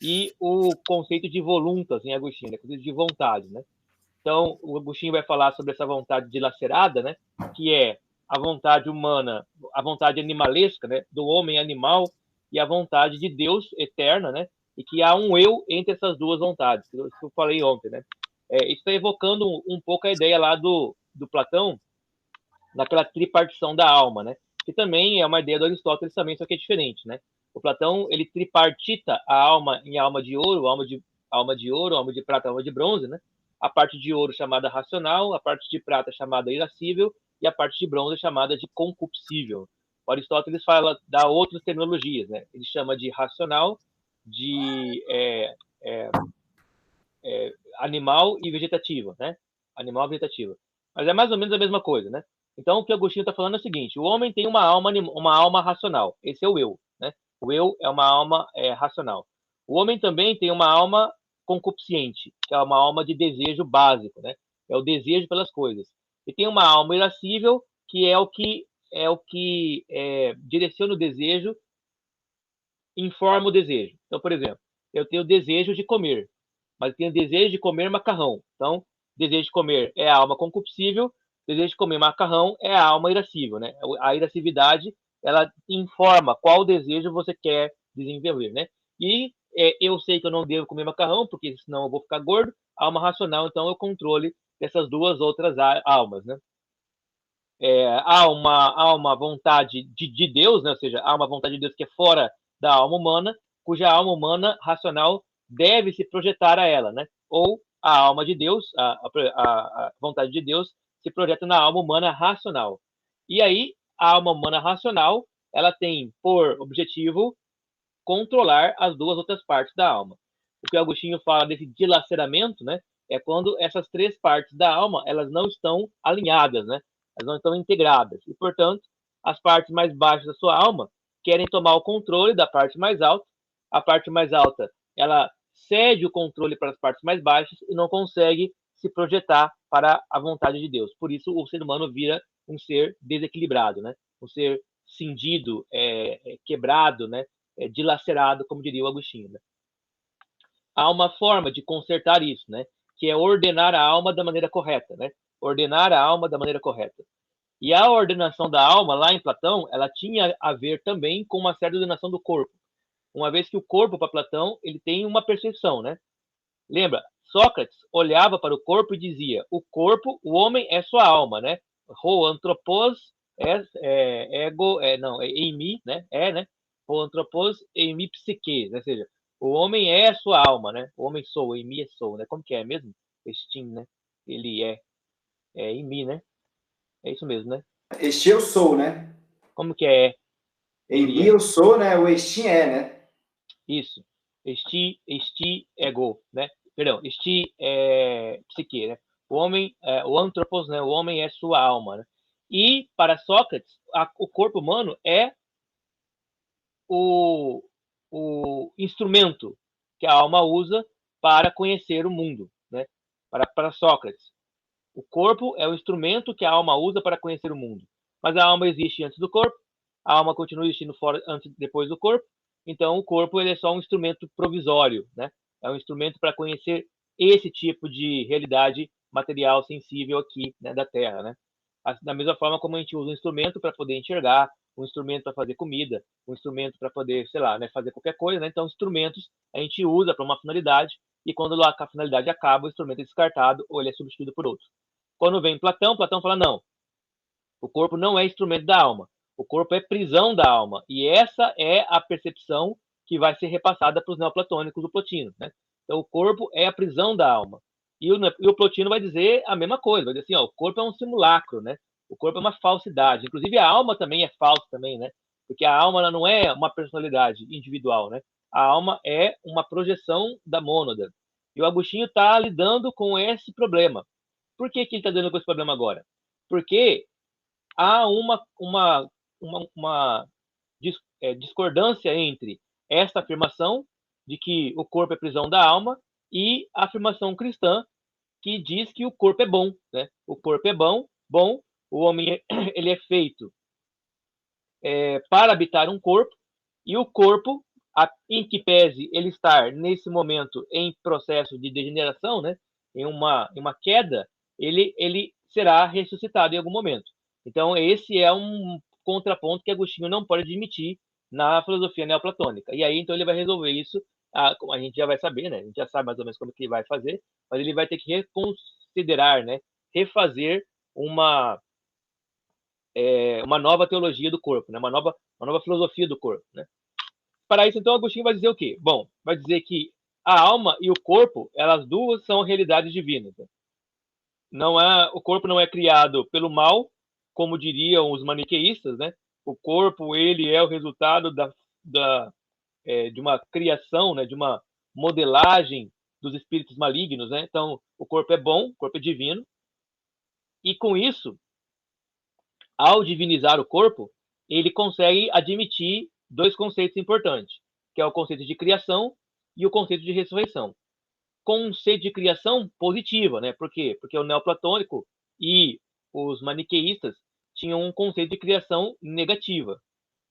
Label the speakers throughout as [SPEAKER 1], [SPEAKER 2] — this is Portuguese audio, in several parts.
[SPEAKER 1] e o conceito de voluntas em Agostinho, né? O conceito de vontade, né? Então, o Agostinho vai falar sobre essa vontade dilacerada, né? Que é a vontade humana, a vontade animalesca, né? Do homem animal, e a vontade de Deus eterna, né? E que há um eu entre essas duas vontades, que eu falei ontem, né? Isso está evocando um pouco a ideia lá do Platão, naquela tripartição da alma, né? Que também é uma ideia do Aristóteles também, só que é diferente, né? O Platão, ele tripartita a alma em alma de ouro, alma de prata, alma de bronze, né? A parte de ouro chamada racional, a parte de prata chamada irascível e a parte de bronze chamada de concupiscível. O Aristóteles dá outras terminologias, né? Ele chama de racional, de animal e vegetativa, né? Animal e vegetativa. Mas é mais ou menos a mesma coisa, né? Então, o que Agostinho está falando é o seguinte: o homem tem uma alma racional. Esse é o eu, né? O eu é uma alma racional. O homem também tem uma alma concupiscente, que é uma alma de desejo básico, né? É o desejo pelas coisas. E tem uma alma irascível, que é o que direciona o desejo, informa o desejo. Então, por exemplo, eu tenho o desejo de comer, mas tenho o desejo de comer macarrão. Então, desejo de comer é a alma concupiscível, desejo de comer macarrão é a alma irascível, né? A irascibilidade, ela informa qual desejo você quer desenvolver, né? E eu sei que eu não devo comer macarrão, porque senão eu vou ficar gordo. A alma racional, então, é o controle dessas duas outras almas, né? Há uma vontade de Deus, né? Ou seja, há uma vontade de Deus que é fora da alma humana, cuja alma humana racional deve se projetar a ela, né? Ou a alma de Deus, a vontade de Deus, se projeta na alma humana racional. E aí, a alma humana racional, ela tem por objetivo controlar as duas outras partes da alma. O que Agostinho fala desse dilaceramento, né? É quando essas três partes da alma, elas não estão alinhadas, né? Elas não estão integradas. E, portanto, as partes mais baixas da sua alma querem tomar o controle da parte mais alta. A parte mais alta, ela cede o controle para as partes mais baixas e não consegue se projetar para a vontade de Deus. Por isso, o ser humano vira um ser desequilibrado, né? Um ser cindido, quebrado, né? Dilacerado, como diria o Agostinho. Né? Há uma forma de consertar isso, né? Que é ordenar a alma da maneira correta, né? Ordenar a alma da maneira correta. E a ordenação da alma, lá em Platão, ela tinha a ver também com uma certa ordenação do corpo. Uma vez que o corpo, para Platão, ele tem uma percepção, né? Lembra? Sócrates olhava para o corpo e dizia: o corpo, o homem é sua alma, né? Ho anthropos ego, não, eimi, né? Né? Ho anthropos eimi psique, ou seja, o homem é a sua alma, né? O homem sou, eimi é sou, né? Como que é mesmo? Estim, né? Ele é em né? É isso mesmo, né?
[SPEAKER 2] Este eu sou, né?
[SPEAKER 1] Como que é?
[SPEAKER 2] Em mim eu sou, né? O estim é, né?
[SPEAKER 1] Isso. Esti ego, né? Perdão, esti psique, né? O homem, o antropos, né? O homem é sua alma, né? E para Sócrates, o corpo humano é o, o instrumento que a alma usa para conhecer o mundo, né? Para Sócrates, o corpo é o instrumento que a alma usa para conhecer o mundo. Mas a alma existe antes do corpo, a alma continua existindo fora, antes, depois do corpo. Então, o corpo ele é só um instrumento provisório, né? É um instrumento para conhecer esse tipo de realidade material sensível aqui, né, da Terra, né? Da mesma forma como a gente usa um instrumento para poder enxergar, um instrumento para fazer comida, um instrumento para poder, sei lá, né, fazer qualquer coisa, né? Então, instrumentos a gente usa para uma finalidade e quando a finalidade acaba, o instrumento é descartado ou ele é substituído por outro. Quando vem Platão, Platão fala, não, o corpo não é instrumento da alma, o corpo é prisão da alma, e essa é a percepção que vai ser repassada para os neoplatônicos do Plotino, né? Então, o corpo é a prisão da alma. E o Plotino vai dizer a mesma coisa, vai dizer assim, ó, o corpo é um simulacro, né? O corpo é uma falsidade. Inclusive, a alma também é falsa também, né? Porque a alma ela não é uma personalidade individual, né? A alma é uma projeção da mônada. E o Agostinho está lidando com esse problema. Por que ele está lidando com esse problema agora? Porque há uma discordância entre esta afirmação de que o corpo é prisão da alma e a afirmação cristã que diz que o corpo é bom, né? O corpo é bom, o homem ele é feito para habitar um corpo e o corpo em que pese ele estar nesse momento em processo de degeneração, né, em uma queda, ele será ressuscitado em algum momento. Então, esse é um contraponto que Agostinho não pode admitir na filosofia neoplatônica. E aí, então, ele vai resolver isso, como a gente já vai saber, né? A gente já sabe mais ou menos como que ele vai fazer, mas ele vai ter que reconsiderar, né? Refazer uma nova teologia do corpo, né? Uma nova filosofia do corpo, né? Para isso, então, Agostinho vai dizer o quê? Bom, vai dizer que a alma e o corpo, elas duas são realidades divinas. Né? O corpo não é criado pelo mal, como diriam os maniqueístas, né? O corpo, ele é o resultado de uma criação, né? De uma modelagem dos espíritos malignos, né? Então, o corpo é bom, o corpo é divino, e com isso, ao divinizar o corpo, ele consegue admitir dois conceitos importantes, que é o conceito de criação e o conceito de ressurreição. Conceito de criação positiva, né? Por quê? Porque o neoplatônico e os maniqueístas tinham um conceito de criação negativa.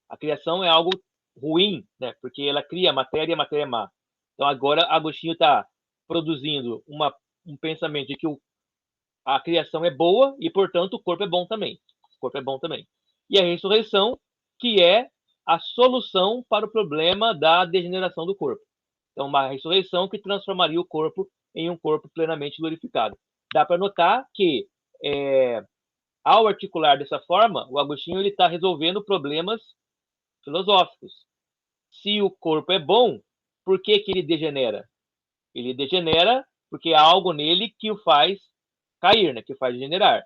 [SPEAKER 1] A criação é algo ruim, né? Porque ela cria matéria e a matéria é má. Então agora Agostinho está produzindo um pensamento de que a criação é boa e, portanto, o corpo é bom também. O corpo é bom também. E a ressurreição, que é a solução para o problema da degeneração do corpo. Então, uma ressurreição que transformaria o corpo em um corpo plenamente glorificado. Dá para notar que, ao articular dessa forma, o Agostinho está resolvendo problemas filosóficos. Se o corpo é bom, por que ele degenera? Ele degenera porque há algo nele que o faz cair, né, que o faz degenerar.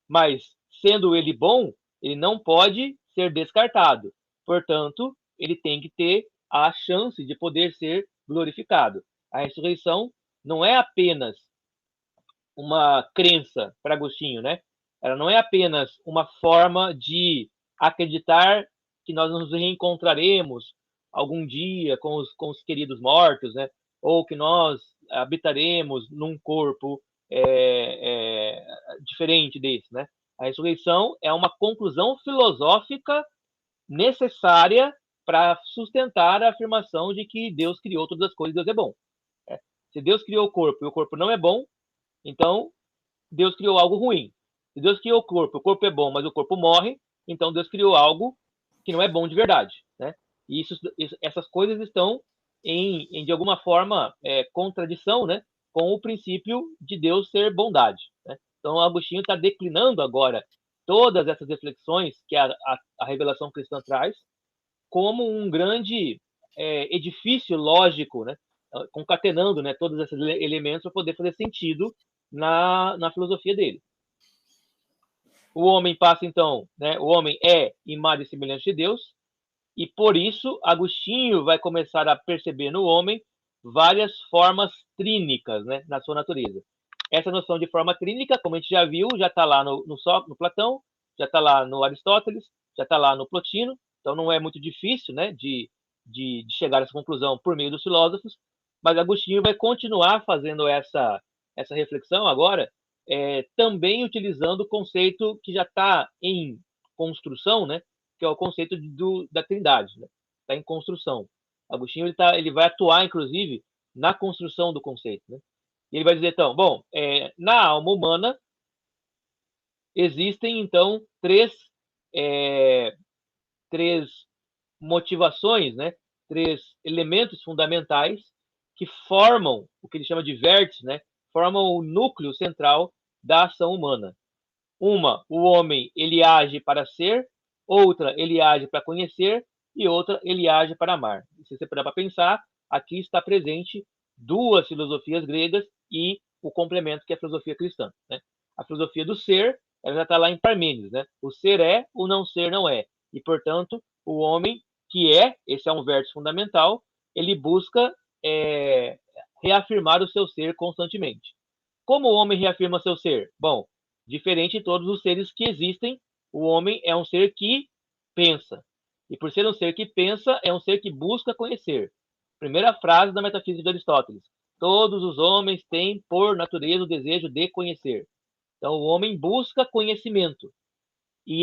[SPEAKER 1] Mas, sendo ele bom, ele não pode ser descartado. Portanto, ele tem que ter a chance de poder ser glorificado. A ressurreição não é apenas uma crença para Agostinho, né? Ela não é apenas uma forma de acreditar que nós nos reencontraremos algum dia com os queridos mortos, né? Ou que nós habitaremos num corpo diferente desse, né? A ressurreição é uma conclusão filosófica necessária para sustentar a afirmação de que Deus criou todas as coisas e Deus é bom. Se Deus criou o corpo e o corpo não é bom, então Deus criou algo ruim. Se Deus criou o corpo é bom, mas o corpo morre, então Deus criou algo que não é bom de verdade. Né? E essas coisas estão, de alguma forma, contradição, né, com o princípio de Deus ser bondade. Né? Então, Agostinho está declinando agora todas essas reflexões que a revelação cristã traz como um grande edifício lógico, né? Concatenando, né, todos esses elementos para poder fazer sentido na filosofia dele. O homem passa, então, né, o homem é imagem e semelhança de Deus, e por isso Agostinho vai começar a perceber no homem várias formas trínicas, né, na sua natureza. Essa noção de forma trínica, como a gente já viu, já está lá no Platão, já está lá no Aristóteles, já está lá no Plotino, então não é muito difícil, né, de chegar a essa conclusão por meio dos filósofos, mas Agostinho vai continuar fazendo essa reflexão agora, também utilizando o conceito que já está em construção, né, que é o conceito da Trindade, né? Está em construção. Agostinho ele vai atuar, inclusive, na construção do conceito, né? Ele vai dizer, então, bom, na alma humana existem, então, três motivações, né? Três elementos fundamentais que formam o que ele chama de vértice, né? Formam o núcleo central da ação humana. Uma, o homem ele age para ser, outra, ele age para conhecer, e outra, ele age para amar. Se você parar para pensar, aqui está presente duas filosofias gregas e o complemento que é a filosofia cristã. Né? A filosofia do ser, ela já está lá em Parmênides. Né? O ser é, o não ser não é. E, portanto, o homem que esse é um vértice fundamental, ele busca reafirmar o seu ser constantemente. Como o homem reafirma seu ser? Bom, diferente de todos os seres que existem, o homem é um ser que pensa. E por ser um ser que pensa, é um ser que busca conhecer. Primeira frase da Metafísica de Aristóteles. Todos os homens têm, por natureza, o desejo de conhecer. Então, o homem busca conhecimento. E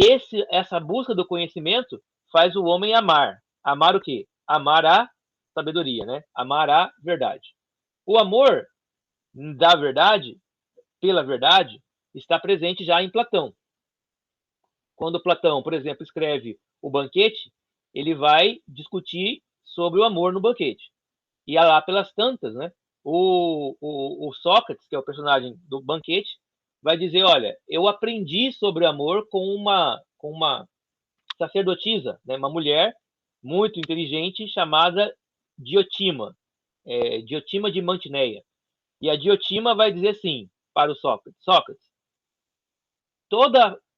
[SPEAKER 1] essa busca do conhecimento faz o homem amar. Amar o quê? Amar a sabedoria, né? Amar a verdade. O amor da verdade, pela verdade, está presente já em Platão. Quando Platão, por exemplo, escreve o Banquete, ele vai discutir sobre o amor no banquete. E lá pelas tantas, né? O Sócrates, que é o personagem do Banquete, vai dizer, olha, eu aprendi sobre o amor com uma sacerdotisa, né? Uma mulher muito inteligente chamada Diotima, Diotima de Mantineia. E a Diotima vai dizer assim para o Sócrates, Sócrates,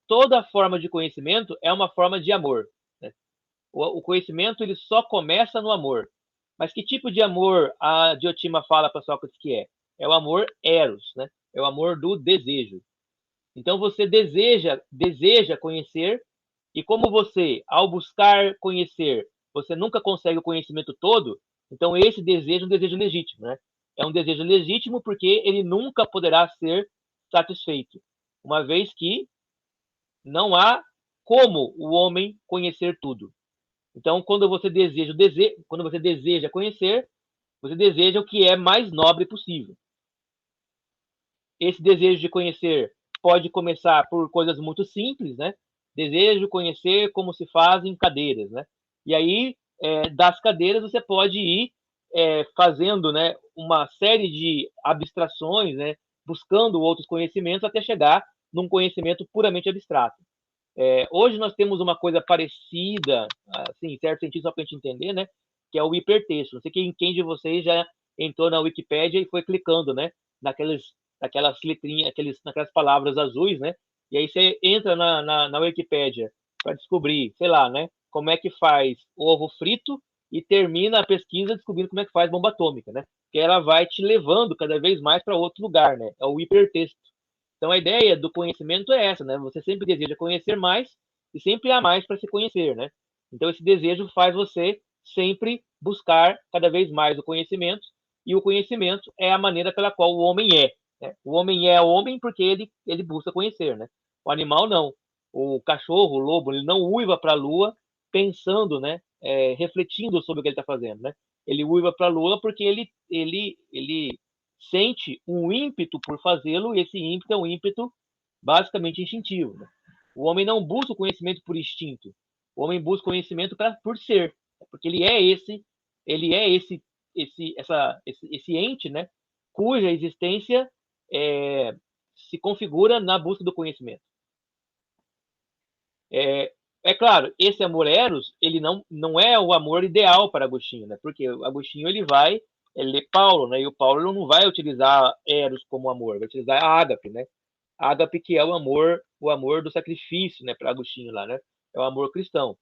[SPEAKER 1] toda forma de conhecimento é uma forma de amor. Né? O conhecimento ele só começa no amor. Mas que tipo de amor a Diotima fala para Sócrates que é? É o amor eros, né? É o amor do desejo. Então você deseja conhecer, e como você, ao buscar conhecer, você nunca consegue o conhecimento todo, então esse desejo é um desejo legítimo, né? É um desejo legítimo porque ele nunca poderá ser satisfeito, uma vez que não há como o homem conhecer tudo. Então, quando você deseja conhecer, você deseja o que é mais nobre possível. Esse desejo de conhecer pode começar por coisas muito simples, né? Desejo conhecer como se fazem cadeiras, né? E aí, das cadeiras, você pode ir fazendo, né, uma série de abstrações, né? Buscando outros conhecimentos até chegar num conhecimento puramente abstrato. Hoje nós temos uma coisa parecida, assim, em certo sentido, só para a gente entender, né? Que é o hipertexto. Não sei quem de vocês já entrou na Wikipédia e foi clicando, né? Naquelas letrinhas, naquelas palavras azuis, né? E aí você entra na Wikipédia para descobrir, sei lá, né? Como é que faz ovo frito e termina a pesquisa descobrindo como é que faz bomba atômica, né? Que ela vai te levando cada vez mais para outro lugar, né? É o hipertexto. Então a ideia do conhecimento é essa, né? Você sempre deseja conhecer mais e sempre há mais para se conhecer, né? Então esse desejo faz você sempre buscar cada vez mais o conhecimento, e o conhecimento é a maneira pela qual o homem é. Né? O homem é homem porque ele busca conhecer, né? O animal não. O cachorro, o lobo, ele não uiva para a lua pensando, né? Refletindo sobre o que ele está fazendo, né? Ele uiva para a lua porque ele sente um ímpeto por fazê-lo, e esse ímpeto é um ímpeto basicamente instintivo. Né? O homem não busca o conhecimento por instinto. O homem busca o conhecimento por ser, porque ele é esse ente, né, cuja existência se configura na busca do conhecimento. É claro, esse amor eros, ele não é o amor ideal para Agostinho, né? Porque o Agostinho ele lê Paulo, né? E o Paulo não vai utilizar eros como amor, vai utilizar ágape, né? Ágape que é o amor do sacrifício, né? Para Agostinho lá, né? É o amor cristão.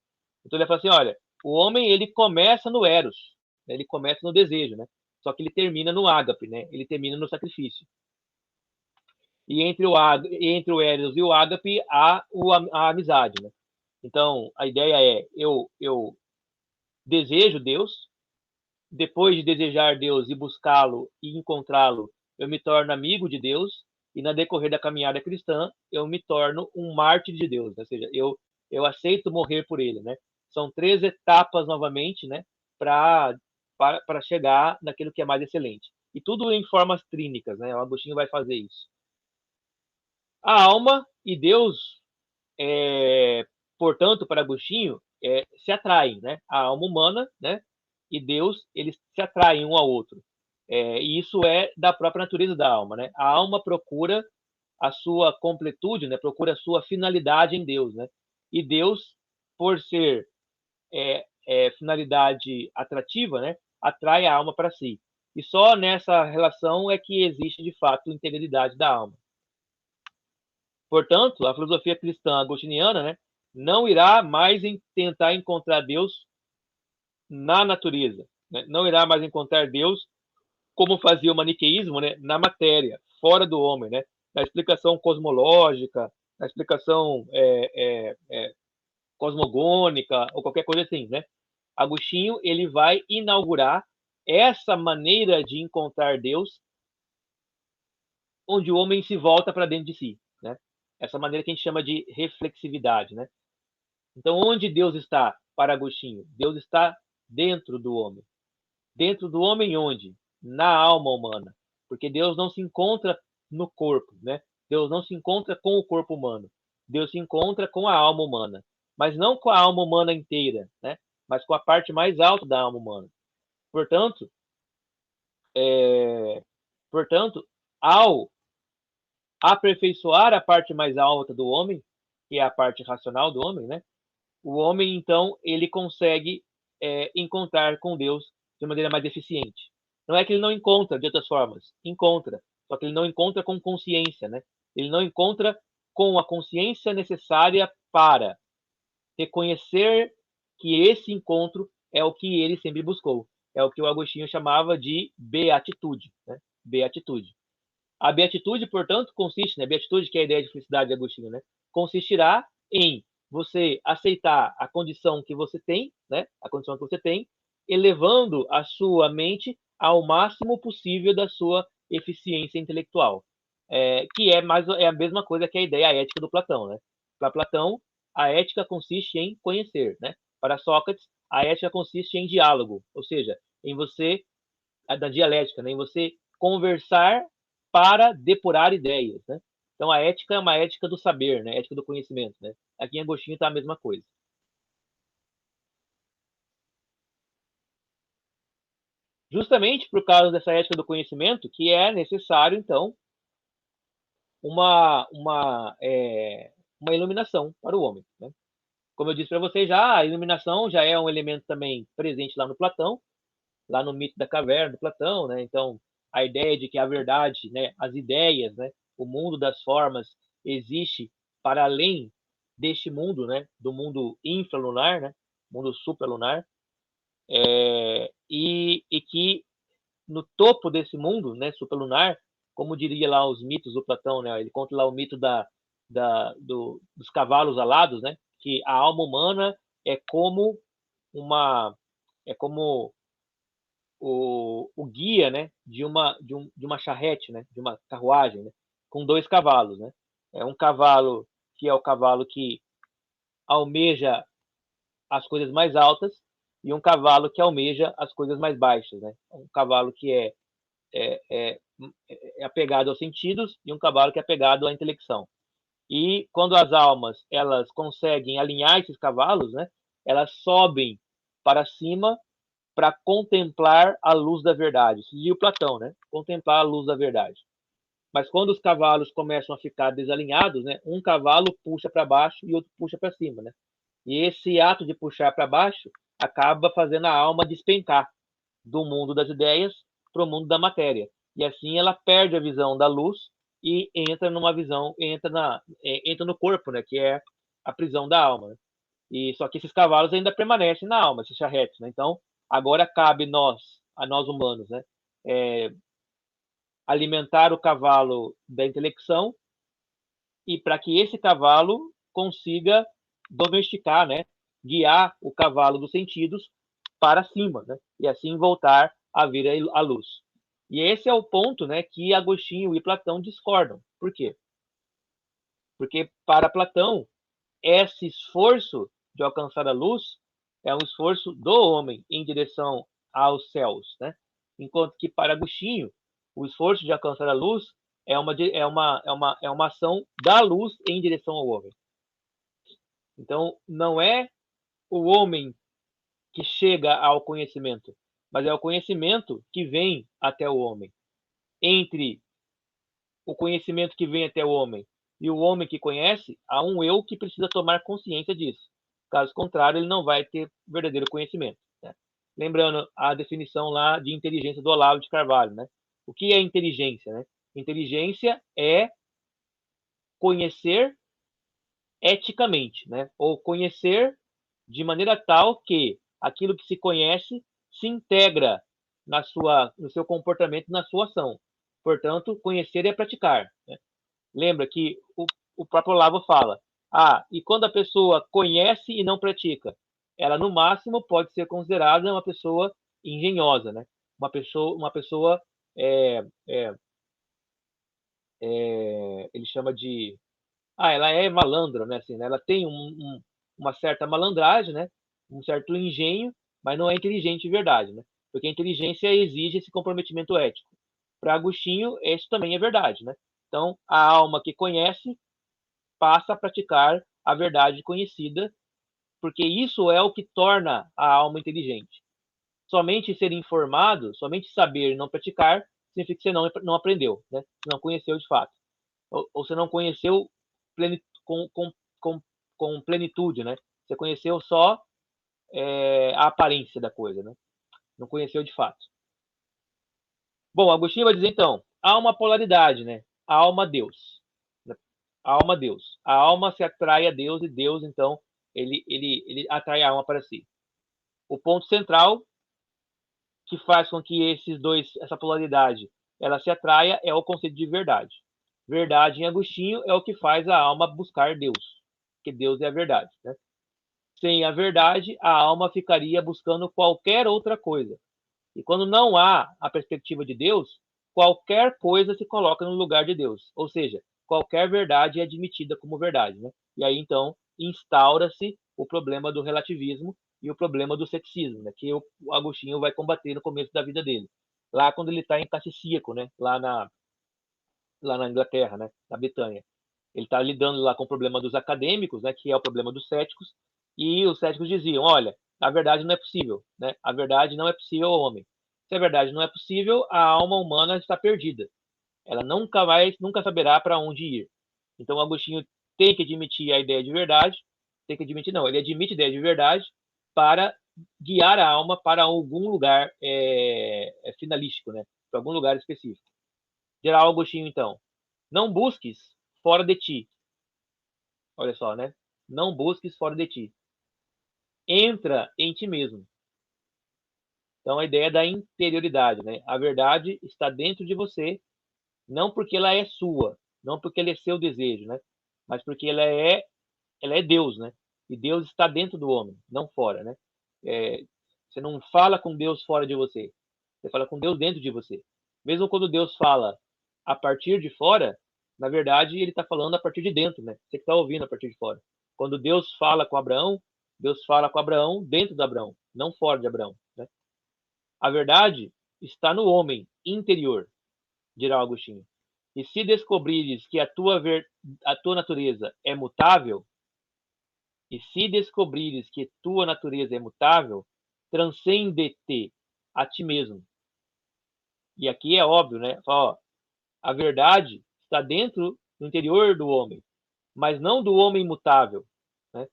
[SPEAKER 1] Então ele fala assim, olha, o homem ele começa no eros, né? Ele começa no desejo, né? Só que ele termina no ágape, né? Ele termina no sacrifício. E entre o eros e o ágape há a amizade, né? Então, a ideia é, eu desejo Deus, depois de desejar Deus e buscá-lo e encontrá-lo, eu me torno amigo de Deus, e na decorrer da caminhada cristã, eu me torno um mártir de Deus, né? Ou seja, eu aceito morrer por ele, né? São 3 etapas, novamente, né? Para chegar naquilo que é mais excelente. E tudo em formas trínicas, né? O Agostinho vai fazer isso. A alma e Deus, portanto, para Agostinho, se atraem, né? A alma humana, né? E Deus, eles se atraem um ao outro. E isso é da própria natureza da alma, né? A alma procura a sua completude, né? Procura a sua finalidade em Deus, né? E Deus, por ser finalidade atrativa, né? Atrai a alma para si. E só nessa relação é que existe, de fato, integridade da alma. Portanto, a filosofia cristã agostiniana, né, não irá mais tentar encontrar Deus na natureza, né? Não irá mais encontrar Deus como fazia o maniqueísmo, né, na matéria, fora do homem, né, na explicação cosmológica, na explicação cosmogônica ou qualquer coisa assim, né? Agostinho ele vai inaugurar essa maneira de encontrar Deus, onde o homem se volta para dentro de si, né? Essa maneira que a gente chama de reflexividade, né? Então, onde Deus está para Agostinho? Deus está dentro do homem. Dentro do homem onde? Na alma humana. Porque Deus não se encontra no corpo, né? Deus não se encontra com o corpo humano. Deus se encontra com a alma humana. Mas não com a alma humana inteira, né? Mas com a parte mais alta da alma humana. Portanto, é... Portanto, ao aperfeiçoar a parte mais alta do homem, que é a parte racional do homem, né? O homem, então, ele consegue encontrar com Deus de maneira mais eficiente. Não é que ele não encontra de outras formas, encontra, só que ele não encontra com consciência, né? Ele não encontra com a consciência necessária para reconhecer que esse encontro é o que ele sempre buscou. É o que o Agostinho chamava de beatitude, né? Beatitude. A beatitude, portanto, consiste, né? Beatitude, que é a ideia de felicidade de Agostinho, né? Consistirá em você aceitar a condição que você tem, né? A condição que você tem, elevando a sua mente ao máximo possível da sua eficiência intelectual, que é a mesma coisa que a ideia ética do Platão, né? Para Platão, a ética consiste em conhecer, né? Para Sócrates, a ética consiste em diálogo, ou seja, em você da dialética, né? Em você conversar para depurar ideias, né? Então a ética é uma ética do saber, né? Ética do conhecimento, né? Aqui em Agostinho está a mesma coisa. Justamente por causa dessa ética do conhecimento que é necessário, então, uma iluminação para o homem, né? Como eu disse para vocês já, a iluminação já é um elemento também presente lá no Platão, lá no mito da caverna do Platão, né? Então, a ideia de que a verdade, né, as ideias, né, o mundo das formas existe para além deste mundo, né, do mundo infralunar, né, mundo supralunar, e que no topo desse mundo, né, supralunar, como diria lá os mitos do Platão, né, ele conta lá o mito dos cavalos alados, né, que a alma humana é como uma é como o guia, né, de uma charrete, né, de uma carruagem, né, com dois cavalos, né. É um cavalo que é o cavalo que almeja as coisas mais altas e um cavalo que almeja as coisas mais baixas, né. Um cavalo que é, é, é apegado aos sentidos e um cavalo que é apegado à intelecção. E quando as almas elas conseguem alinhar esses cavalos, né, elas sobem para cima para contemplar a luz da verdade. Isso dizia o Platão, né? Contemplar a luz da verdade. Mas quando os cavalos começam a ficar desalinhados, né? Um cavalo puxa para baixo e outro puxa para cima, né? E esse ato de puxar para baixo acaba fazendo a alma despencar do mundo das ideias para o mundo da matéria. E assim ela perde a visão da luz e entra numa visão, entra no corpo, né? Que é a prisão da alma. Né? E só que esses cavalos ainda permanecem na alma, esses charretes, né? Então, agora cabe a nós humanos, né? É, alimentar o cavalo da intelecção e para que esse cavalo consiga domesticar, né? Guiar o cavalo dos sentidos para cima, né? E assim voltar a vir a luz. E esse é o ponto, né? Que Agostinho e Platão discordam. Por quê? Porque para Platão esse esforço de alcançar a luz é um esforço do homem em direção aos céus, né? Enquanto que para Agostinho, o esforço de alcançar a luz é uma ação da luz em direção ao homem. Então, não é o homem que chega ao conhecimento, mas é o conhecimento que vem até o homem. Entre o conhecimento que vem até o homem e o homem que conhece, há um eu que precisa tomar consciência disso. Caso contrário, ele não vai ter verdadeiro conhecimento. Né? Lembrando a definição lá de inteligência do Olavo de Carvalho. Né? O que é inteligência? Né? Inteligência é conhecer eticamente, né? Ou conhecer de maneira tal que aquilo que se conhece se integra no seu comportamento, na sua ação. Portanto, conhecer é praticar. Né? Lembra que o próprio Olavo fala, e quando a pessoa conhece e não pratica, ela no máximo pode ser considerada uma pessoa engenhosa, né? Uma pessoa é, é, ele chama de, ela é malandra, né? Assim, né? Ela tem uma certa malandragem, né? Um certo engenho, mas não é inteligente de verdade, né? Porque a inteligência exige esse comprometimento ético. Para Agostinho, isso também é verdade, né? Então, a alma que conhece passa a praticar a verdade conhecida, porque isso é o que torna a alma inteligente. Somente ser informado, somente saber e não praticar, significa que você não aprendeu, né? Você não conheceu de fato. Ou você não conheceu com plenitude, né? Você conheceu só a aparência da coisa, né? Não conheceu de fato. Bom, Agostinho vai dizer então, há uma polaridade, né? A alma-Deus. A alma-Deus. A alma se atrai a Deus e Deus, então, ele atrai a alma para si. O ponto central que faz com que essa polaridade, ela se atraia é o conceito de verdade. Verdade em Agostinho é o que faz a alma buscar Deus, porque Deus é a verdade, né? Sem a verdade, a alma ficaria buscando qualquer outra coisa. E quando não há a perspectiva de Deus, qualquer coisa se coloca no lugar de Deus. Ou seja, qualquer verdade é admitida como verdade, né? E aí, então, instaura-se o problema do relativismo e o problema do ceticismo, né? Que o Agostinho vai combater no começo da vida dele. Lá quando ele está em Cassicíaco, né? Lá na Inglaterra, né? Na Britânia. Ele está lidando lá com o problema dos acadêmicos, né? Que é o problema dos céticos. E os céticos diziam, olha, a verdade não é possível, né? A verdade não é possível ao homem. Se a verdade não é possível, a alma humana está perdida. Ela nunca saberá para onde ir. Então, Agostinho tem que admitir a ideia de verdade, tem que admitir, não, ele admite a ideia de verdade para guiar a alma para algum lugar finalístico, né? Para algum lugar específico. Dirá Agostinho, então, não busques fora de ti. Olha só, né? Não busques fora de ti. Entra em ti mesmo. Então, a ideia da interioridade, né? A verdade está dentro de você, não porque ela é sua, não porque ela é seu desejo, né? Mas porque ela é Deus, né? E Deus está dentro do homem, não fora, né? Você não fala com Deus fora de você, você fala com Deus dentro de você. Mesmo quando Deus fala a partir de fora, na verdade ele está falando a partir de dentro, né? Você que está ouvindo a partir de fora. Quando Deus fala com Abraão, Deus fala com Abraão dentro de Abraão, não fora de Abraão, né? A verdade está no homem interior, dirá Agostinho. E se descobrires que a tua natureza é mutável, e se descobrires que tua natureza é mutável, transcende-te a ti mesmo. E aqui é óbvio, né? Ó, a verdade está dentro do interior do homem, mas não do homem mutável, né?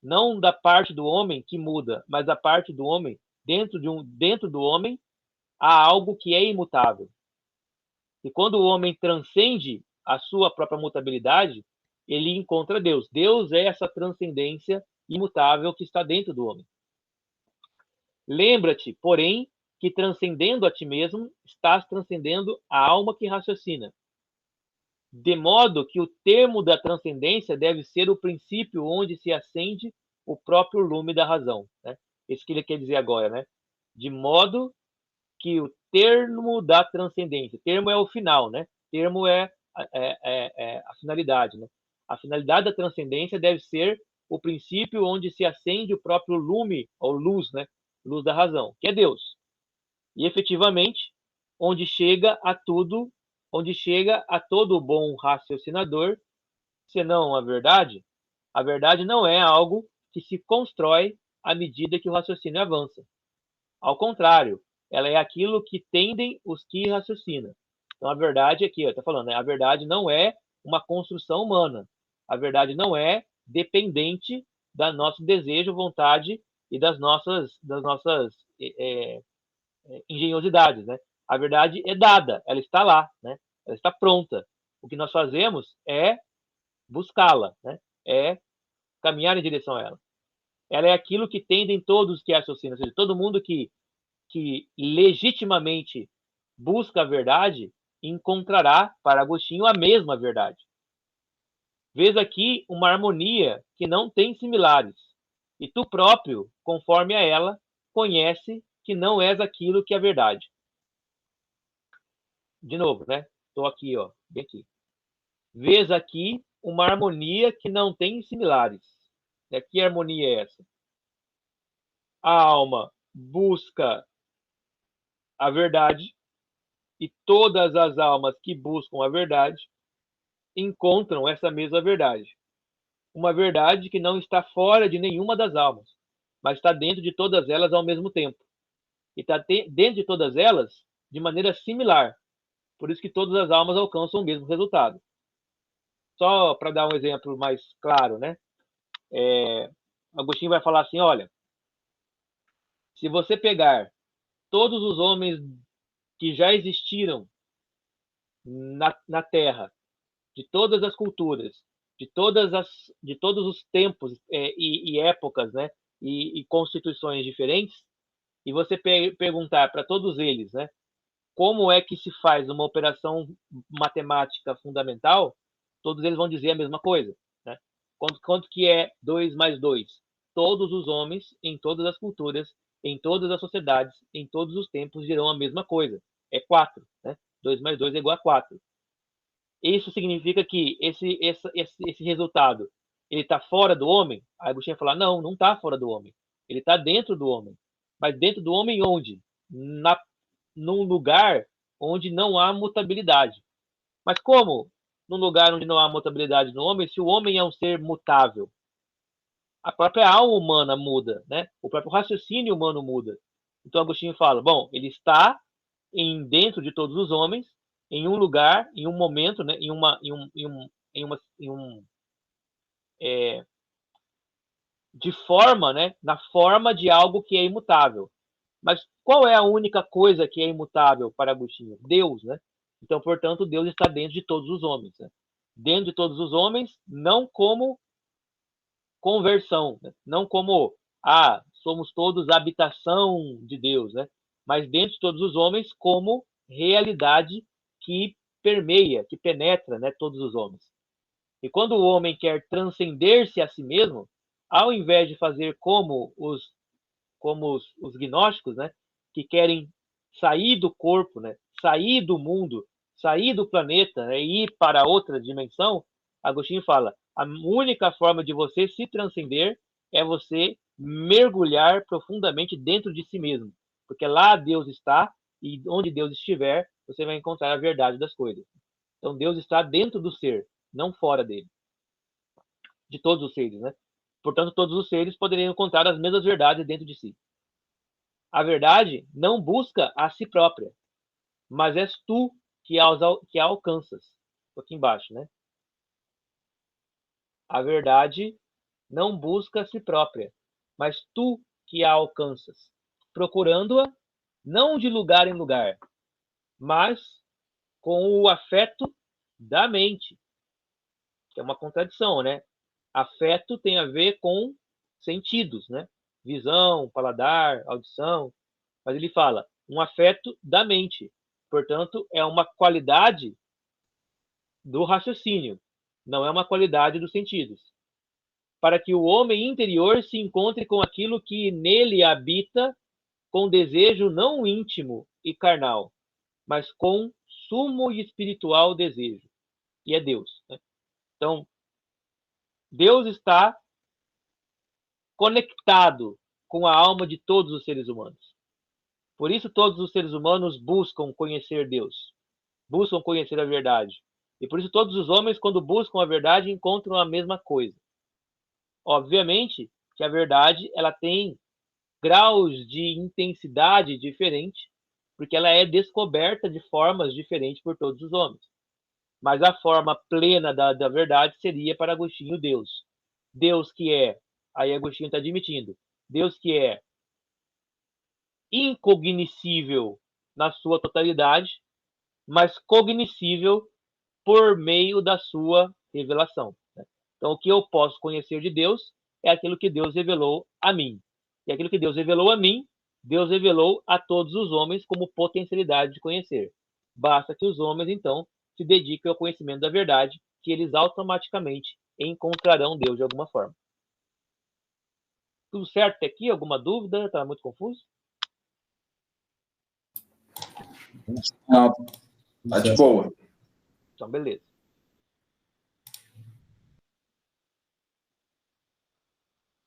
[SPEAKER 1] Não da parte do homem que muda, mas da parte do homem dentro do homem há algo que é imutável. E quando o homem transcende a sua própria mutabilidade, ele encontra Deus. Deus é essa transcendência imutável que está dentro do homem. Lembra-te, porém, que transcendendo a ti mesmo, estás transcendendo a alma que raciocina. De modo que o termo da transcendência deve ser o princípio onde se acende o próprio lume da razão, né? Isso que ele quer dizer agora, né? De modo que o termo da transcendência, termo é o final, né? Termo é a finalidade, né? A finalidade da transcendência deve ser o princípio onde se acende o próprio lume, ou luz, né? Luz da razão, que é Deus. E efetivamente, onde chega a todo bom raciocinador, senão a verdade não é algo que se constrói à medida que o raciocínio avança. Ao contrário, ela é aquilo que tendem os que raciocinam. Então, a verdade aqui, está falando, né? A verdade não é uma construção humana. A verdade não é dependente do nosso desejo, vontade e das nossas engenhosidades, né? A verdade é dada, ela está lá, né? Ela está pronta. O que nós fazemos é buscá-la, né? É caminhar em direção a ela. Ela é aquilo que tendem todos que raciocinam, ou seja, todo mundo que legitimamente busca a verdade encontrará para Agostinho a mesma verdade. Vês aqui uma harmonia que não tem similares, e tu próprio, conforme a ela, conhece que não és aquilo que é verdade. De novo, né? Estou aqui, ó, bem aqui. Vês aqui uma harmonia que não tem similares. Que harmonia é essa? A alma busca a verdade, e todas as almas que buscam a verdade encontram essa mesma verdade. Uma verdade que não está fora de nenhuma das almas, mas está dentro de todas elas ao mesmo tempo. E está dentro de todas elas de maneira similar. Por isso que todas as almas alcançam o mesmo resultado. Só para dar um exemplo mais claro, né? Agostinho vai falar assim, olha, se você pegar todos os homens que já existiram na Terra, de todas as culturas, de todos os tempos e épocas, né? E constituições diferentes, e você perguntar para todos eles, né? Como é que se faz uma operação matemática fundamental, todos eles vão dizer a mesma coisa, né? Quanto que é 2 mais 2? Todos os homens, em todas as culturas, em todas as sociedades, em todos os tempos, dirão a mesma coisa. É 4, né? 2 mais 2 é igual a 4. Isso significa que esse resultado ele está fora do homem? Aí Agostinho vai falar, não, não está fora do homem. Ele está dentro do homem. Mas dentro do homem onde? Num lugar onde não há mutabilidade. Mas como num lugar onde não há mutabilidade no homem, se o homem é um ser mutável? A própria alma humana muda, né? O próprio raciocínio humano muda. Então Agostinho fala, bom, ele está dentro de todos os homens, em um lugar, em um momento, né? De forma, né? Na forma de algo que é imutável. Mas qual é a única coisa que é imutável para Agostinho? Deus, né? Então, portanto, Deus está dentro de todos os homens. Né? Dentro de todos os homens, não como conversão, né? Não como, somos todos habitação de Deus, né? Mas dentro de todos os homens como realidade que permeia, que penetra, né, todos os homens. E quando o homem quer transcender-se a si mesmo, ao invés de fazer como os gnósticos, né, que querem sair do corpo, né, sair do mundo, sair do planeta, né, e ir para outra dimensão, Agostinho fala, a única forma de você se transcender é você mergulhar profundamente dentro de si mesmo, porque lá Deus está e onde Deus estiver, você vai encontrar a verdade das coisas. Então Deus está dentro do ser, não fora dele. De todos os seres, né? Portanto, todos os seres poderiam encontrar as mesmas verdades dentro de si. A verdade não busca a si própria, mas és tu que a alcanças. Aqui embaixo, né? A verdade não busca a si própria, mas tu que a alcanças, procurando-a não de lugar em lugar, mas com o afeto da mente, que é uma contradição, né? Afeto tem a ver com sentidos, né? Visão, paladar, audição. Mas ele fala um afeto da mente. Portanto, é uma qualidade do raciocínio, não é uma qualidade dos sentidos. Para que o homem interior se encontre com aquilo que nele habita, com desejo não íntimo e carnal, mas com sumo e espiritual desejo, que é Deus. Né? Então, Deus está conectado com a alma de todos os seres humanos. Por isso, todos os seres humanos buscam conhecer Deus, buscam conhecer a verdade. E por isso, todos os homens, quando buscam a verdade, encontram a mesma coisa. Obviamente que a verdade ela tem graus de intensidade diferente, porque ela é descoberta de formas diferentes por todos os homens. Mas a forma plena da verdade seria para Agostinho Deus. Deus que é, aí Agostinho está admitindo, Deus que é incognoscível na sua totalidade, mas cognoscível por meio da sua revelação. Né? Então, o que eu posso conhecer de Deus é aquilo que Deus revelou a mim. E aquilo que Deus revelou a mim, Deus revelou a todos os homens como potencialidade de conhecer. Basta que os homens, então, se dediquem ao conhecimento da verdade, que eles automaticamente encontrarão Deus de alguma forma. Tudo certo até aqui? Alguma dúvida? Está muito confuso?
[SPEAKER 2] Não, tá de boa.
[SPEAKER 1] Então, beleza.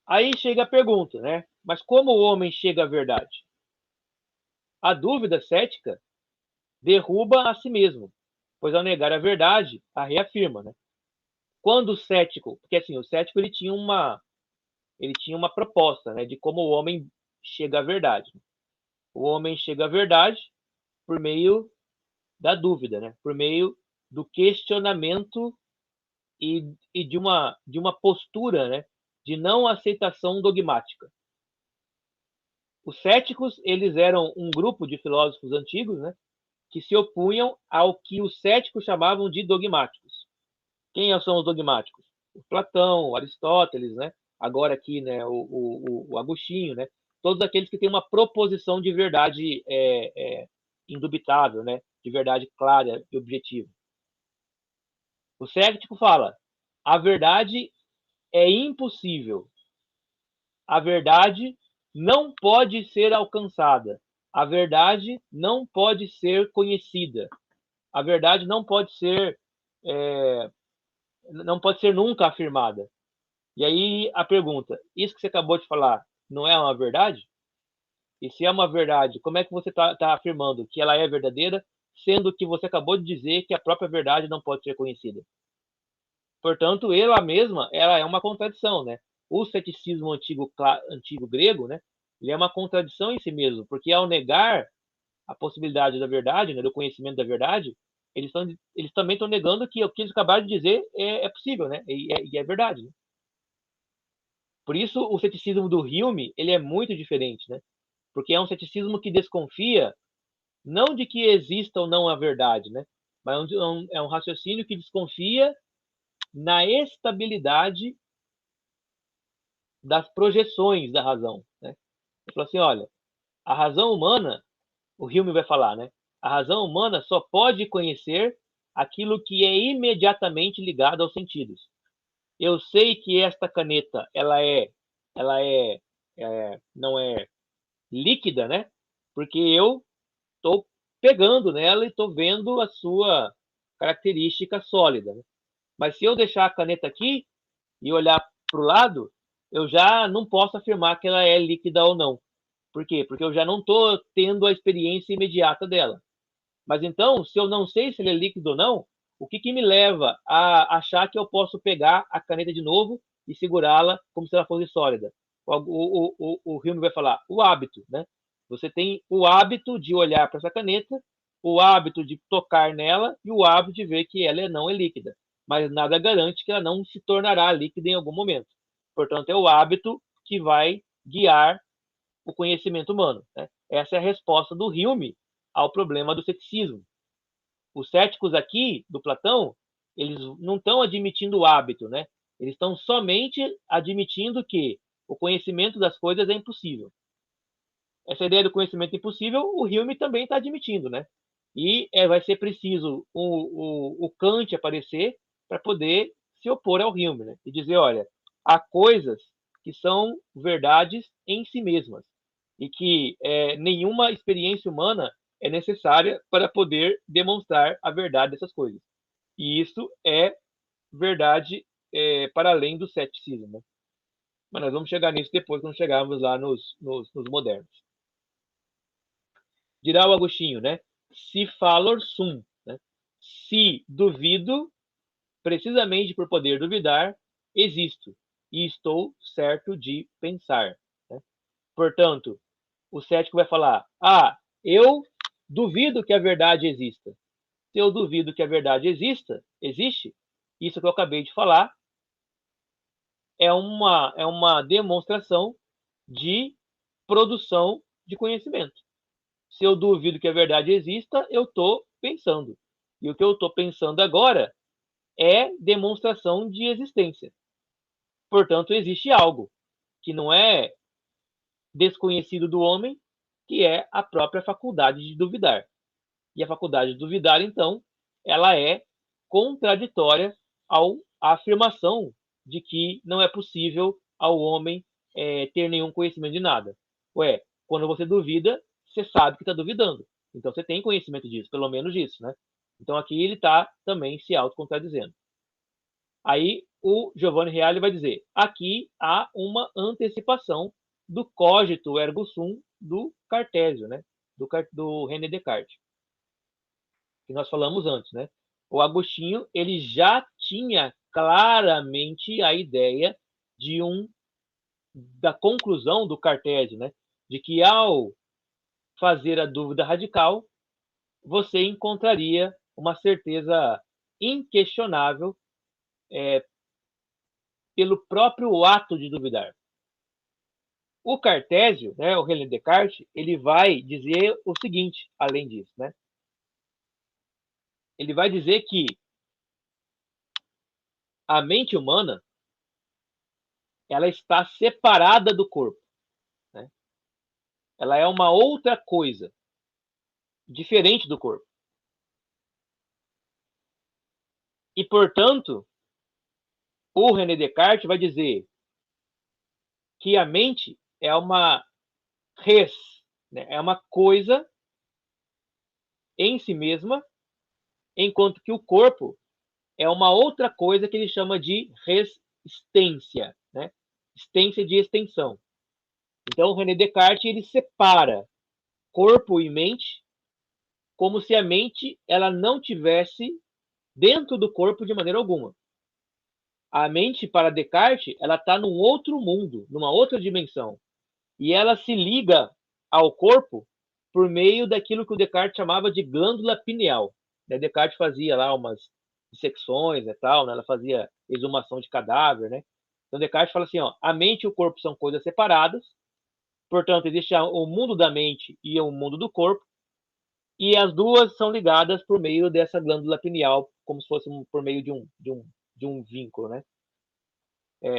[SPEAKER 1] Aí chega a pergunta, né? Mas como o homem chega à verdade? A dúvida cética derruba a si mesmo, pois ao negar a verdade, a reafirma, né? Quando o cético, porque assim, o cético ele tinha uma proposta, né, de como o homem chega à verdade. O homem chega à verdade por meio da dúvida, né? Por meio do questionamento e de uma postura, né, de não aceitação dogmática. Os céticos, eles eram um grupo de filósofos antigos, né, que se opunham ao que os céticos chamavam de dogmáticos. Quem são os dogmáticos? O Platão, o Aristóteles, né? Agora aqui, né, o Agostinho, né? Todos aqueles que têm uma proposição de verdade indubitável, né? De verdade clara e objetiva. O cético fala: a verdade é impossível. A verdade não pode ser alcançada. A verdade não pode ser conhecida. A verdade não pode ser nunca afirmada. E aí a pergunta: isso que você acabou de falar não é uma verdade? E se é uma verdade, como é que você está afirmando que ela é verdadeira, sendo que você acabou de dizer que a própria verdade não pode ser conhecida? Portanto, ela mesma, ela é uma contradição, né? O ceticismo antigo grego, né? Ele é uma contradição em si mesmo, porque ao negar a possibilidade da verdade, né, do conhecimento da verdade, eles também estão negando que o que eles acabaram de dizer é possível, né? E é verdade. Né? Por isso, o ceticismo do Hume ele é muito diferente, né? Porque é um ceticismo que desconfia não de que exista ou não a verdade, né? Mas é um raciocínio que desconfia na estabilidade das projeções da razão. Né? Ele falou assim, olha, a razão humana, o Hume vai falar, né? A razão humana só pode conhecer aquilo que é imediatamente ligado aos sentidos. Eu sei que esta caneta não é líquida, né? Porque eu estou pegando nela e estou vendo a sua característica sólida. Né? Mas se eu deixar a caneta aqui e olhar para o lado, eu já não posso afirmar que ela é líquida ou não. Por quê? Porque eu já não estou tendo a experiência imediata dela. Mas então, se eu não sei se ele é líquido ou não, o que me leva a achar que eu posso pegar a caneta de novo e segurá-la como se ela fosse sólida? O Hume vai falar o hábito, né? Você tem o hábito de olhar para essa caneta, o hábito de tocar nela e o hábito de ver que ela não é líquida. Mas nada garante que ela não se tornará líquida em algum momento. Portanto, é o hábito que vai guiar o conhecimento humano. Né? Essa é a resposta do Hume ao problema do ceticismo. Os céticos aqui, do Platão, eles não estão admitindo o hábito, né? Eles estão somente admitindo que o conhecimento das coisas é impossível. Essa ideia do conhecimento impossível, o Hume também está admitindo, né? E vai ser preciso o Kant aparecer para poder se opor ao Hume, né? E dizer, olha, há coisas que são verdades em si mesmas e que nenhuma experiência humana é necessária para poder demonstrar a verdade dessas coisas. E isso é verdade para além do ceticismo. Né? Mas nós vamos chegar nisso depois, quando chegarmos lá nos modernos. Dirá o Agostinho, né? Se falor sum, né? Se duvido, precisamente por poder duvidar, existo e estou certo de pensar. Né? Portanto, o cético vai falar: eu duvido que a verdade exista. Se eu duvido que a verdade existe, isso que eu acabei de falar é uma demonstração de produção de conhecimento. Se eu duvido que a verdade exista, eu estou pensando. E o que eu estou pensando agora é demonstração de existência. Portanto, existe algo que não é desconhecido do homem, que é a própria faculdade de duvidar. E a faculdade de duvidar, então, ela é contraditória à afirmação de que não é possível ao homem ter nenhum conhecimento de nada. Ué, quando você duvida, você sabe que está duvidando. Então você tem conhecimento disso, pelo menos disso, né? Então aqui ele está também se autocontradizendo. Aí o Giovanni Reale vai dizer: aqui há uma antecipação do cogito ergo sum do Cartésio, né? do René Descartes, que nós falamos antes, né? O Agostinho, ele já tinha claramente a ideia da conclusão do Cartésio, né? De que ao fazer a dúvida radical, você encontraria uma certeza inquestionável pelo próprio ato de duvidar. O Cartésio, né, o René Descartes, ele vai dizer o seguinte, além disso, né? Ele vai dizer que a mente humana, ela está separada do corpo, né? Ela é uma outra coisa, diferente do corpo. E, portanto, o René Descartes vai dizer que a mente é uma res, né? É uma coisa em si mesma, enquanto que o corpo é uma outra coisa que ele chama de resistência, né? Existência de extensão. Então, o René Descartes ele separa corpo e mente como se a mente ela não tivesse dentro do corpo de maneira alguma. A mente, para Descartes, ela está num outro mundo, numa outra dimensão. E ela se liga ao corpo por meio daquilo que o Descartes chamava de glândula pineal. Descartes fazia lá umas dissecções e tal, né? Ela fazia exumação de cadáver, né? Então Descartes fala assim, ó, a mente e o corpo são coisas separadas, portanto existe o mundo da mente e o mundo do corpo, e as duas são ligadas por meio dessa glândula pineal, como se fosse por meio de um vínculo, né?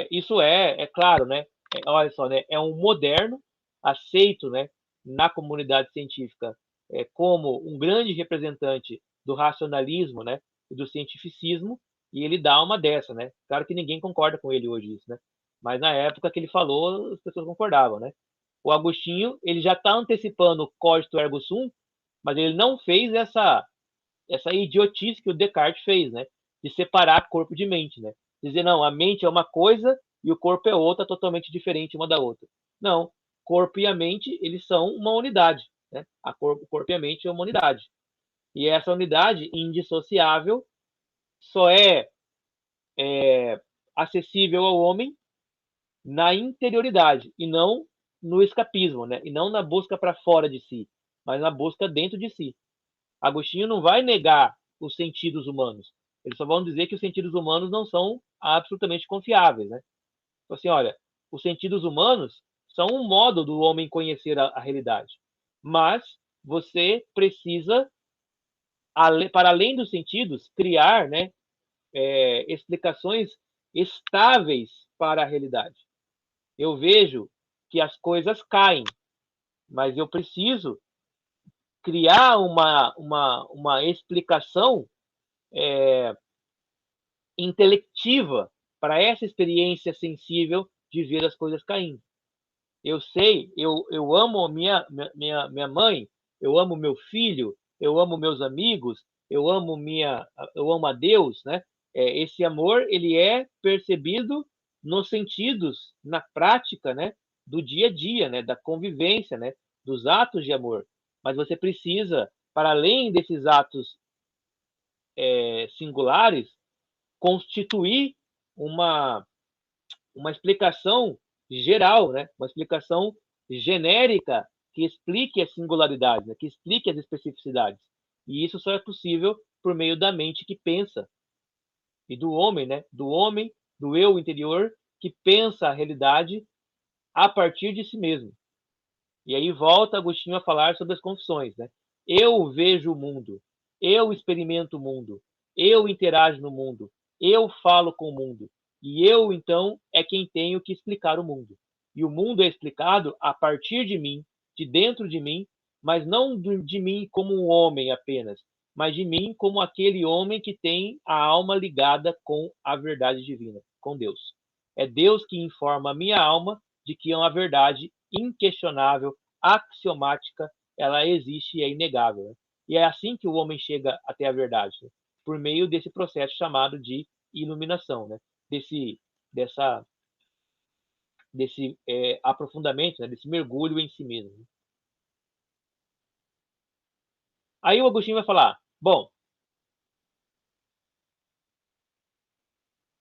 [SPEAKER 1] Isso é claro, né? Olha só, né? É um moderno aceito, né, na comunidade científica como um grande representante do racionalismo, né, e do cientificismo, e ele dá uma dessa, né? Claro que ninguém concorda com ele hoje isso, né? Mas na época que ele falou, as pessoas concordavam, né? O Agostinho, ele já está antecipando o cogito ergo sum, mas ele não fez essa idiotice que o Descartes fez, né? De separar corpo de mente, né? Dizer, não, a mente é uma coisa e o corpo é outra, totalmente diferente uma da outra. Não, corpo e a mente, eles são uma unidade, né? O corpo e a mente é uma unidade. E essa unidade indissociável só acessível ao homem na interioridade e não no escapismo, né? E não na busca para fora de si, mas na busca dentro de si. Agostinho não vai negar os sentidos humanos. Eles só vão dizer que os sentidos humanos não são absolutamente confiáveis, né? Então, assim, olha, os sentidos humanos são um modo do homem conhecer a realidade. Mas você precisa, para além dos sentidos, criar, né, explicações estáveis para a realidade. Eu vejo que as coisas caem, mas eu preciso criar uma explicação intelectiva para essa experiência sensível de ver as coisas caindo. Eu sei, eu amo minha mãe, eu amo meu filho, eu amo meus amigos, eu amo a Deus, né? Esse amor ele é percebido nos sentidos, na prática, né? Do dia a dia, né? Da convivência, né? Dos atos de amor. Mas você precisa, para além desses atos singulares, constituir uma, uma explicação geral, né? Uma explicação genérica que explique as singularidades, né? Que explique as especificidades. E isso só é possível por meio da mente que pensa e do homem, né? Do eu interior que pensa a realidade a partir de si mesmo. E aí volta Agostinho a falar sobre as confissões, né? Eu vejo o mundo, eu experimento o mundo, eu interajo no mundo, eu falo com o mundo, e eu, então, é quem tenho que explicar o mundo. E o mundo é explicado a partir de mim, de dentro de mim, mas não de mim como um homem apenas, mas de mim como aquele homem que tem a alma ligada com a verdade divina, com Deus. É Deus que informa a minha alma de que é uma verdade inquestionável, axiomática, ela existe e é inegável. Né? E é assim que o homem chega até a verdade, né? Por meio desse processo chamado de iluminação, né? Desse aprofundamento, né? Desse mergulho em si mesmo. Aí o Agostinho vai falar, bom,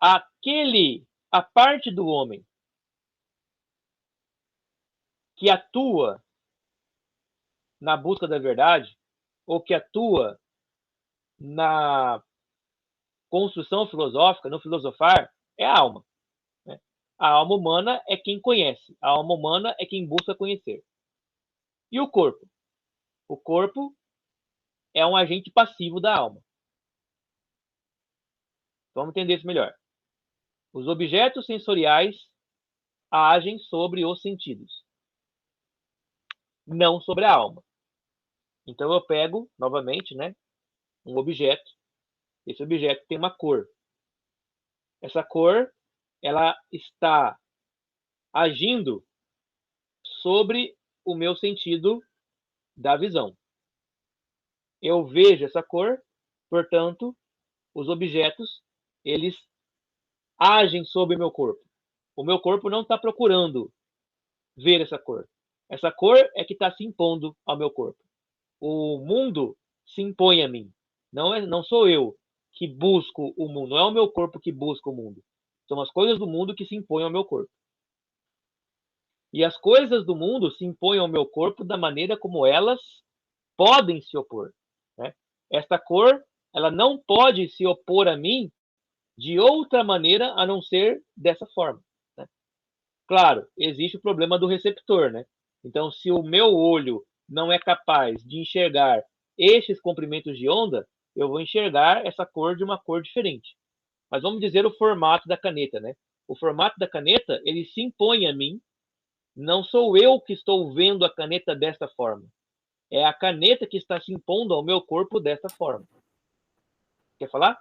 [SPEAKER 1] a parte do homem que atua na busca da verdade, ou que atua na construção filosófica, no filosofar, é a alma. Né? A alma humana é quem conhece, a alma humana é quem busca conhecer. E o corpo? O corpo é um agente passivo da alma. Vamos entender isso melhor. Os objetos sensoriais agem sobre os sentidos, não sobre a alma. Então eu pego, novamente, né, um objeto. Esse objeto tem uma cor. Essa cor, ela está agindo sobre o meu sentido da visão. Eu vejo essa cor, portanto, os objetos, eles agem sobre o meu corpo. O meu corpo não está procurando ver essa cor. Essa cor é que está se impondo ao meu corpo. O mundo se impõe a mim. Não sou eu que busco o mundo. Não é o meu corpo que busca o mundo. São as coisas do mundo que se impõem ao meu corpo. E as coisas do mundo se impõem ao meu corpo da maneira como elas podem se opor. Né? Esta cor, ela não pode se opor a mim de outra maneira a não ser dessa forma. Né? Claro, existe o problema do receptor. Né? Então, se o meu olho não é capaz de enxergar estes comprimentos de onda, eu vou enxergar essa cor de uma cor diferente. Mas vamos dizer o formato da caneta. Né? O formato da caneta, ele se impõe a mim. Não sou eu que estou vendo a caneta desta forma. É a caneta que está se impondo ao meu corpo desta forma. Quer falar?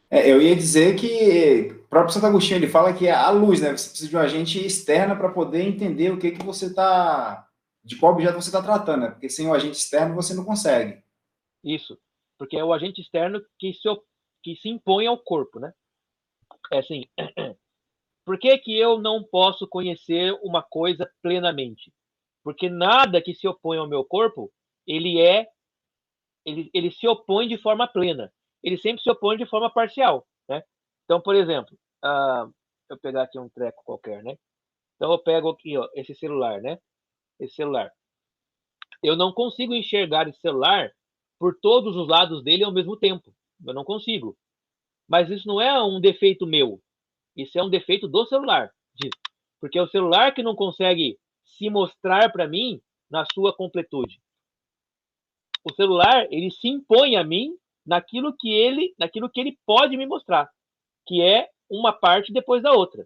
[SPEAKER 2] Eu ia dizer que o próprio Santo Agostinho ele fala que é a luz, né? Você precisa de um agente externo para poder entender o que você está, de qual objeto você está tratando, né? Porque sem o agente externo você não consegue.
[SPEAKER 1] Isso. Porque é o agente externo que se impõe ao corpo, né? É assim. Por que eu não posso conhecer uma coisa plenamente? Porque nada que se opõe ao meu corpo, ele se opõe de forma plena. Ele sempre se opõe de forma parcial, né? Então, por exemplo, eu pegar aqui um treco qualquer, né? Então eu pego aqui, ó, esse celular, né? Esse celular. Eu não consigo enxergar esse celular por todos os lados dele ao mesmo tempo. Eu não consigo. Mas isso não é um defeito meu. Isso é um defeito do celular. Porque é o celular que não consegue se mostrar para mim na sua completude. O celular, ele se impõe a mim naquilo que ele pode me mostrar, que é uma parte depois da outra.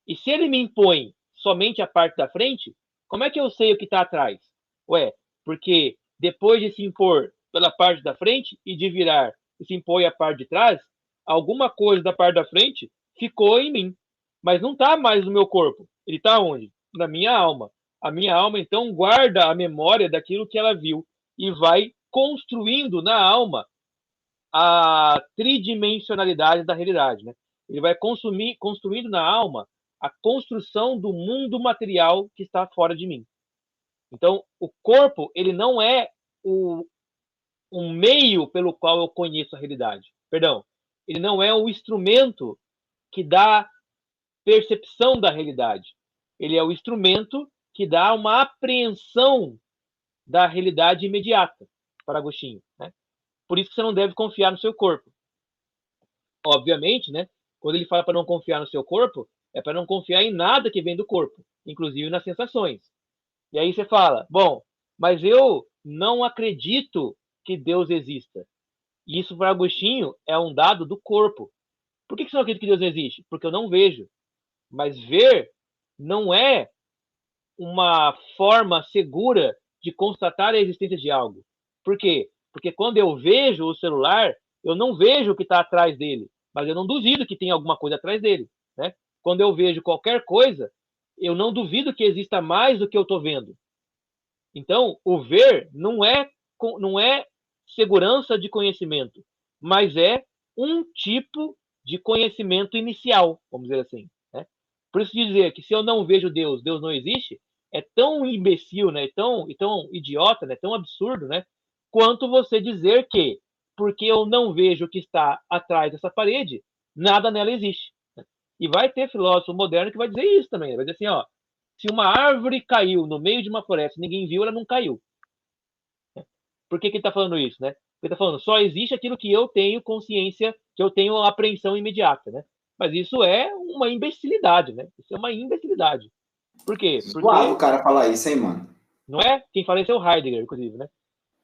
[SPEAKER 1] E se ele me impõe somente a parte da frente, como é que eu sei o que está atrás? Ué, porque depois de se impor pela parte da frente e de virar e se impõe a parte de trás, alguma coisa da parte da frente ficou em mim. Mas não está mais no meu corpo. Ele está onde? Na minha alma. A minha alma, então, guarda a memória daquilo que ela viu e vai construindo na alma a tridimensionalidade da realidade. Né? Ele vai construindo na alma a construção do mundo material que está fora de mim. Então, o corpo, ele não é um meio pelo qual eu conheço a realidade. Perdão, ele não é o instrumento que dá percepção da realidade. Ele é o instrumento que dá uma apreensão da realidade imediata, para Agostinho. Né? Por isso que você não deve confiar no seu corpo. Obviamente, né? Quando ele fala para não confiar no seu corpo, é para não confiar em nada que vem do corpo, inclusive nas sensações. E aí você fala, bom, mas eu não acredito que Deus exista. E isso para Agostinho é um dado do corpo. Por que você não acredita que Deus existe? Porque eu não vejo. Mas ver não é uma forma segura de constatar a existência de algo. Por quê? Porque quando eu vejo o celular, eu não vejo o que está atrás dele, mas eu não duvido que tem alguma coisa atrás dele. Né? Quando eu vejo qualquer coisa, eu não duvido que exista mais do que eu estou vendo. Então, o ver não é segurança de conhecimento, mas é um tipo de conhecimento inicial, vamos dizer assim. Né? Por isso dizer que se eu não vejo Deus, Deus não existe, tão imbecil, né, tão idiota, né, tão absurdo, né, quanto você dizer que, porque eu não vejo o que está atrás dessa parede, nada nela existe. E vai ter filósofo moderno que vai dizer isso também, né? Vai dizer assim, ó, se uma árvore caiu no meio de uma floresta e ninguém viu, ela não caiu. Por que ele está falando isso, né? Porque está falando, só existe aquilo que eu tenho consciência, que eu tenho apreensão imediata, né? Mas isso é uma imbecilidade, né? Isso é uma imbecilidade. Por quê?
[SPEAKER 2] Suave o
[SPEAKER 1] Porque
[SPEAKER 2] cara falar isso, hein, mano?
[SPEAKER 1] não é? Quem fala isso é o Heidegger, inclusive, né?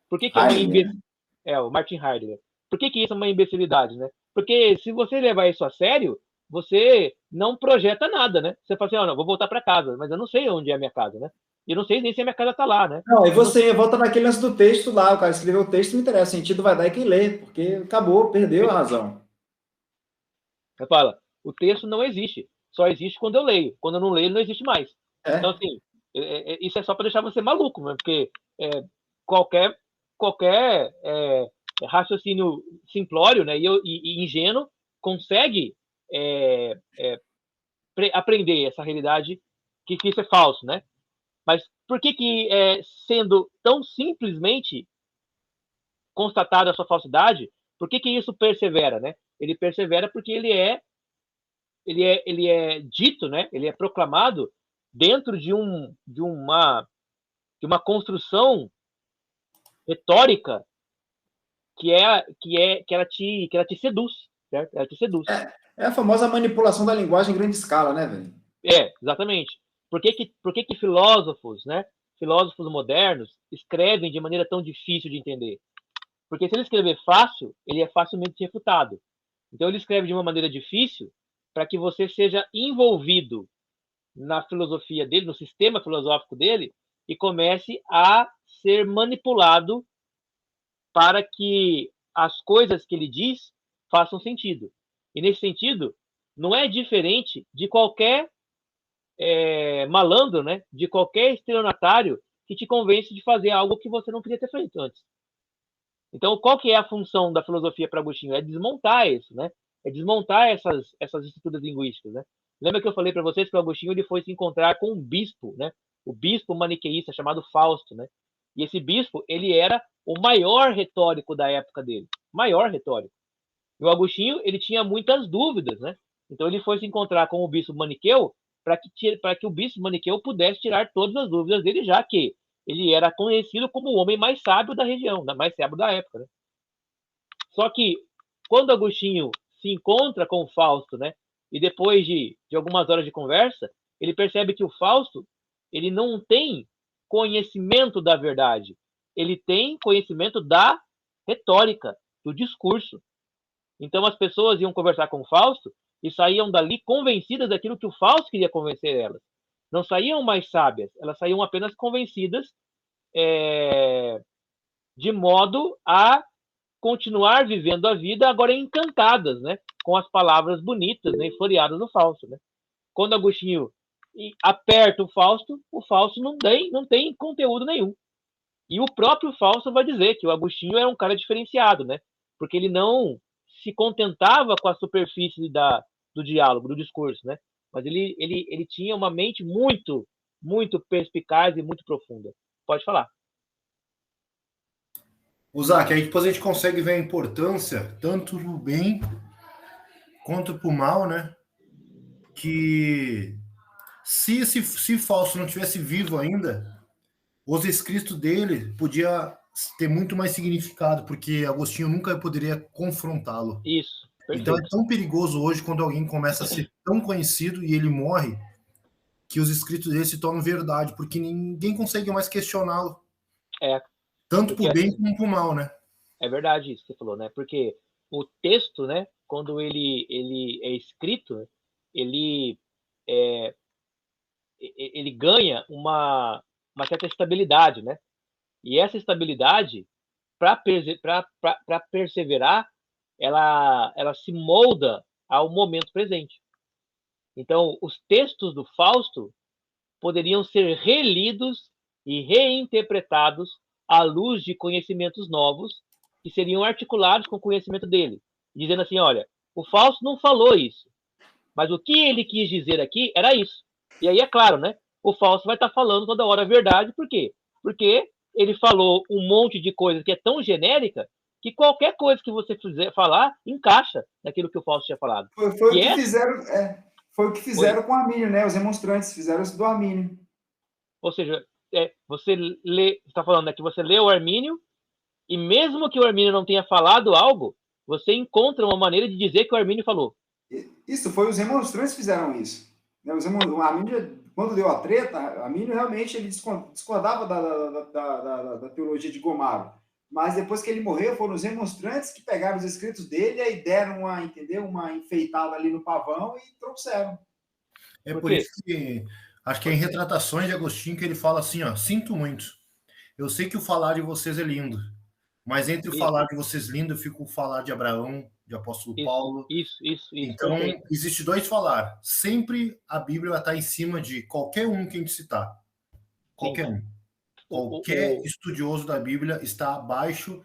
[SPEAKER 1] Por que é uma
[SPEAKER 2] Heidegger, né?
[SPEAKER 1] imbecilidade? É, o Martin Heidegger. Por que isso é uma imbecilidade, né? Porque se você levar isso a sério, você não projeta nada, né? Você fala assim, ó, não, vou voltar para casa, mas eu não sei onde é a minha casa, né? E eu não sei nem se a minha casa tá lá, né?
[SPEAKER 2] Não, e
[SPEAKER 1] Eu não...
[SPEAKER 2] você volta naquele lance do texto lá, o cara escreveu o texto, não interessa, sentido vai dar é quem lê, porque acabou, perdeu a razão.
[SPEAKER 1] Você fala, o texto não existe, só existe quando eu leio. Quando eu não leio, ele não existe mais. Então,
[SPEAKER 2] É,
[SPEAKER 1] assim, isso é só para deixar você maluco, né? Porque qualquer, qualquer raciocínio simplório, né, e ingênuo consegue aprender essa realidade que isso é falso, né? Mas por que sendo tão simplesmente constatada a sua falsidade, por que isso persevera, né? Ele persevera porque ele é dito, né? Ele é proclamado dentro de uma construção retórica que ela te seduz, certo? Ela te seduz.
[SPEAKER 2] é a famosa manipulação da linguagem em grande escala, né, velho?
[SPEAKER 1] Exatamente. Por que filósofos, né? Filósofos modernos escrevem de maneira tão difícil de entender? Porque se ele escrever fácil, ele é facilmente refutado. Então ele escreve de uma maneira difícil para que você seja envolvido na filosofia dele, no sistema filosófico dele, e comece a ser manipulado para que as coisas que ele diz façam sentido. E nesse sentido, não é diferente de qualquer malandro, né? De qualquer estelionatário que te convence de fazer algo que você não queria ter feito antes. Então, qual que é a função da filosofia para Agostinho? É desmontar isso, né? É desmontar essas estruturas linguísticas, né? Lembra que eu falei para vocês que o Agostinho ele foi se encontrar com um bispo, né? O bispo maniqueísta chamado Fausto, né? E esse bispo, ele era o maior retórico da época dele. Maior retórico. E o Agostinho, ele tinha muitas dúvidas, né? Então ele foi se encontrar com o bispo Maniqueu para que o bispo Maniqueu pudesse tirar todas as dúvidas dele, já que ele era conhecido como o homem mais sábio da região, mais sábio da época, né? Só que quando Agostinho se encontra com o Fausto, né? E depois de algumas horas de conversa, ele percebe que o Fausto ele não tem conhecimento da verdade, ele tem conhecimento da retórica, do discurso. Então as pessoas iam conversar com o Fausto e saíam dali convencidas daquilo que o Fausto queria convencer elas. Não saíam mais sábias, elas saíam apenas convencidas de modo a continuar vivendo a vida agora encantadas, né, com as palavras bonitas, né, e floreadas do Fausto, né? Quando Agostinho aperta o Fausto não tem conteúdo nenhum. E o próprio Fausto vai dizer que o Agostinho era um cara diferenciado, né? Porque ele não se contentava com a superfície do diálogo, do discurso, né? Mas ele tinha uma mente muito perspicaz e muito profunda. Pode falar.
[SPEAKER 3] Usar, aí depois a gente consegue ver a importância, tanto pro bem quanto pro mal, né? Que se Fausto não tivesse vivo ainda, os escritos dele podia ter muito mais significado, porque Agostinho nunca poderia confrontá-lo.
[SPEAKER 1] Isso, perfeito.
[SPEAKER 3] Então é tão perigoso hoje quando alguém começa a ser tão conhecido e ele morre, que os escritos dele se tornam verdade, porque ninguém consegue mais questioná-lo. Tanto pro bem como pro mal, né?
[SPEAKER 1] É verdade isso que você falou, né? Porque o texto, né, quando ele é escrito, ele ele ganha uma certa estabilidade, né? E essa estabilidade, para perseverar, ela se molda ao momento presente. Então, os textos do Fausto poderiam ser relidos e reinterpretados à luz de conhecimentos novos que seriam articulados com o conhecimento dele, dizendo assim, olha, o Fausto não falou isso, mas o que ele quis dizer aqui era isso. E aí é claro, né? o falso vai estar falando toda hora a verdade. Por quê? Porque ele falou um monte de coisa que é tão genérica que qualquer coisa que você fizer falar encaixa naquilo que o falso tinha falado.
[SPEAKER 2] Foi
[SPEAKER 1] E
[SPEAKER 2] o que
[SPEAKER 1] essa
[SPEAKER 2] fizeram, foi o que fizeram com Armínio, né? Os demonstrantes fizeram isso do Armínio.
[SPEAKER 1] Ou seja, você está falando, né, que você lê o Armínio, e mesmo que o Armínio não tenha falado algo, você encontra uma maneira de dizer que o Armínio falou.
[SPEAKER 2] Isso, foi os demonstrantes que fizeram isso. O Armínio, quando deu a treta, Armínio realmente ele discordava da teologia de Gomaro. Mas depois que ele morreu, foram os demonstrantes que pegaram os escritos dele e aí deram uma enfeitada ali no pavão e trouxeram.
[SPEAKER 3] É por isso que acho que é em Retratações de Agostinho que ele fala assim, ó, sinto muito. Eu sei que o falar de vocês é lindo, mas entre o falar de vocês lindo, eu fico o falar de Abraão, de apóstolo Paulo.
[SPEAKER 1] Isso.
[SPEAKER 3] Então,
[SPEAKER 1] perfeito.
[SPEAKER 3] existe dois falar. Sempre a Bíblia está em cima de qualquer um que a gente citar. Qualquer um. Qualquer estudioso da Bíblia está abaixo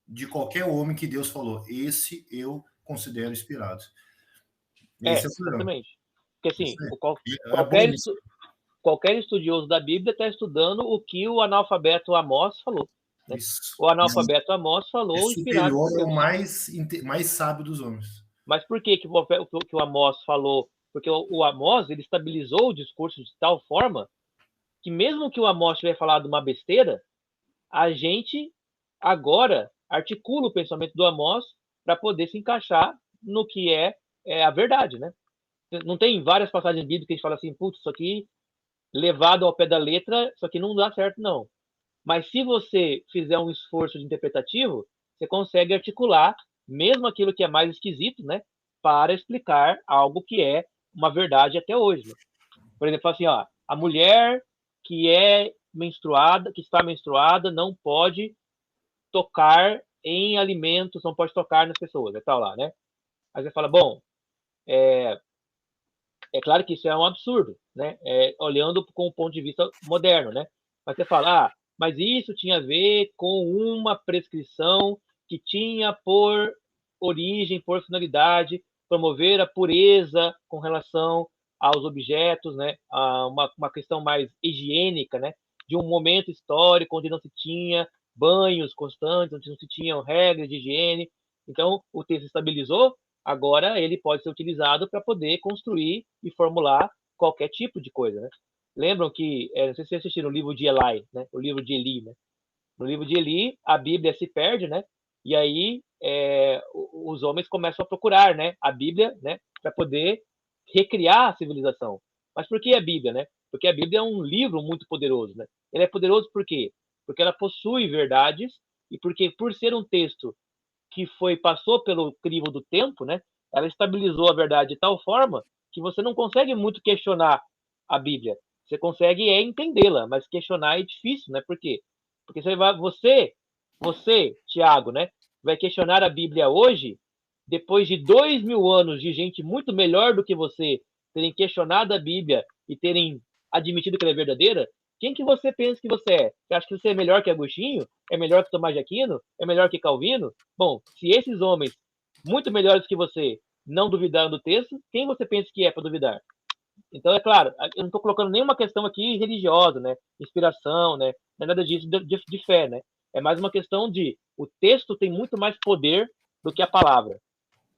[SPEAKER 3] de qualquer homem que Deus falou. Esse eu considero inspirado. Esse é o
[SPEAKER 1] exatamente. Porque assim,
[SPEAKER 3] é
[SPEAKER 1] qualquer estudioso da Bíblia está estudando o que o analfabeto Amós falou. Né? O analfabeto Amós falou inspirado por Deus.
[SPEAKER 3] É o mais sábio dos homens.
[SPEAKER 1] Mas por que o Amós falou? Porque o Amós ele estabilizou o discurso de tal forma que mesmo que o Amós tivesse falado uma besteira, a gente agora articula o pensamento do Amós para poder se encaixar no que é a verdade, né? Não tem várias passagens bíblicas que a gente fala assim, putz, isso aqui levado ao pé da letra, isso aqui não dá certo, não. Mas se você fizer um esforço de interpretativo, você consegue articular mesmo aquilo que é mais esquisito, né? Para explicar algo que é uma verdade até hoje. Né? Por exemplo, assim, ó, a mulher que é menstruada, que está menstruada, não pode tocar em alimentos, não pode tocar nas pessoas, é tal lá, né? Aí você fala, bom, é claro que isso é um absurdo, né? Olhando com o ponto de vista moderno, né? Mas você fala, mas isso tinha a ver com uma prescrição que tinha por origem, por finalidade, promover a pureza com relação aos objetos, né? Uma questão mais higiênica, né? De um momento histórico onde não se tinha banhos constantes, onde não se tinham regras de higiene. Então, o texto estabilizou, agora ele pode ser utilizado para poder construir e formular qualquer tipo de coisa, né? Lembram que, não sei se vocês assistiram o livro de Eli, né? O livro de Eli, né? No livro de Eli, a Bíblia se perde, né? E aí os homens começam a procurar, né? A Bíblia, né? Para poder recriar a civilização. Mas por que a Bíblia, né? Porque a Bíblia é um livro muito poderoso, né? Ele é poderoso por quê? Porque ela possui verdades e porque por ser um texto que passou pelo crivo do tempo, né? Ela estabilizou a verdade de tal forma que você não consegue muito questionar a Bíblia. Você consegue entendê-la, mas questionar é difícil, né? Por quê? Porque você, Tiago, né? Vai questionar a Bíblia hoje, depois de 2000 anos de gente muito melhor do que você terem questionado a Bíblia e terem admitido que ela é verdadeira. Quem que você pensa que você é? Você acha que você é melhor que Agostinho? É melhor que Tomás de Aquino? É melhor que Calvino? Bom, se esses homens, muito melhores que você, não duvidaram do texto, quem você pensa que é para duvidar? Então, é claro, eu não estou colocando nenhuma questão aqui religiosa, né? Inspiração, né? Não é nada disso de fé, né? É mais uma questão de o texto tem muito mais poder do que a palavra.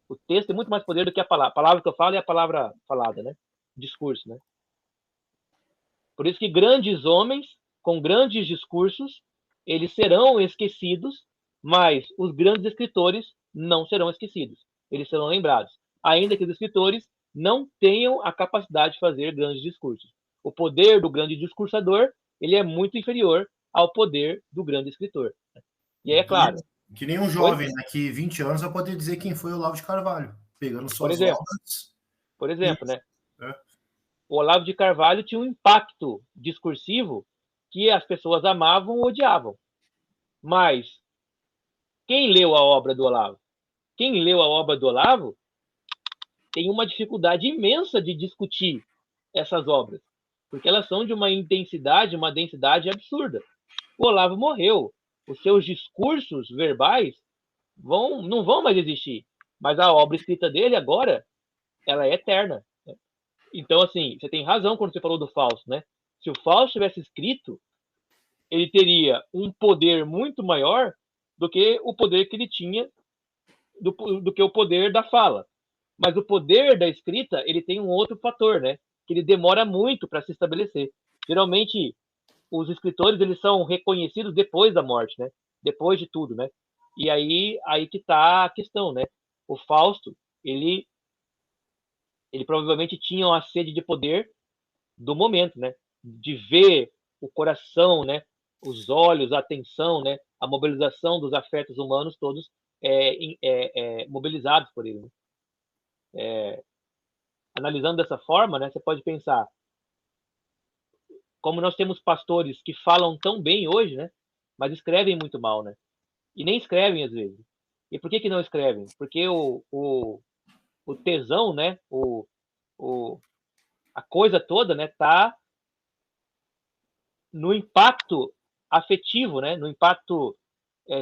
[SPEAKER 1] O texto tem muito mais poder do que a palavra. A palavra que eu falo é a palavra falada, né? Discurso, né? Por isso que grandes homens, com grandes discursos, eles serão esquecidos, mas os grandes escritores não serão esquecidos. Eles serão lembrados. Ainda que os escritores não tenham a capacidade de fazer grandes discursos. O poder do grande discursador, ele é muito inferior ao poder do grande escritor. E aí, é claro...
[SPEAKER 3] Que nem um jovem daqui 20 anos vai poder dizer quem foi o Olavo de Carvalho, pegando suas obras.
[SPEAKER 1] Por exemplo, né? O Olavo de Carvalho tinha um impacto discursivo que as pessoas amavam ou odiavam. Mas quem leu a obra do Olavo? Quem leu a obra do Olavo tem uma dificuldade imensa de discutir essas obras, porque elas são de uma intensidade, uma densidade absurda. O Olavo morreu. Os seus discursos verbais não vão mais existir. Mas a obra escrita dele agora, ela é eterna. Então, assim, você tem razão quando você falou do falso, né? Se o Fausto tivesse escrito, ele teria um poder muito maior do que o poder que ele tinha, do que o poder da fala. Mas o poder da escrita, ele tem um outro fator, né? Que ele demora muito para se estabelecer. Geralmente, os escritores, eles são reconhecidos depois da morte, né? Depois de tudo, né? E aí que está a questão, né? O Fausto, ele provavelmente tinha uma sede de poder do momento, né? De ver o coração, né? Os olhos, a atenção, né? A mobilização dos afetos humanos todos mobilizados por ele. Né? Analisando dessa forma, né? Você pode pensar, como nós temos pastores que falam tão bem hoje, né? Mas escrevem muito mal, né? E nem escrevem às vezes. E por que não escrevem? Porque o tesão, né? A coisa toda, né? Tá no impacto afetivo, né? No impacto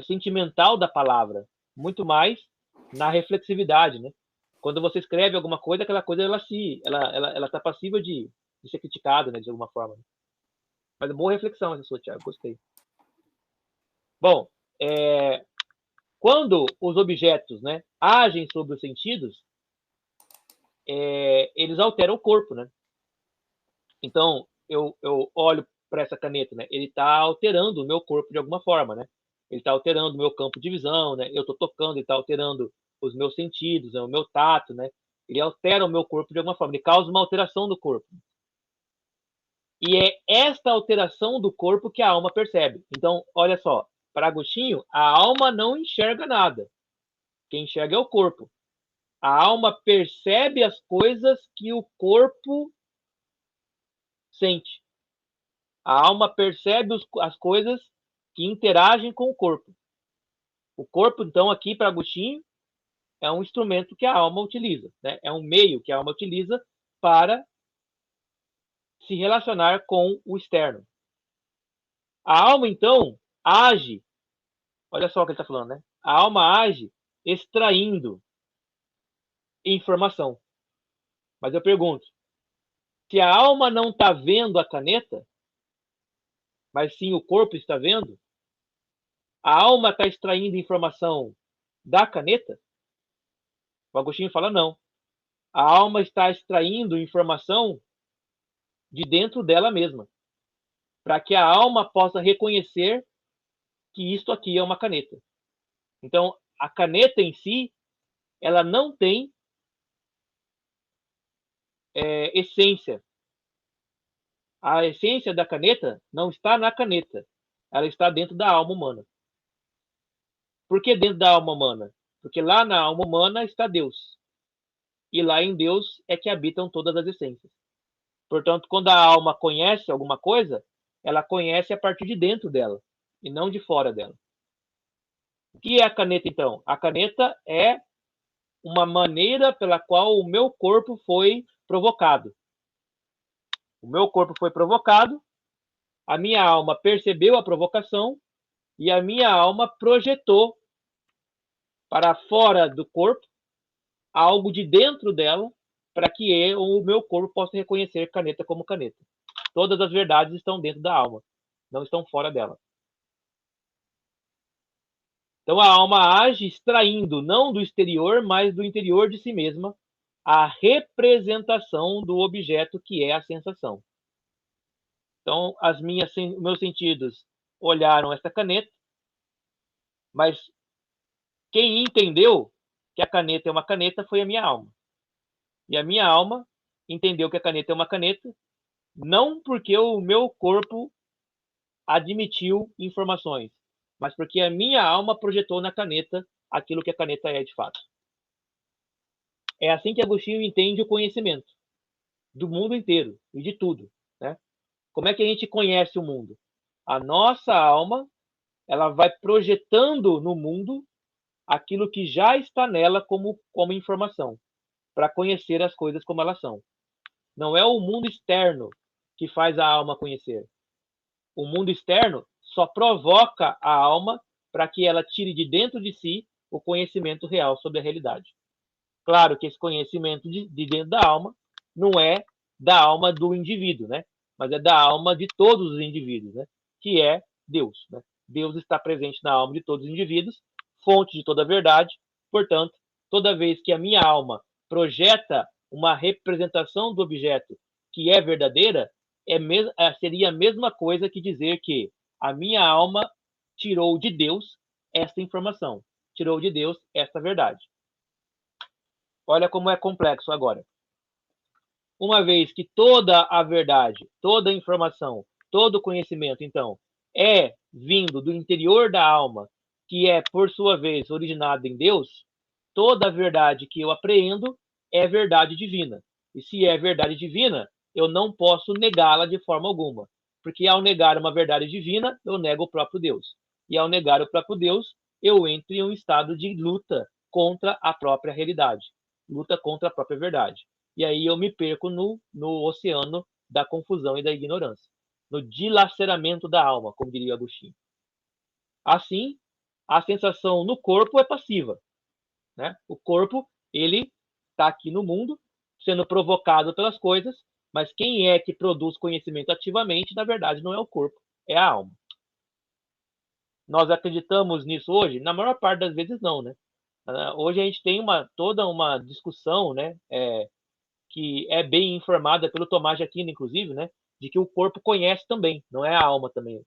[SPEAKER 1] sentimental da palavra, muito mais na reflexividade, né? Quando você escreve alguma coisa, aquela coisa ela tá passível de ser criticada, né? De alguma forma. Mas é boa reflexão essa sua, Thiago, gostei. Bom, quando os objetos, né, agem sobre os sentidos, eles alteram o corpo, né? Então, eu olho para essa caneta, né? Ele está alterando o meu corpo de alguma forma, né? Ele está alterando o meu campo de visão, né? Eu estou tocando, ele está alterando os meus sentidos, né? O meu tato, né? Ele altera o meu corpo de alguma forma, ele causa uma alteração do corpo. E é esta alteração do corpo que a alma percebe. Então, olha só, para Agostinho, a alma não enxerga nada. Quem enxerga é o corpo. A alma percebe as coisas que o corpo sente. A alma percebe as coisas que interagem com o corpo. O corpo, então, aqui para Agostinho, é um instrumento que a alma utiliza, né? É um meio que a alma utiliza para se relacionar com o externo. A alma, então, age, olha só o que ele está falando, né? A alma age extraindo informação. Mas eu pergunto, se a alma não está vendo a caneta, mas sim o corpo está vendo, a alma está extraindo informação da caneta? O Agostinho fala não. A alma está extraindo informação de dentro dela mesma, para que a alma possa reconhecer que isto aqui é uma caneta. Então, a caneta em si, ela não tem essência. A essência da caneta não está na caneta, ela está dentro da alma humana. Por que dentro da alma humana? Porque lá na alma humana está Deus. E lá em Deus é que habitam todas as essências. Portanto, quando a alma conhece alguma coisa, ela conhece a partir de dentro dela, e não de fora dela. O que é a caneta, então? A caneta é uma maneira pela qual o meu corpo foi provocado. O meu corpo foi provocado, a minha alma percebeu a provocação e a minha alma projetou para fora do corpo algo de dentro dela para que o meu corpo possa reconhecer caneta como caneta. Todas as verdades estão dentro da alma, não estão fora dela. Então a alma age extraindo não do exterior, mas do interior de si mesma a representação do objeto que é a sensação. Então meus sentidos olharam essa caneta, mas quem entendeu que a caneta é uma caneta foi a minha alma. E a minha alma entendeu que a caneta é uma caneta, não porque o meu corpo admitiu informações, mas porque a minha alma projetou na caneta aquilo que a caneta é de fato. É assim que Agostinho entende o conhecimento do mundo inteiro e de tudo, né? Como é que a gente conhece o mundo? A nossa alma, ela vai projetando no mundo aquilo que já está nela como informação, para conhecer as coisas como elas são. Não é o mundo externo que faz a alma conhecer. O mundo externo só provoca a alma para que ela tire de dentro de si o conhecimento real sobre a realidade. Claro que esse conhecimento de dentro da alma não é da alma do indivíduo, né? mas é da alma de todos os indivíduos, né? Que é Deus, né? Deus está presente na alma de todos os indivíduos, fonte de toda a verdade. Portanto, toda vez que a minha alma projeta uma representação do objeto que é verdadeira, seria a mesma coisa que dizer que a minha alma tirou de Deus esta informação, tirou de Deus esta verdade. Olha como é complexo agora. Uma vez que toda a verdade, toda a informação, todo o conhecimento, então, é vindo do interior da alma, que é, por sua vez, originado em Deus, toda a verdade que eu apreendo é verdade divina. E se é verdade divina, eu não posso negá-la de forma alguma. Porque ao negar uma verdade divina, eu nego o próprio Deus. E ao negar o próprio Deus, eu entro em um estado de luta contra a própria realidade. Luta contra a própria verdade. E aí eu me perco no oceano da confusão e da ignorância. No dilaceramento da alma, como diria Agostinho. Assim, a sensação no corpo é passiva, né? O corpo, ele está aqui no mundo, sendo provocado pelas coisas, mas quem é que produz conhecimento ativamente, na verdade, não é o corpo, é a alma. Nós acreditamos nisso hoje? Na maior parte das vezes não, né? Hoje a gente tem toda uma discussão, né? Que é bem informada pelo Tomás de Aquino, inclusive, né? De que o corpo conhece também, não é a alma também,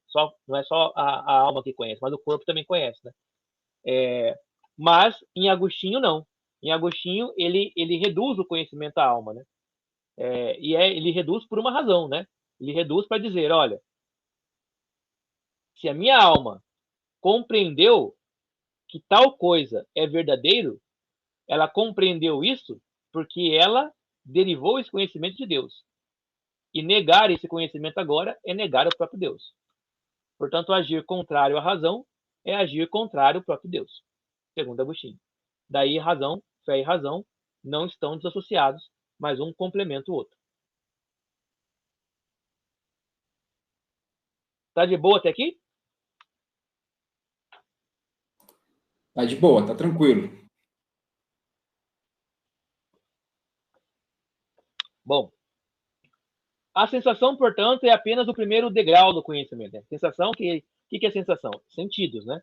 [SPEAKER 1] não é só a alma que conhece, mas o corpo também conhece, né? Mas em Agostinho não. Em Agostinho ele reduz o conhecimento à alma, né? Ele reduz por uma razão, né? Ele reduz para dizer, olha, se a minha alma compreendeu que tal coisa é verdadeiro, ela compreendeu isso porque ela derivou esse conhecimento de Deus. E negar esse conhecimento agora é negar o próprio Deus. Portanto, agir contrário à razão é agir contrário ao próprio Deus, segundo Agostinho. Daí, razão, fé e razão não estão desassociados, mas um complementa o outro. Tá de boa até aqui?
[SPEAKER 2] Tá de boa, tá tranquilo.
[SPEAKER 1] Bom, a sensação, portanto, é apenas o primeiro degrau do conhecimento. Sensação, o que é sensação? Sentidos, né?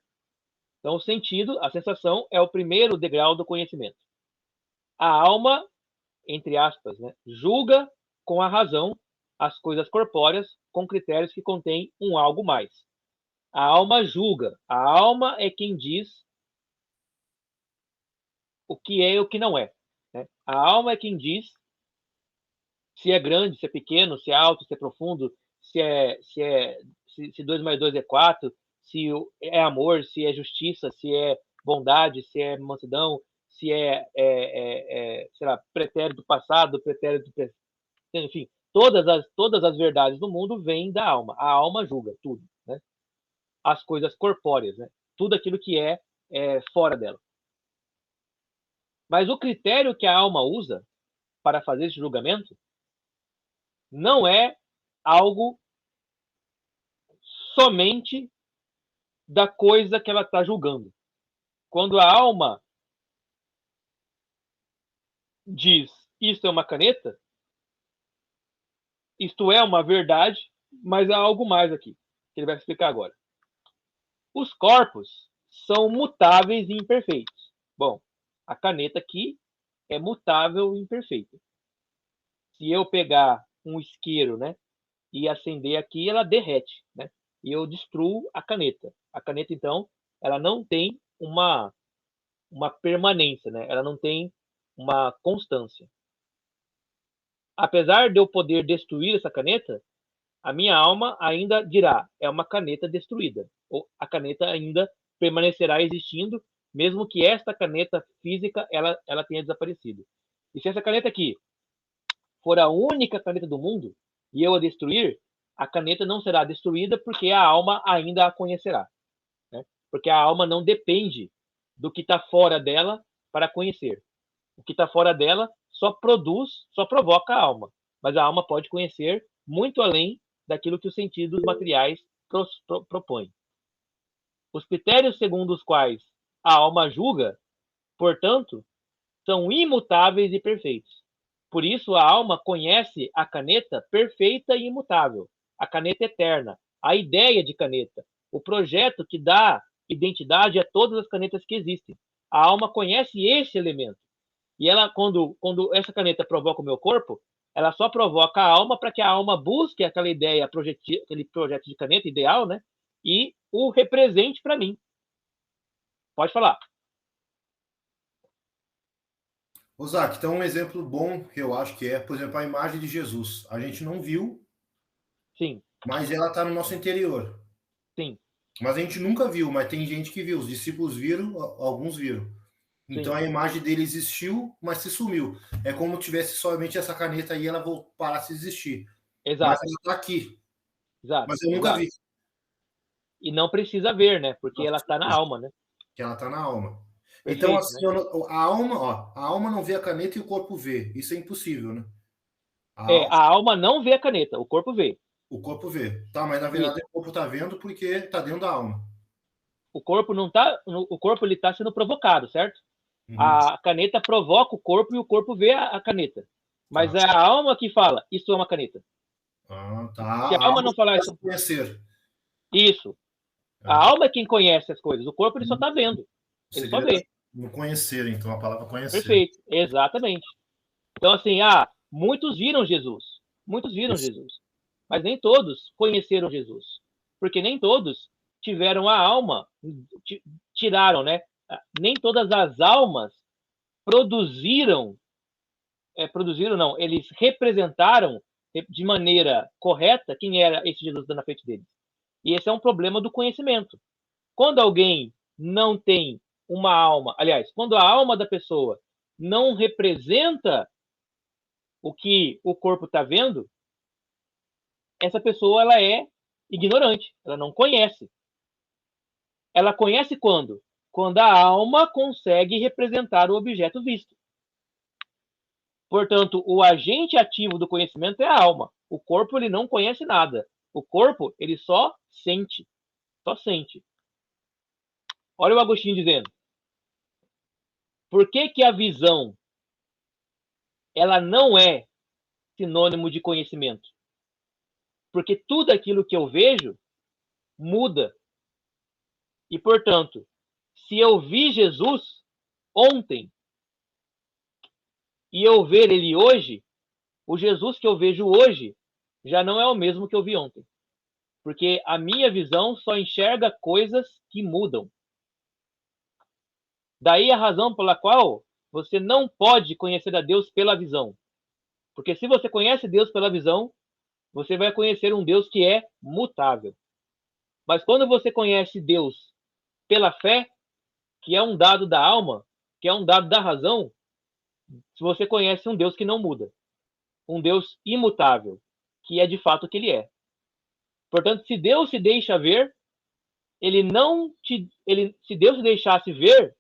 [SPEAKER 1] Então, o sentido, a sensação, é o primeiro degrau do conhecimento. A alma, entre aspas, né, julga com a razão as coisas corpóreas com critérios que contêm um algo mais. A alma julga. A alma é quem diz o que é e o que não é, né? A alma é quem diz se é grande, se é pequeno, se é alto, se é profundo, se 2 mais 2 é 4, se é amor, se é justiça, se é bondade, se é mansidão, se sei lá, pretérito passado, pretérito presente, enfim, todas as verdades do mundo vêm da alma. A alma julga tudo, né? As coisas corpóreas, né? Tudo aquilo que é fora dela. Mas o critério que a alma usa para fazer esse julgamento não é algo somente da coisa que ela está julgando. Quando a alma diz isto é uma caneta, isto é uma verdade, mas há algo mais aqui, que ele vai explicar agora. Os corpos são mutáveis e imperfeitos. Bom, a caneta aqui é mutável e imperfeita. Se eu pegar um isqueiro, né, e acender aqui, ela derrete, né? E eu destruo a caneta. A caneta, então, ela não tem uma permanência, né? Ela não tem uma constância. Apesar de eu poder destruir essa caneta, a minha alma ainda dirá, é uma caneta destruída. Ou a caneta ainda permanecerá existindo, mesmo que esta caneta física ela tenha desaparecido. E se essa caneta aqui for a única caneta do mundo e eu a destruir, a caneta não será destruída porque a alma ainda a conhecerá, né? Porque a alma não depende do que está fora dela para conhecer. O que está fora dela só provoca a alma. Mas a alma pode conhecer muito além daquilo que os sentidos materiais propõem. Os critérios segundo os quais a alma julga, portanto, são imutáveis e perfeitos. Por isso, a alma conhece a caneta perfeita e imutável, a caneta eterna, a ideia de caneta, o projeto que dá identidade a todas as canetas que existem. A alma conhece esse elemento. E ela, quando essa caneta provoca o meu corpo, ela só provoca a alma para que a alma busque aquela ideia, aquele projeto de caneta ideal, né? E o represente para mim. Pode falar.
[SPEAKER 3] Ô, Zac, então um exemplo bom que eu acho que é, por exemplo, a imagem de Jesus. A gente não viu,
[SPEAKER 1] Sim,
[SPEAKER 3] mas ela está no nosso interior.
[SPEAKER 1] sim,
[SPEAKER 3] Mas a gente nunca viu, mas tem gente que viu. Os discípulos viram, alguns viram. Então
[SPEAKER 1] sim.
[SPEAKER 3] a imagem dele existiu, mas se sumiu. É como se tivesse somente essa caneta aí, ela parasse de existir. Mas
[SPEAKER 1] Exato,
[SPEAKER 3] ela está aqui.
[SPEAKER 1] exato,
[SPEAKER 3] Mas eu nunca
[SPEAKER 1] exato.
[SPEAKER 3] vi.
[SPEAKER 1] E não precisa ver, né? Porque ela está na alma, né?
[SPEAKER 3] Que ela está na alma. Então,
[SPEAKER 1] Perfeito, né?
[SPEAKER 3] assim, a alma, ó, a alma não vê a caneta e o corpo vê. Isso é impossível, né?
[SPEAKER 1] A alma não vê a caneta, o corpo vê.
[SPEAKER 3] O corpo vê. Tá, mas na verdade
[SPEAKER 1] Isso.
[SPEAKER 3] o corpo está vendo porque está dentro da alma.
[SPEAKER 1] O corpo não tá, o corpo ele tá sendo provocado, certo?
[SPEAKER 3] Uhum.
[SPEAKER 1] A caneta provoca o corpo e o corpo vê a caneta. Mas
[SPEAKER 3] Tá.
[SPEAKER 1] é a alma que fala, isso é uma caneta.
[SPEAKER 3] Ah, tá.
[SPEAKER 1] Se a
[SPEAKER 3] A
[SPEAKER 1] alma
[SPEAKER 3] alma
[SPEAKER 1] não falar
[SPEAKER 3] pode
[SPEAKER 1] isso,
[SPEAKER 3] conhecer.
[SPEAKER 1] isso. A
[SPEAKER 3] Ah,
[SPEAKER 1] alma é quem conhece as coisas. O corpo ele só tá vendo.
[SPEAKER 3] o
[SPEAKER 1] Ele só
[SPEAKER 3] segredo é
[SPEAKER 1] vê.
[SPEAKER 3] no conhecer, então, a palavra conhecer.
[SPEAKER 1] Perfeito. Exatamente. Então, assim, muitos viram Jesus. Muitos viram
[SPEAKER 3] Isso.
[SPEAKER 1] Jesus. Mas nem todos conheceram Jesus. Porque nem todos tiveram a alma, tiraram, né? Nem todas as almas produziram não, eles representaram de maneira correta quem era esse Jesus na frente deles. E esse é um problema do conhecimento. Quando alguém não tem uma alma, aliás, quando a alma da pessoa não representa o que o corpo está vendo, essa pessoa ela é ignorante, ela não conhece. Ela conhece quando? Quando a alma consegue representar o objeto visto. Portanto, o agente ativo do conhecimento é a alma. O corpo ele não conhece nada. O corpo ele só sente, só sente. Olha o Agostinho dizendo: por que que a visão ela não é sinônimo de conhecimento? Porque tudo aquilo que eu vejo muda. E, portanto, se eu vi Jesus ontem e eu ver ele hoje, o Jesus que eu vejo hoje já não é o mesmo que eu vi ontem. Porque a minha visão só enxerga coisas que mudam. Daí a razão pela qual você não pode conhecer a Deus pela visão. Porque se você conhece Deus pela visão, você vai conhecer um Deus que é mutável. Mas quando você conhece Deus pela fé, que é um dado da alma, que é um dado da razão, você conhece um Deus que não muda. Um Deus imutável, que é de fato o que ele é. Portanto, se Deus se deixa ver, se Deus se deixasse ver,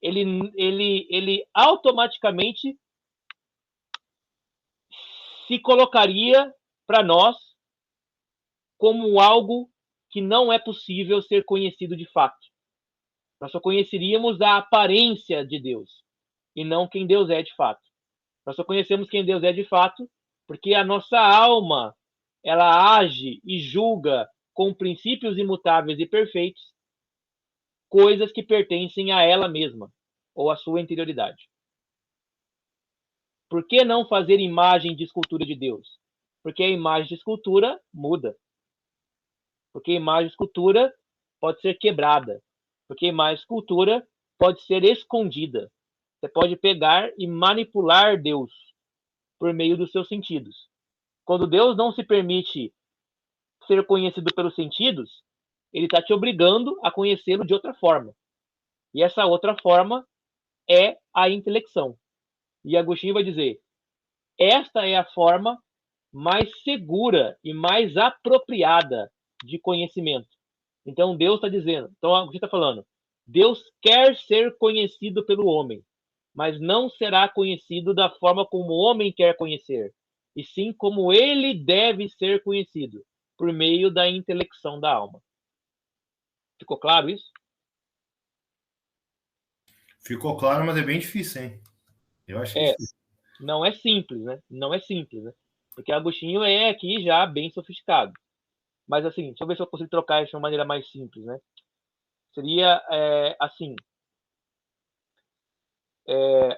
[SPEAKER 1] ele automaticamente se colocaria para nós como algo que não é possível ser conhecido de fato. Nós só conheceríamos a aparência de Deus e não quem Deus é de fato. Nós só conhecemos quem Deus é de fato porque a nossa alma ela age e julga com princípios imutáveis e perfeitos coisas que pertencem a ela mesma ou à sua interioridade. Por que não fazer imagem de escultura de Deus? Porque a imagem de escultura muda. Porque a imagem de escultura pode ser quebrada. Porque a imagem de escultura pode ser escondida. Você pode pegar e manipular Deus por meio dos seus sentidos. Quando Deus não se permite ser conhecido pelos sentidos, ele está te obrigando a conhecê-lo de outra forma. E essa outra forma é a intelecção. E Agostinho vai dizer: esta é a forma mais segura e mais apropriada de conhecimento. Então Deus está dizendo, então Agostinho está falando, Deus quer ser conhecido pelo homem, mas não será conhecido da forma como o homem quer conhecer, e sim como ele deve ser conhecido, por meio da intelecção da alma. Ficou claro isso?
[SPEAKER 3] Ficou claro, mas é bem difícil, hein? Eu achei difícil.
[SPEAKER 1] Não é simples, né? Não é simples, né? Porque Agostinho é aqui já bem sofisticado. Mas assim, deixa eu ver se eu consigo trocar isso de uma maneira mais simples, né? Seria assim: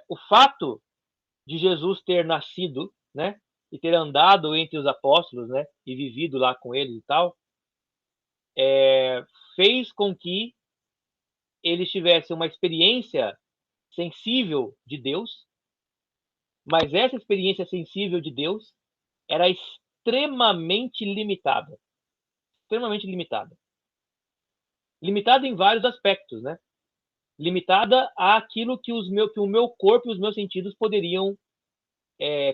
[SPEAKER 1] o fato de Jesus ter nascido, né? E ter andado entre os apóstolos, né? E vivido lá com eles e tal, fez com que eles tivessem uma experiência sensível de Deus, mas essa experiência sensível de Deus era extremamente limitada. Extremamente limitada. Limitada em vários aspectos, né? Limitada àquilo que o meu corpo e os meus sentidos poderiam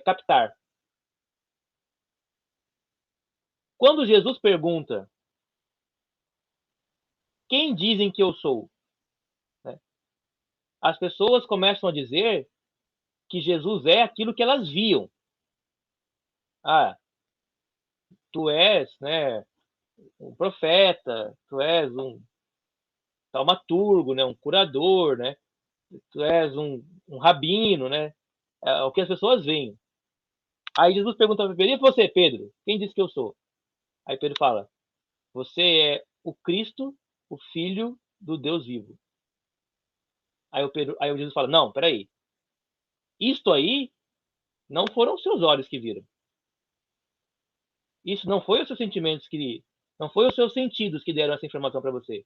[SPEAKER 1] captar. Quando Jesus pergunta: quem dizem que eu sou? Né? As pessoas começam a dizer que Jesus é aquilo que elas viam. Ah, tu és, né, um profeta, tu és um taumaturgo, né, um curador, né, tu és um rabino, né, é o que as pessoas veem. Aí Jesus pergunta para Pedro: e você, Pedro, quem disse que eu sou? Aí Pedro fala: você é o Cristo, o Filho do Deus vivo. Aí o Jesus fala: não, peraí, isto aí não foram os seus olhos que viram. Isso não foi os seus sentimentos não foi os seus sentidos que deram essa informação para você.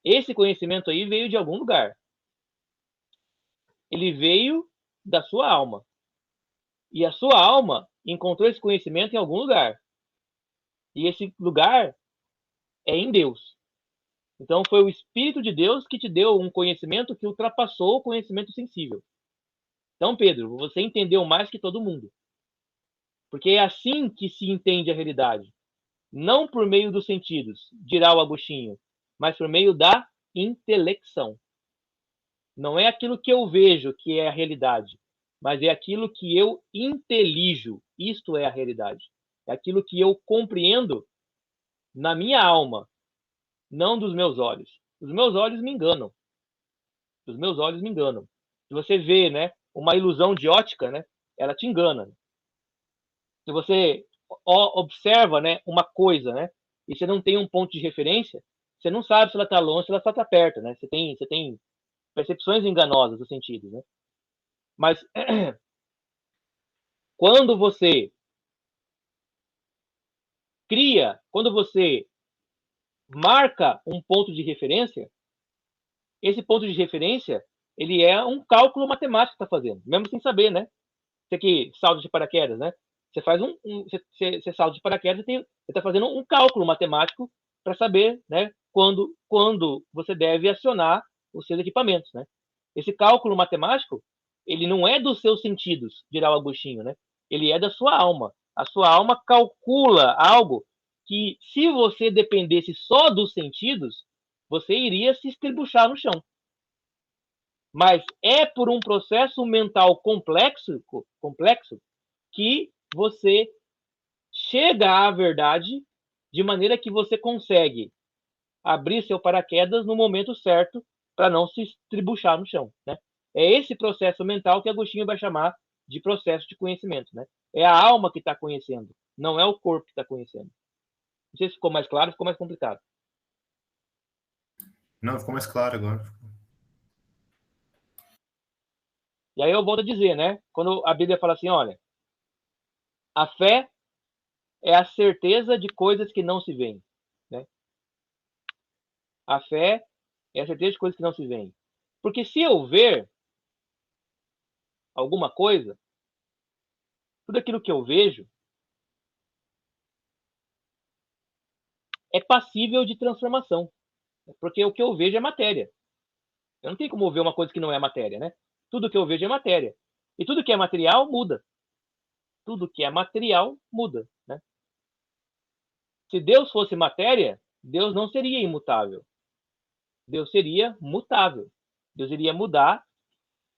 [SPEAKER 1] Esse conhecimento aí veio de algum lugar. Ele veio da sua alma. E a sua alma encontrou esse conhecimento em algum lugar. E esse lugar é em Deus. Então foi o Espírito de Deus que te deu um conhecimento que ultrapassou o conhecimento sensível. Então, Pedro, você entendeu mais que todo mundo. Porque é assim que se entende a realidade. Não por meio dos sentidos, dirá o Agostinho, mas por meio da intelecção. Não é aquilo que eu vejo que é a realidade, mas é aquilo que eu intelijo. Isto é a realidade. É aquilo que eu compreendo na minha alma, não dos meus olhos. Os meus olhos me enganam. Os meus olhos me enganam. Se você vê, né, uma ilusão de ótica, né, ela te engana. Se você observa, né, uma coisa, né, e você não tem um ponto de referência, você não sabe se ela está longe, se ela está perto, né? Você tem percepções enganosas dos sentidos, né? Mas quando você cria, quando você marca um ponto de referência, esse ponto de referência, ele é um cálculo matemático que está fazendo, mesmo sem saber, né? Você que salto de paraquedas, né? Você faz você salta de paraquedas, você está fazendo um cálculo matemático para saber, né, quando você deve acionar os seus equipamentos, né? Esse cálculo matemático, ele não é dos seus sentidos, dirá o Agostinho, né? Ele é da sua alma. A sua alma calcula algo que, se você dependesse só dos sentidos, você iria se estribuchar no chão. Mas é por um processo mental complexo que você chega à verdade de maneira que você consegue abrir seu paraquedas no momento certo para não se estribuchar no chão, né? É esse processo mental que Agostinho vai chamar de processo de conhecimento, né? É a alma que está conhecendo, não é o corpo que está conhecendo. Não sei se ficou mais claro, ficou mais complicado.
[SPEAKER 3] Não, ficou mais claro agora.
[SPEAKER 1] E aí eu volto a dizer, né? Quando a Bíblia fala assim, olha, a fé é a certeza de coisas que não se veem, né? A fé é a certeza de coisas que não se veem. Porque se eu ver alguma coisa, tudo aquilo que eu vejo é passível de transformação. Porque o que eu vejo é matéria. Eu não tenho como ver uma coisa que não é matéria, né? Tudo que eu vejo é matéria. E tudo que é material muda. Tudo que é material muda, né? Se Deus fosse matéria, Deus não seria imutável. Deus seria mutável. Deus iria mudar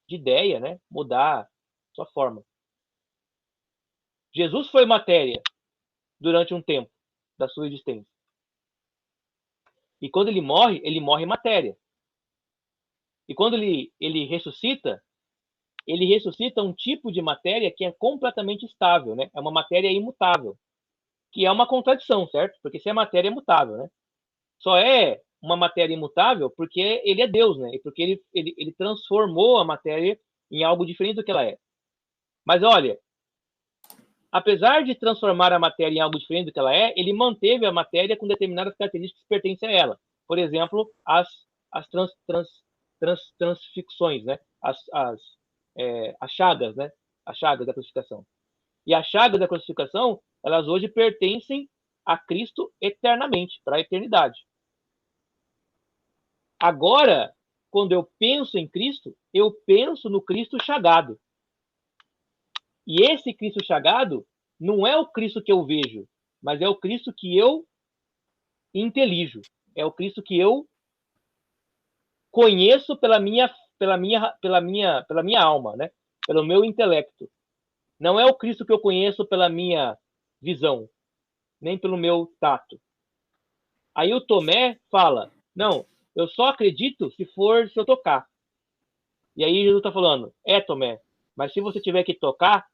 [SPEAKER 1] de ideia, né? Mudar sua forma. Jesus foi matéria durante um tempo da sua existência. E quando ele morre matéria. E quando ele ressuscita, ele ressuscita um tipo de matéria que é completamente estável, né? É uma matéria imutável, que é uma contradição, certo? Porque se a matéria é mutável, né? Só é uma matéria imutável porque ele é Deus, né? E porque ele transformou a matéria em algo diferente do que ela é. Mas olha, apesar de transformar a matéria em algo diferente do que ela é, ele manteve a matéria com determinadas características que pertencem a ela. Por exemplo, as transfixões, né? As chagas, né? As chagas da crucificação. E as chagas da crucificação, elas hoje pertencem a Cristo eternamente, para a eternidade. Agora, quando eu penso em Cristo, eu penso no Cristo chagado. E esse Cristo chagado não é o Cristo que eu vejo, mas é o Cristo que eu intelijo. É o Cristo que eu conheço pela minha alma, né? Pelo meu intelecto. Não é o Cristo que eu conheço pela minha visão, nem pelo meu tato. Aí o Tomé fala, não, eu só acredito se eu tocar. E aí Jesus está falando, Tomé, mas se você tiver que tocar,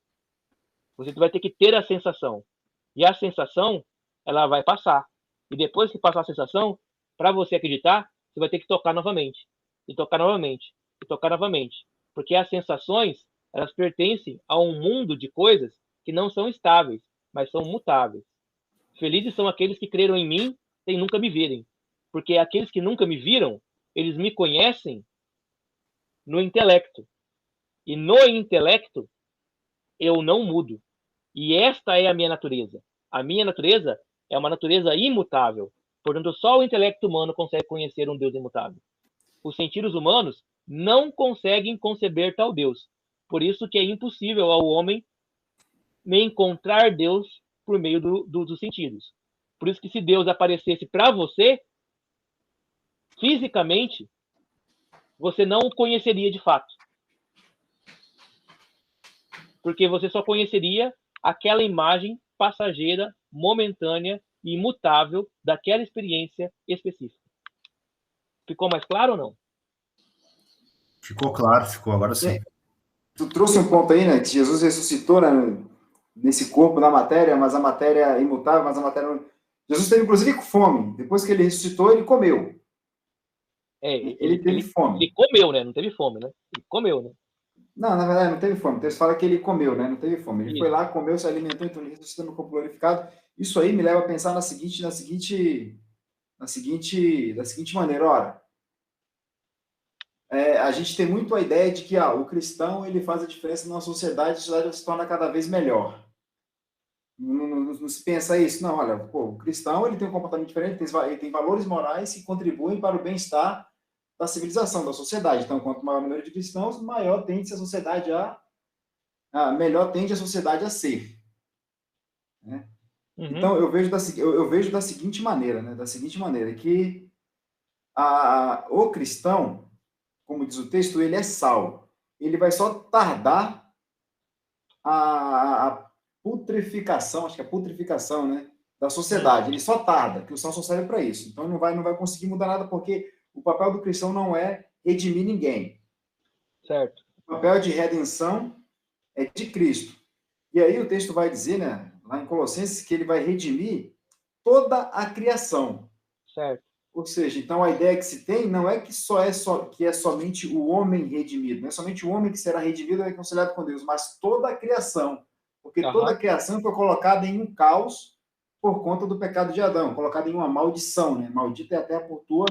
[SPEAKER 1] você vai ter que ter a sensação. E a sensação, ela vai passar. E depois que passar a sensação, para você acreditar, você vai ter que tocar novamente. E tocar novamente. E tocar novamente. Porque as sensações, elas pertencem a um mundo de coisas que não são estáveis, mas são mutáveis. Felizes são aqueles que creram em mim sem nunca me verem. Porque aqueles que nunca me viram, eles me conhecem no intelecto. E no intelecto, eu não mudo. E esta é a minha natureza. A minha natureza é uma natureza imutável. Portanto, só o intelecto humano consegue conhecer um Deus imutável. Os sentidos humanos não conseguem conceber tal Deus. Por isso que é impossível ao homem encontrar Deus por meio dos sentidos. Por isso que se Deus aparecesse para você, fisicamente, você não o conheceria de fato. Porque você só conheceria aquela imagem passageira, momentânea e imutável daquela experiência específica. Ficou mais claro ou não?
[SPEAKER 3] Ficou claro, ficou, agora sim.
[SPEAKER 2] Tu trouxe um ponto aí, né, que Jesus ressuscitou, né, nesse corpo, na matéria, mas a matéria é imutável, mas a matéria... Jesus teve, inclusive, com fome. Depois que ele ressuscitou, ele comeu. Ele teve fome.
[SPEAKER 1] Ele comeu, né? Não teve fome, né? Ele comeu, né?
[SPEAKER 2] Não, na verdade, não teve fome. Então, fala que ele comeu, né? Não teve fome. Ele foi lá, comeu, se alimentou, então ele ressuscitou no corpo glorificado. Isso aí me leva a pensar da seguinte maneira. Ora, a gente tem muito a ideia de que o cristão ele faz a diferença na sociedade, a sociedade se torna cada vez melhor. Não se pensa isso. Não, olha, o cristão ele tem um comportamento diferente, ele tem valores morais que contribuem para o bem-estar da civilização, da sociedade. Então, quanto maior o número de cristãos, maior tende a sociedade melhor tende a sociedade a ser. Né? Uhum. Então, eu vejo da seguinte maneira, né? Da seguinte maneira, que o cristão, como diz o texto, ele é sal. Ele vai só tardar a putrificação, acho que é a putrificação, né, da sociedade. Ele só tarda, que o sal só serve para isso. Então, não vai conseguir mudar nada, porque o papel do cristão não é redimir ninguém.
[SPEAKER 1] Certo.
[SPEAKER 2] O papel de redenção é de Cristo. E aí o texto vai dizer, né, lá em Colossenses, que ele vai redimir toda a criação.
[SPEAKER 1] Certo.
[SPEAKER 2] Ou seja, então a ideia que se tem não é que que é somente o homem redimido, não é somente o homem que será redimido e reconciliado com Deus, mas toda a criação. Porque toda a criação foi colocada em um caos por conta do pecado de Adão, colocada em uma maldição, né? Maldita é a terra por tua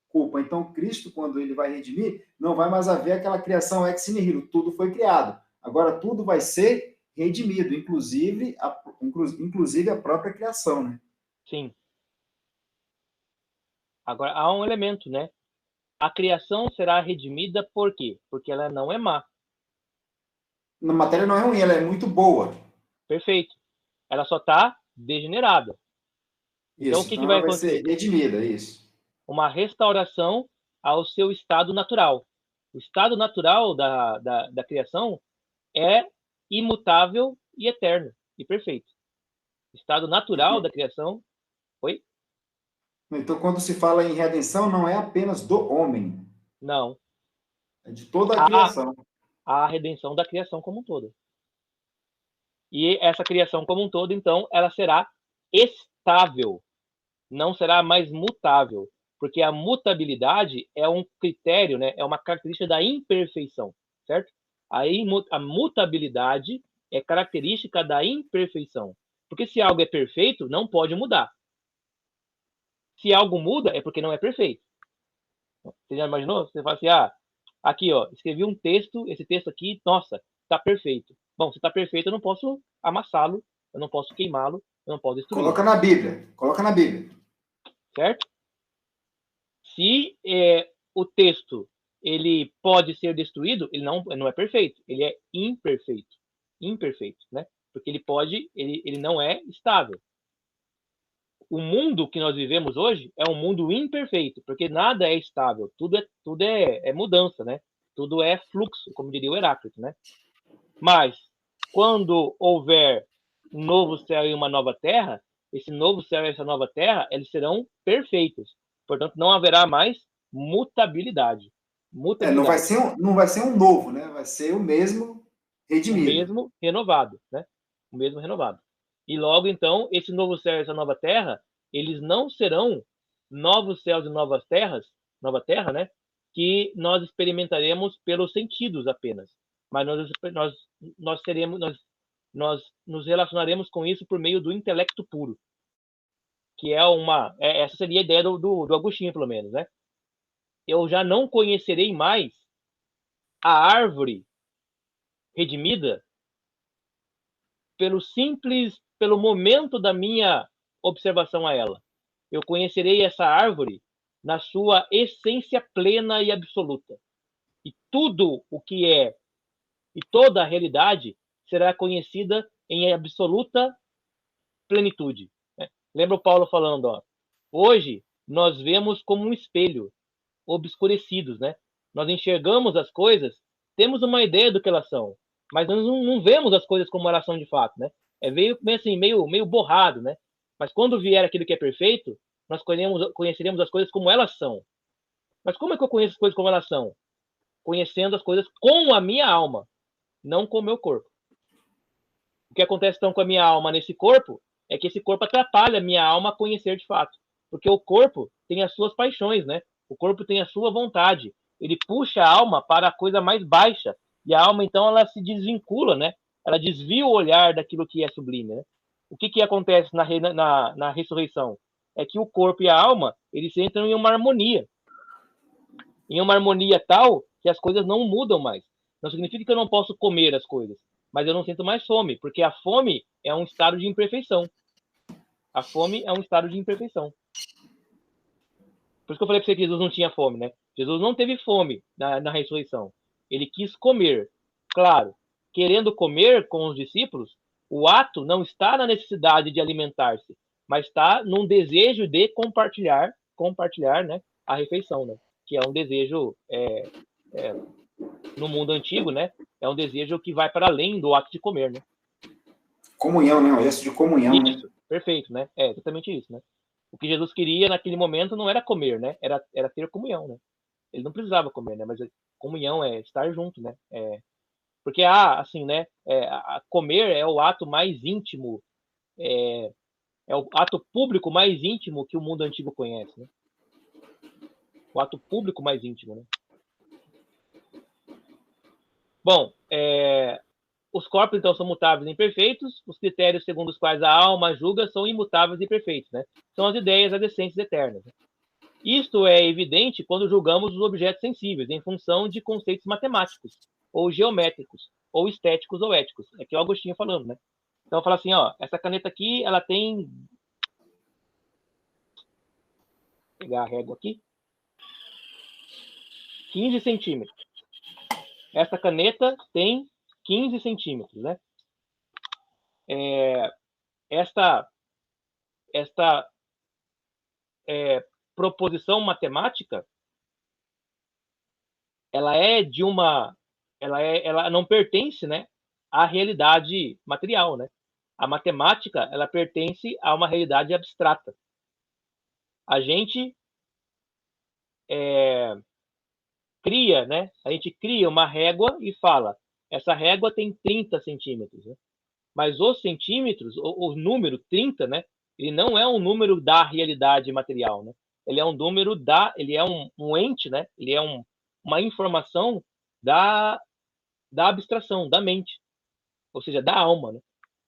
[SPEAKER 2] culpa. Então, Cristo, quando ele vai redimir, não vai mais haver aquela criação ex nihilo, tudo foi criado. Agora, tudo vai ser redimido, inclusive a própria criação, né?
[SPEAKER 1] Sim. Agora, há um elemento, né? A criação será redimida por quê? Porque ela não é má.
[SPEAKER 2] A matéria não é ruim, ela é muito boa.
[SPEAKER 1] Perfeito. Ela só está degenerada. Então, o que vai acontecer?
[SPEAKER 2] Vai ser redimida, isso.
[SPEAKER 1] Uma restauração ao seu estado natural. O estado natural da criação é imutável e eterno e perfeito. O estado natural da criação... Oi?
[SPEAKER 2] Então, quando se fala em redenção, não é apenas do homem.
[SPEAKER 1] Não.
[SPEAKER 2] É de toda a criação.
[SPEAKER 1] à redenção da criação como um todo. E essa criação como um todo, então, ela será estável, não será mais mutável, porque a mutabilidade é um critério, né, é uma característica da imperfeição, certo? A mutabilidade é característica da imperfeição, porque se algo é perfeito, não pode mudar. Se algo muda, é porque não é perfeito. Você já imaginou? Você fala assim, aqui, ó, escrevi um texto, esse texto aqui, nossa, está perfeito. Bom, se está perfeito, eu não posso amassá-lo, eu não posso queimá-lo, eu não posso destruí-lo.
[SPEAKER 2] Coloca na Bíblia.
[SPEAKER 1] Certo? Se o texto ele pode ser destruído, ele não é perfeito, ele é imperfeito, né? Porque ele não é estável. O mundo que nós vivemos hoje é um mundo imperfeito, porque nada é estável, tudo é mudança, né? Tudo é fluxo, como diria o Heráclito, né? Mas quando houver um novo céu e uma nova terra, esse novo céu e essa nova terra, eles serão perfeitos. Portanto, não haverá mais mutabilidade.
[SPEAKER 2] Não vai ser um novo, né? Vai ser o mesmo redimido.
[SPEAKER 1] O mesmo renovado, né? O mesmo renovado. E logo, então, esse novo céu e essa nova terra, eles não serão novos céus e nova terra, né? Que nós experimentaremos pelos sentidos apenas. Mas nós nos relacionaremos com isso por meio do intelecto puro. Que essa seria a ideia do Agostinho, pelo menos, né? Eu já não conhecerei mais a árvore redimida pelo momento da minha observação a ela. Eu conhecerei essa árvore na sua essência plena e absoluta. E tudo o que é, e toda a realidade será conhecida em absoluta plenitude. Né? Lembra o Paulo falando, ó, hoje nós vemos como um espelho, obscurecidos, né? Nós enxergamos as coisas, temos uma ideia do que elas são, mas nós não vemos as coisas como elas são de fato, né? É meio borrado, né? Mas quando vier aquilo que é perfeito, nós conheceremos as coisas como elas são. Mas como é que eu conheço as coisas como elas são? Conhecendo as coisas com a minha alma, não com o meu corpo. O que acontece então com a minha alma nesse corpo é que esse corpo atrapalha a minha alma a conhecer de fato. Porque o corpo tem as suas paixões, né? O corpo tem a sua vontade. Ele puxa a alma para a coisa mais baixa. E a alma, então, ela se desvincula, né? Ela desvia o olhar daquilo que é sublime, né? O que acontece na ressurreição? É que o corpo e a alma, eles entram em uma harmonia. Em uma harmonia tal que as coisas não mudam mais. Não significa que eu não posso comer as coisas, mas eu não sinto mais fome, porque a fome é um estado de imperfeição. A fome é um estado de imperfeição. Por isso que eu falei para você que Jesus não tinha fome, né? Jesus não teve fome na ressurreição. Ele quis comer. Claro, querendo comer com os discípulos, o ato não está na necessidade de alimentar-se, mas está num desejo de compartilhar, né, a refeição, né? Que é um desejo no mundo antigo, né? É um desejo que vai para além do ato de comer, né?
[SPEAKER 2] Comunhão, né? O gesto de comunhão,
[SPEAKER 1] isso,
[SPEAKER 2] né?
[SPEAKER 1] Perfeito, né? É exatamente isso, né? O que Jesus queria naquele momento não era comer, né? Era ter comunhão, né? Ele não precisava comer, né? Mas comunhão é estar junto, né? Porque assim, né? Comer é o ato mais íntimo, é o ato público mais íntimo que o mundo antigo conhece, né? O ato público mais íntimo, né? Bom, os corpos, então, são mutáveis e imperfeitos. Os critérios segundo os quais a alma julga são imutáveis e perfeitos, né? São as ideias, as essências eternas. Isto é evidente quando julgamos os objetos sensíveis em função de conceitos matemáticos, ou geométricos, ou estéticos ou éticos. Aqui é o Agostinho falando, né? Então, fala assim, ó, essa caneta aqui, ela tem... Vou pegar a régua aqui. 15 centímetros. Essa caneta tem 15 centímetros, né? Esta proposição matemática, ela não pertence, né, à realidade material, né? A matemática, ela pertence a uma realidade abstrata. A gente cria, né? A gente cria uma régua e fala, essa régua tem 30 centímetros, né? Mas os centímetros, o número 30, né? Ele não é um número da realidade material, né? Ele é um número ele é um ente, né? Ele é uma informação da abstração, da mente, ou seja, da alma, né?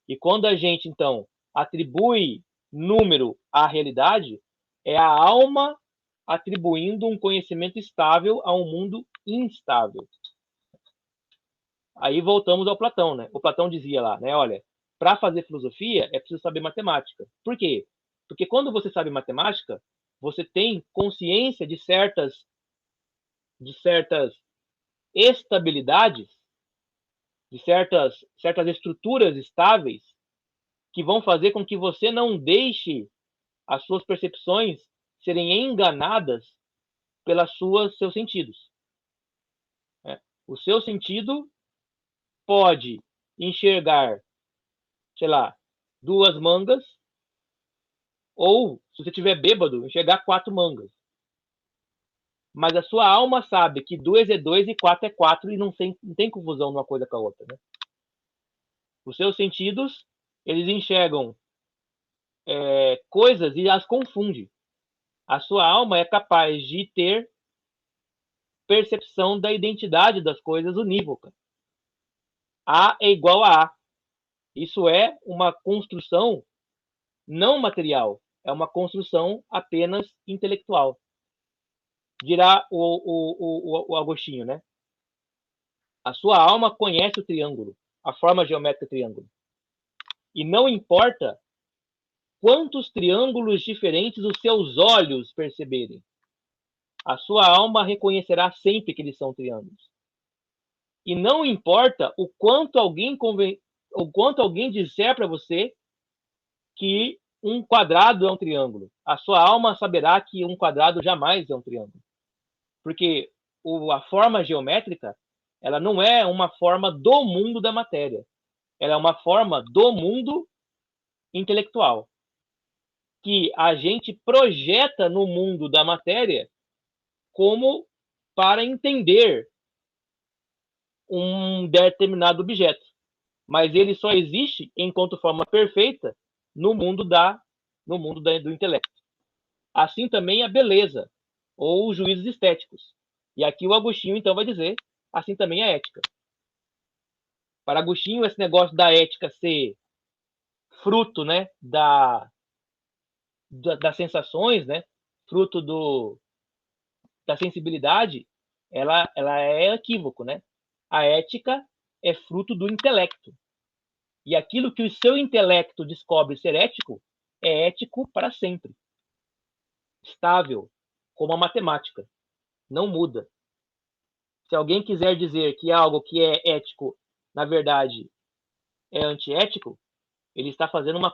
[SPEAKER 1] E quando a gente, então, atribui número à realidade, é a alma atribuindo um conhecimento estável a um mundo instável. Aí voltamos ao Platão, né? O Platão dizia lá, né? Olha, para fazer filosofia é preciso saber matemática. Por quê? Porque quando você sabe matemática, você tem consciência de certas estabilidades, de certas estruturas estáveis que vão fazer com que você não deixe as suas percepções serem enganadas pelas seus sentidos. O seu sentido pode enxergar, sei lá, 2 mangas, ou, se você estiver bêbado, enxergar 4 mangas. Mas a sua alma sabe que 2 é 2 e 4 é 4 e não tem confusão uma coisa com a outra, né? Os seus sentidos, eles enxergam coisas e as confundem. A sua alma é capaz de ter percepção da identidade das coisas unívoca. A é igual a A. Isso é uma construção não material, é uma construção apenas intelectual. Dirá o Agostinho, né? A sua alma conhece o triângulo, a forma geométrica do triângulo. E não importa quantos triângulos diferentes os seus olhos perceberem, a sua alma reconhecerá sempre que eles são triângulos. E não importa o quanto alguém disser para você que um quadrado é um triângulo, a sua alma saberá que um quadrado jamais é um triângulo. Porque a forma geométrica, ela não é uma forma do mundo da matéria. Ela é uma forma do mundo intelectual, que a gente projeta no mundo da matéria como para entender um determinado objeto. Mas ele só existe enquanto forma perfeita no mundo do intelecto. Assim também a beleza, ou os juízos estéticos. E aqui o Agostinho, então, vai dizer, assim também a ética. Para Agostinho, esse negócio da ética ser fruto, né, das sensações, né, fruto da sensibilidade, ela é equívoco, né? A ética é fruto do intelecto. E aquilo que o seu intelecto descobre ser ético, é ético para sempre. Estável, como a matemática. Não muda. Se alguém quiser dizer que algo que é ético, na verdade, é antiético, ele está fazendo uma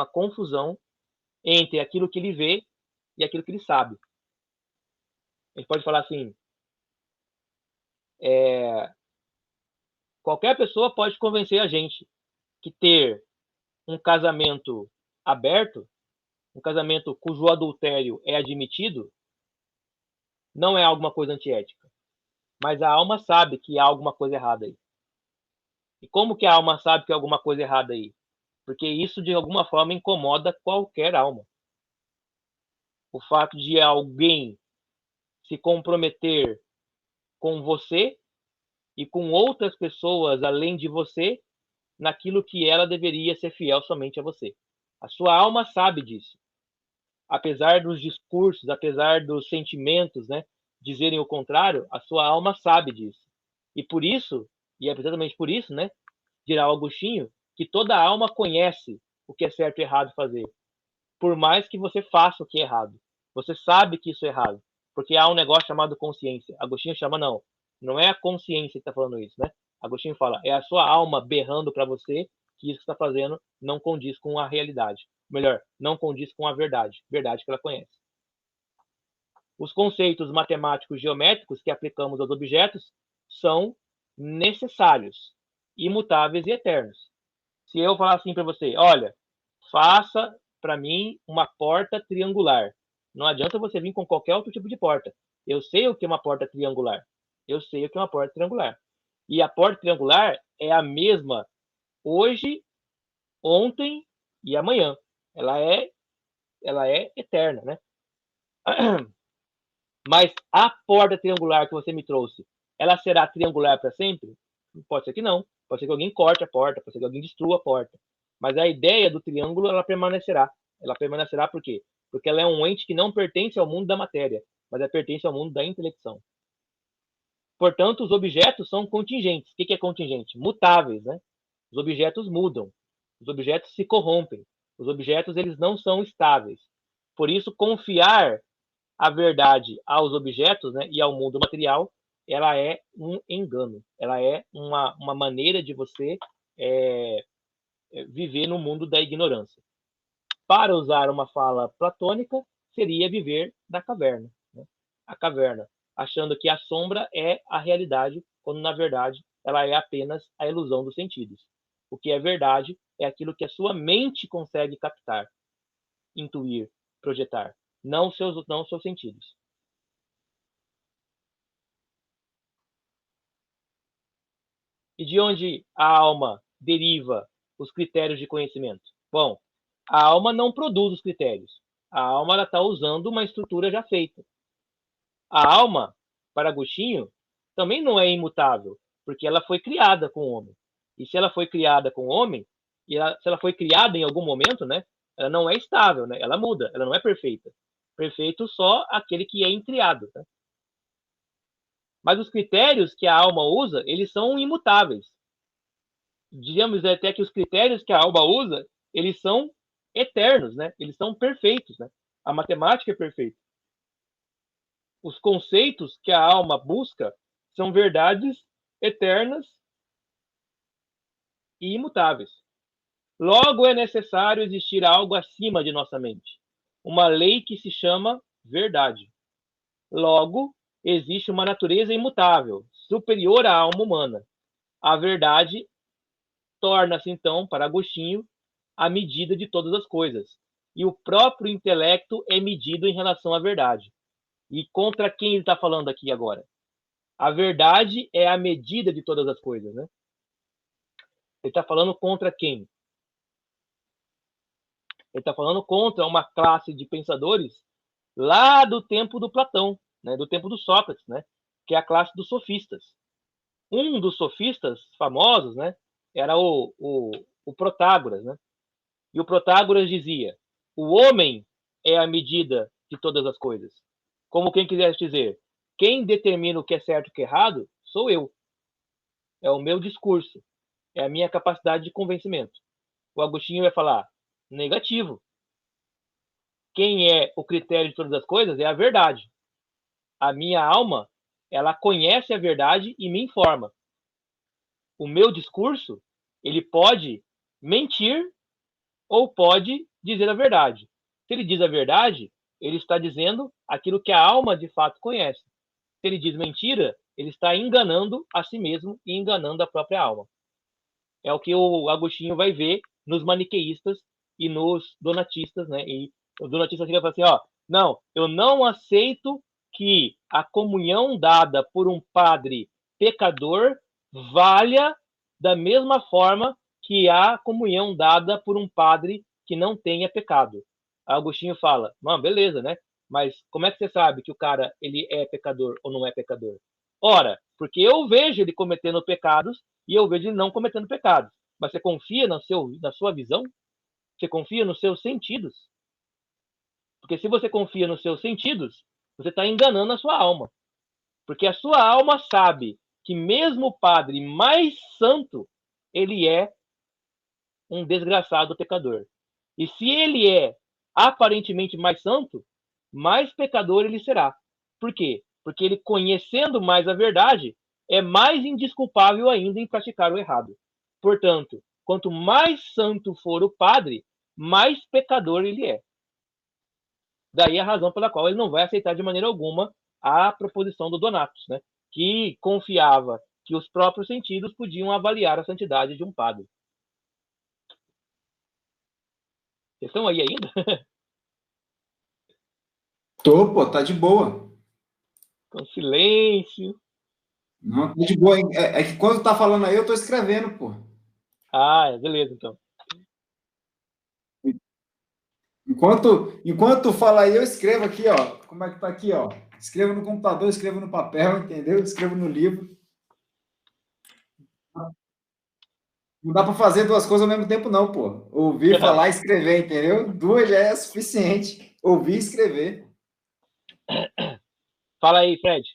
[SPEAKER 1] confusão entre aquilo que ele vê e aquilo que ele sabe. A gente pode falar assim, qualquer pessoa pode convencer a gente que ter um casamento aberto, um casamento cujo adultério é admitido, não é alguma coisa antiética. Mas a alma sabe que há alguma coisa errada aí. E como que a alma sabe que há alguma coisa errada aí? Porque isso, de alguma forma, incomoda qualquer alma. O fato de alguém se comprometer com você e com outras pessoas além de você naquilo que ela deveria ser fiel somente a você. A sua alma sabe disso. Apesar dos discursos, apesar dos sentimentos, né, dizerem o contrário, a sua alma sabe disso. E por isso, e é exatamente por isso, né, dirá Agostinho, que toda alma conhece o que é certo e errado fazer. Por mais que você faça o que é errado. Você sabe que isso é errado. Porque há um negócio chamado consciência. Agostinho chama, não é a consciência que está falando isso, né? Agostinho fala, é a sua alma berrando para você que isso que está fazendo não condiz com a realidade. Melhor, não condiz com a verdade que ela conhece. Os conceitos matemáticos geométricos que aplicamos aos objetos são necessários, imutáveis e eternos. Se eu falar assim para você, olha, faça para mim uma porta triangular. Não adianta você vir com qualquer outro tipo de porta. Eu sei o que é uma porta triangular. Eu sei o que é uma porta triangular. E a porta triangular é a mesma hoje, ontem e amanhã. Ela é eterna, né? Mas a porta triangular que você me trouxe, ela será triangular para sempre? Pode ser que não. Pode ser que alguém corte a porta, pode ser que alguém destrua a porta. Mas a ideia do triângulo, ela permanecerá. Ela permanecerá por quê? Porque ela é um ente que não pertence ao mundo da matéria, mas ela pertence ao mundo da intelecção. Portanto, os objetos são contingentes. O que é contingente? Mutáveis, né? Os objetos mudam. Os objetos se corrompem. Os objetos, eles não são estáveis. Por isso, confiar a verdade aos objetos, né, e ao mundo material, ela é um engano. Ela é uma maneira de você viver no mundo da ignorância. Para usar uma fala platônica, seria viver na caverna. Né? A caverna, achando que a sombra é a realidade, quando na verdade ela é apenas a ilusão dos sentidos. O que é verdade é aquilo que a sua mente consegue captar, intuir, projetar, não os seus sentidos. E de onde a alma deriva os critérios de conhecimento? Bom, a alma não produz os critérios. A alma está usando uma estrutura já feita. A alma, para Agostinho, também não é imutável, porque ela foi criada com o homem. E se ela foi criada com o homem, se ela foi criada em algum momento, né, ela não é estável, né, ela muda, ela não é perfeita. Perfeito só aquele que é incriado. Né? Mas os critérios que a alma usa, eles são imutáveis. Digamos até que os critérios que a alma usa, eles são eternos, né? Eles são perfeitos, né? A matemática é perfeita. Os conceitos que a alma busca são verdades eternas e imutáveis. Logo é necessário existir algo acima de nossa mente, uma lei que se chama verdade. Logo, existe uma natureza imutável, superior à alma humana. A verdade torna-se, então, para Agostinho, a medida de todas as coisas. E o próprio intelecto é medido em relação à verdade. E contra quem ele está falando aqui agora? A verdade é a medida de todas as coisas, né? Ele está falando contra quem? Ele está falando contra uma classe de pensadores lá do tempo do Platão, né? Do tempo do Sócrates, né? Que é a classe dos sofistas. Um dos sofistas famosos, né? Era o Protágoras, né? E o Protágoras dizia: o homem é a medida de todas as coisas. Como quem quisesse dizer, quem determina o que é certo e o que é errado sou eu. É o meu discurso. É a minha capacidade de convencimento. O Agostinho vai falar, negativo. Quem é o critério de todas as coisas é a verdade. A minha alma, ela conhece a verdade e me informa. O meu discurso, ele pode mentir ou pode dizer a verdade. Se ele diz a verdade, ele está dizendo aquilo que a alma de fato conhece. Se ele diz mentira, ele está enganando a si mesmo e enganando a própria alma. É o que o Agostinho vai ver nos maniqueístas e nos donatistas, né? E o donatista chega e fala assim, ó, não, eu não aceito que a comunhão dada por um padre pecador valha da mesma forma que a comunhão dada por um padre que não tenha pecado. Agostinho fala, mano, beleza, né? Mas como é que você sabe que o cara ele é pecador ou não é pecador? Ora, porque eu vejo ele cometendo pecados e eu vejo ele não cometendo pecados. Mas você confia na sua visão? Você confia nos seus sentidos? Porque se você confia nos seus sentidos, você está enganando a sua alma. Porque a sua alma sabe que mesmo o padre mais santo, ele é um desgraçado pecador. E se ele é aparentemente mais santo, mais pecador ele será. Por quê? Porque ele, conhecendo mais a verdade, é mais indesculpável ainda em praticar o errado. Portanto, quanto mais santo for o padre, mais pecador ele é. Daí a razão pela qual ele não vai aceitar de maneira alguma a proposição do Donatus, né? Que confiava que os próprios sentidos podiam avaliar a santidade de um padre. Vocês estão aí ainda?
[SPEAKER 2] Tô, pô, tá de boa.
[SPEAKER 1] Com silêncio.
[SPEAKER 2] Não, tá de boa, hein? É que quando tá falando aí, eu tô escrevendo, pô.
[SPEAKER 1] Beleza, então.
[SPEAKER 2] Enquanto tu fala aí, eu escrevo aqui, ó. Como é que tá aqui, ó? Escrevo no computador, escrevo no papel, entendeu? Escrevo no livro. Não dá para fazer duas coisas ao mesmo tempo, não, pô. Ouvir, falar e escrever, entendeu? Duas já é suficiente. Ouvir e escrever.
[SPEAKER 1] Fala aí, Fred.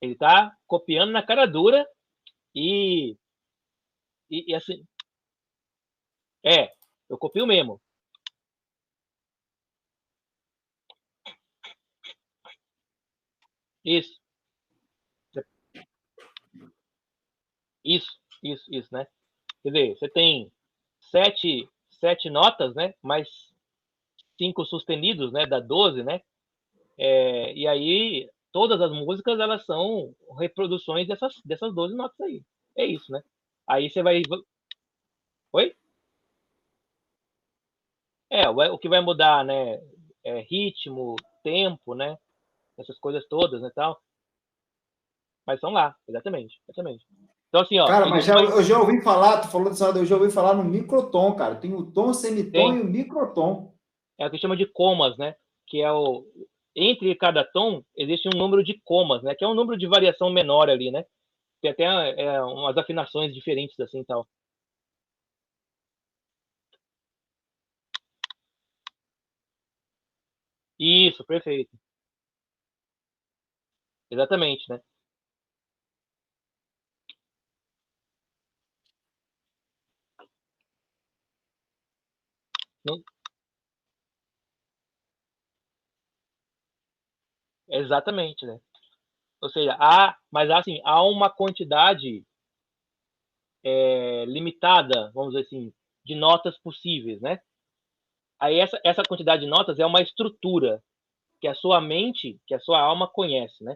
[SPEAKER 1] Ele tá copiando na cara dura e assim. Eu copio mesmo. Isso. Isso, né? Quer dizer, você tem sete notas, né? Mais 5 sustenidos, né? Dá 12, né? E aí, todas as músicas, elas são reproduções dessas 12 notas aí. É isso, né? Aí você vai... Oi? O que vai mudar, né? Ritmo, tempo, né? Essas coisas todas, né, tal. Mas são lá, exatamente. Então, assim, ó...
[SPEAKER 2] Cara, mas eu já ouvi falar, tu falou dessa, eu já ouvi falar no microtom, cara. Tem o tom, semitom e o microtom.
[SPEAKER 1] É o que chama de comas, né? Que é o... Entre cada tom, existe um número de comas, né? Que é um número de variação menor ali, né? Tem até umas afinações diferentes, assim, e tal. Isso, perfeito. Exatamente, né? Não... Exatamente, né? Ou seja, mas assim, há uma quantidade limitada, vamos dizer assim, de notas possíveis, né? Aí essa quantidade de notas é uma estrutura que a sua mente, que a sua alma conhece, né?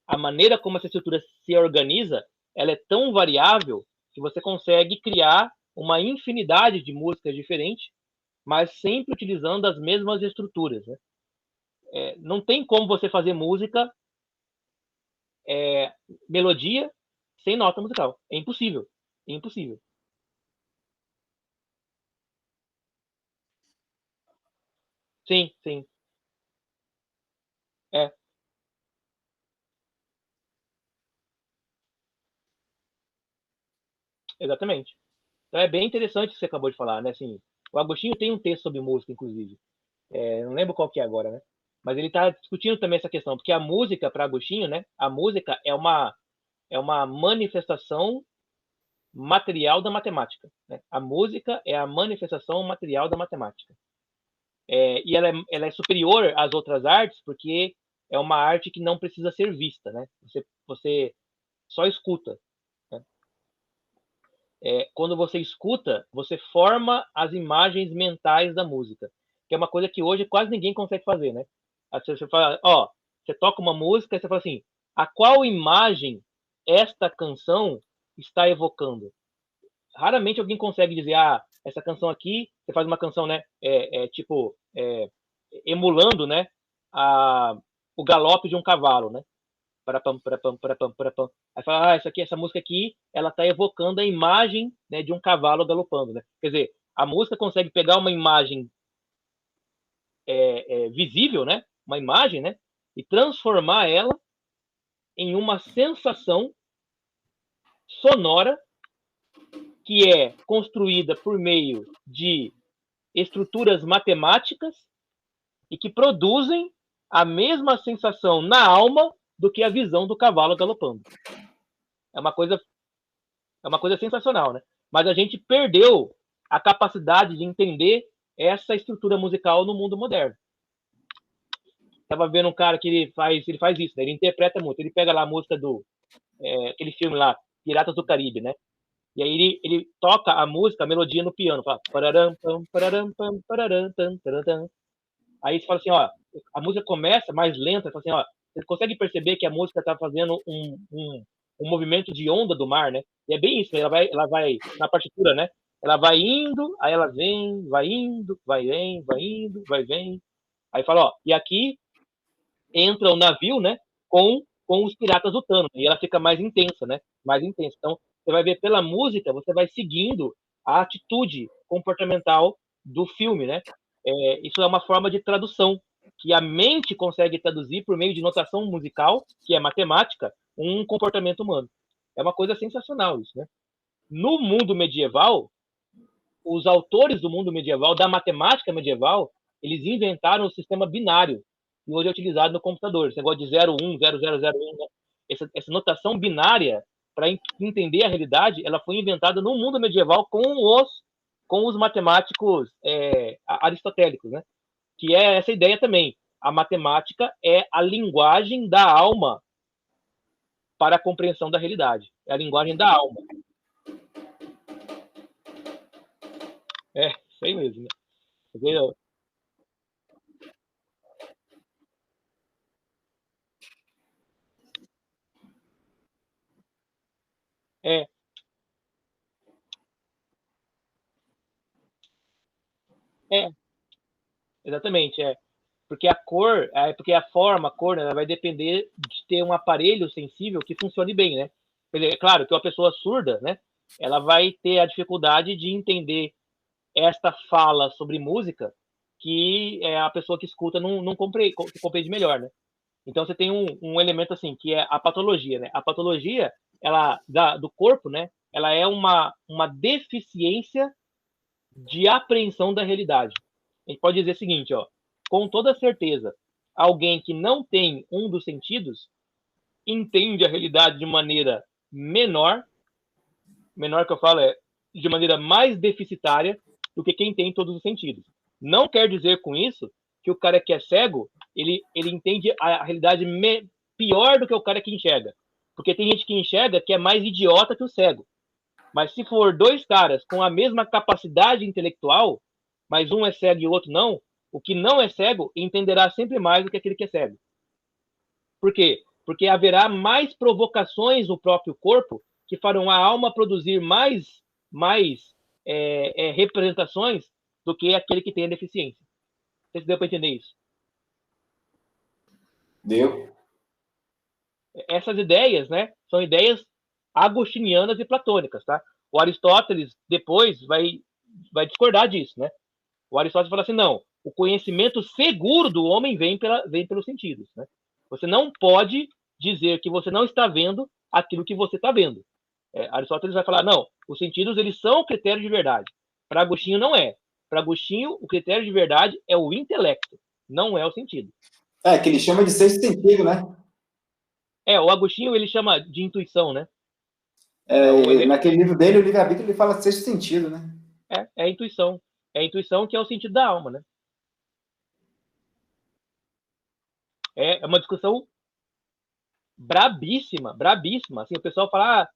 [SPEAKER 1] A maneira como essa estrutura se organiza, ela é tão variável que você consegue criar uma infinidade de músicas diferentes, mas sempre utilizando as mesmas estruturas, né? Não tem como você fazer música, melodia, sem nota musical. É impossível. É impossível. Sim, sim. É, exatamente. Então é bem interessante o que você acabou de falar, né? Assim, o Agostinho tem um texto sobre música, inclusive. Não lembro qual que é agora, né? Mas ele está discutindo também essa questão, porque a música, para Agostinho, né? A música é uma manifestação material da matemática, né? A música é a manifestação material da matemática. E ela é superior às outras artes porque é uma arte que não precisa ser vista, né? Você só escuta. Né? Quando você escuta, você forma as imagens mentais da música, que é uma coisa que hoje quase ninguém consegue fazer, né? Você fala, você toca uma música e você fala assim, a qual imagem esta canção está evocando? Raramente alguém consegue dizer, essa canção aqui, você faz uma canção, né, emulando, né, o galope de um cavalo, né? Parapam, parapam, parapam, parapam. Aí fala, essa música aqui, ela está evocando a imagem, né, de um cavalo galopando, né? Quer dizer, a música consegue pegar uma imagem visível, né? Uma imagem, né? E transformar ela em uma sensação sonora que é construída por meio de estruturas matemáticas e que produzem a mesma sensação na alma do que a visão do cavalo galopando. É uma coisa sensacional, né? Mas a gente perdeu a capacidade de entender essa estrutura musical no mundo moderno. Tava vendo um cara que ele faz isso, né? Ele interpreta muito. Ele pega lá a música aquele filme lá, Piratas do Caribe, né? E aí ele toca a música, a melodia no piano, fala pararam, pam, pararam, pam, pararam, tam, tararam. Aí você fala assim, a música começa mais lenta, assim, ó, você consegue perceber que a música está fazendo um movimento de onda do mar, né? E é bem isso, ela vai na partitura, né? Ela vai indo, aí ela vem, vai indo, vai indo, vai vem. Aí fala, ó, e aqui entra o navio, né? Com os piratas lutando, e ela fica mais intensa, né? Mais intensa. Então, você vai ver pela música, você vai seguindo a atitude comportamental do filme, né? Isso é uma forma de tradução que a mente consegue traduzir por meio de notação musical, que é matemática, um comportamento humano. É uma coisa sensacional isso, né? No mundo medieval, os autores do mundo medieval, da matemática medieval, eles inventaram o sistema binário, que hoje é utilizado no computador. Esse negócio de 0, 1, 0, 0, 0, 1. Né? Essa notação binária, para entender a realidade, ela foi inventada no mundo medieval com os matemáticos aristotélicos, né? Que é essa ideia também. A matemática é a linguagem da alma para a compreensão da realidade. É a linguagem da alma. Isso aí mesmo. Né? Entendeu? É, é, exatamente, porque a cor, porque a forma, a cor, né, ela vai depender de ter um aparelho sensível que funcione bem, né? É claro que uma pessoa surda, né, ela vai ter a dificuldade de entender esta fala sobre música que a pessoa que escuta não compreende melhor, né? Então você tem um elemento assim que é a patologia, né? A patologia, ela do corpo, né? Ela é uma deficiência de apreensão da realidade. A gente pode dizer o seguinte, ó, com toda certeza, alguém que não tem um dos sentidos entende a realidade de maneira menor que eu falo de maneira mais deficitária do que quem tem todos os sentidos. Não quer dizer com isso que o cara que é cego, ele entende a realidade pior do que o cara que enxerga. Porque tem gente que enxerga que é mais idiota que o cego. Mas se for dois caras com a mesma capacidade intelectual, mas um é cego e o outro não, o que não é cego entenderá sempre mais do que aquele que é cego. Por quê? Porque haverá mais provocações no próprio corpo que farão a alma produzir mais representações do que aquele que tem a deficiência. Não sei se deu para entender isso.
[SPEAKER 2] Deu.
[SPEAKER 1] Essas ideias, né, são ideias agostinianas e platônicas, tá? O Aristóteles depois vai discordar disso, né? O Aristóteles fala assim, não, o conhecimento seguro do homem vem pelos sentidos, né? Você não pode dizer que você não está vendo aquilo que você está vendo. Aristóteles vai falar, não, os sentidos eles são o critério de verdade. Para Agostinho não é. Para Agostinho, o critério de verdade é o intelecto, não é o sentido.
[SPEAKER 2] Que ele chama de sexto sentido, né?
[SPEAKER 1] O Agostinho ele chama de intuição, né?
[SPEAKER 2] Naquele livro dele, o livre-arbítrio, ele fala sexto sentido, né?
[SPEAKER 1] É a intuição. É a intuição que é o sentido da alma, né? É uma discussão brabíssima. Assim, o pessoal fala,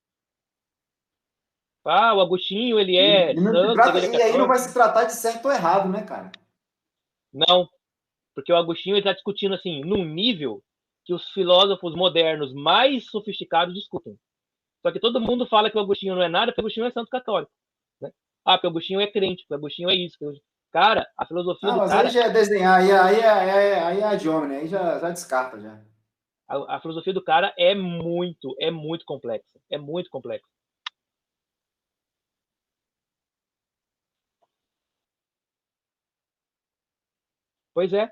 [SPEAKER 1] o Agostinho, ele é santo,
[SPEAKER 2] e aí não vai se tratar de certo ou errado, né, cara?
[SPEAKER 1] Não, porque o Agostinho está discutindo, assim, num nível que os filósofos modernos mais sofisticados discutem. Só que todo mundo fala que o Agostinho não é nada, porque o Agostinho é santo católico. Né? Porque o Agostinho é crente, porque o Agostinho é isso. Cara, a filosofia do
[SPEAKER 2] mas
[SPEAKER 1] cara...
[SPEAKER 2] aí já é desenhar, aí é ad hominem, aí já descarta, já.
[SPEAKER 1] A filosofia do cara é muito complexa. É muito complexa. Pois é.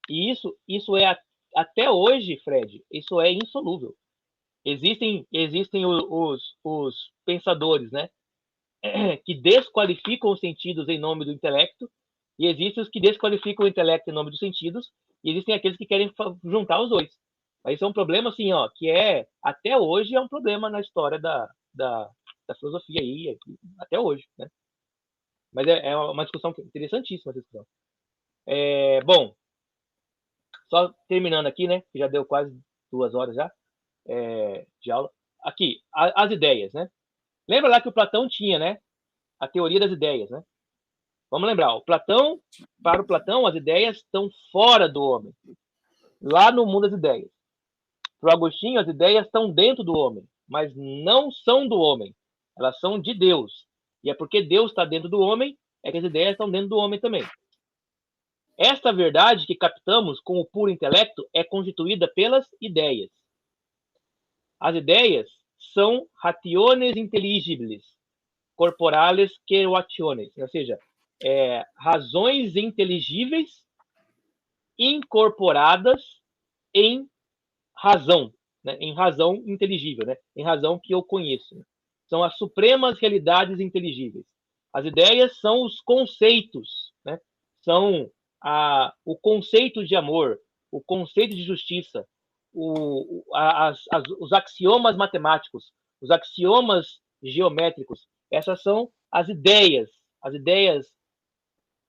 [SPEAKER 1] E isso é, até hoje, Fred, isso é insolúvel. Existem os pensadores, né, que desqualificam os sentidos em nome do intelecto, e existem os que desqualificam o intelecto em nome dos sentidos, e existem aqueles que querem juntar os dois. Isso é um problema, assim, ó, que até hoje é um problema na história da filosofia aí, até hoje, né? Mas é uma discussão interessantíssima, essa discussão. Bom, só terminando aqui, né, que já deu quase 2 horas já de aula. Aqui, as ideias, né? Lembra lá que o Platão tinha, né? a teoria das ideias, né? Vamos lembrar, para o Platão, as ideias estão fora do homem, lá no mundo das ideias. Para o Agostinho, as ideias estão dentro do homem, mas não são do homem. Elas são de Deus. E é porque Deus está dentro do homem, é que as ideias estão dentro do homem também. Esta verdade que captamos com o puro intelecto é constituída pelas ideias. As ideias são rationes intelligibles, corporales queruationes, ou seja, razões inteligíveis incorporadas em razão, né? Em razão inteligível, né? Em razão que eu conheço. Né? São as supremas realidades inteligíveis. As ideias são os conceitos, né? São o conceito de amor, o conceito de justiça, os axiomas matemáticos, os axiomas geométricos. Essas são as ideias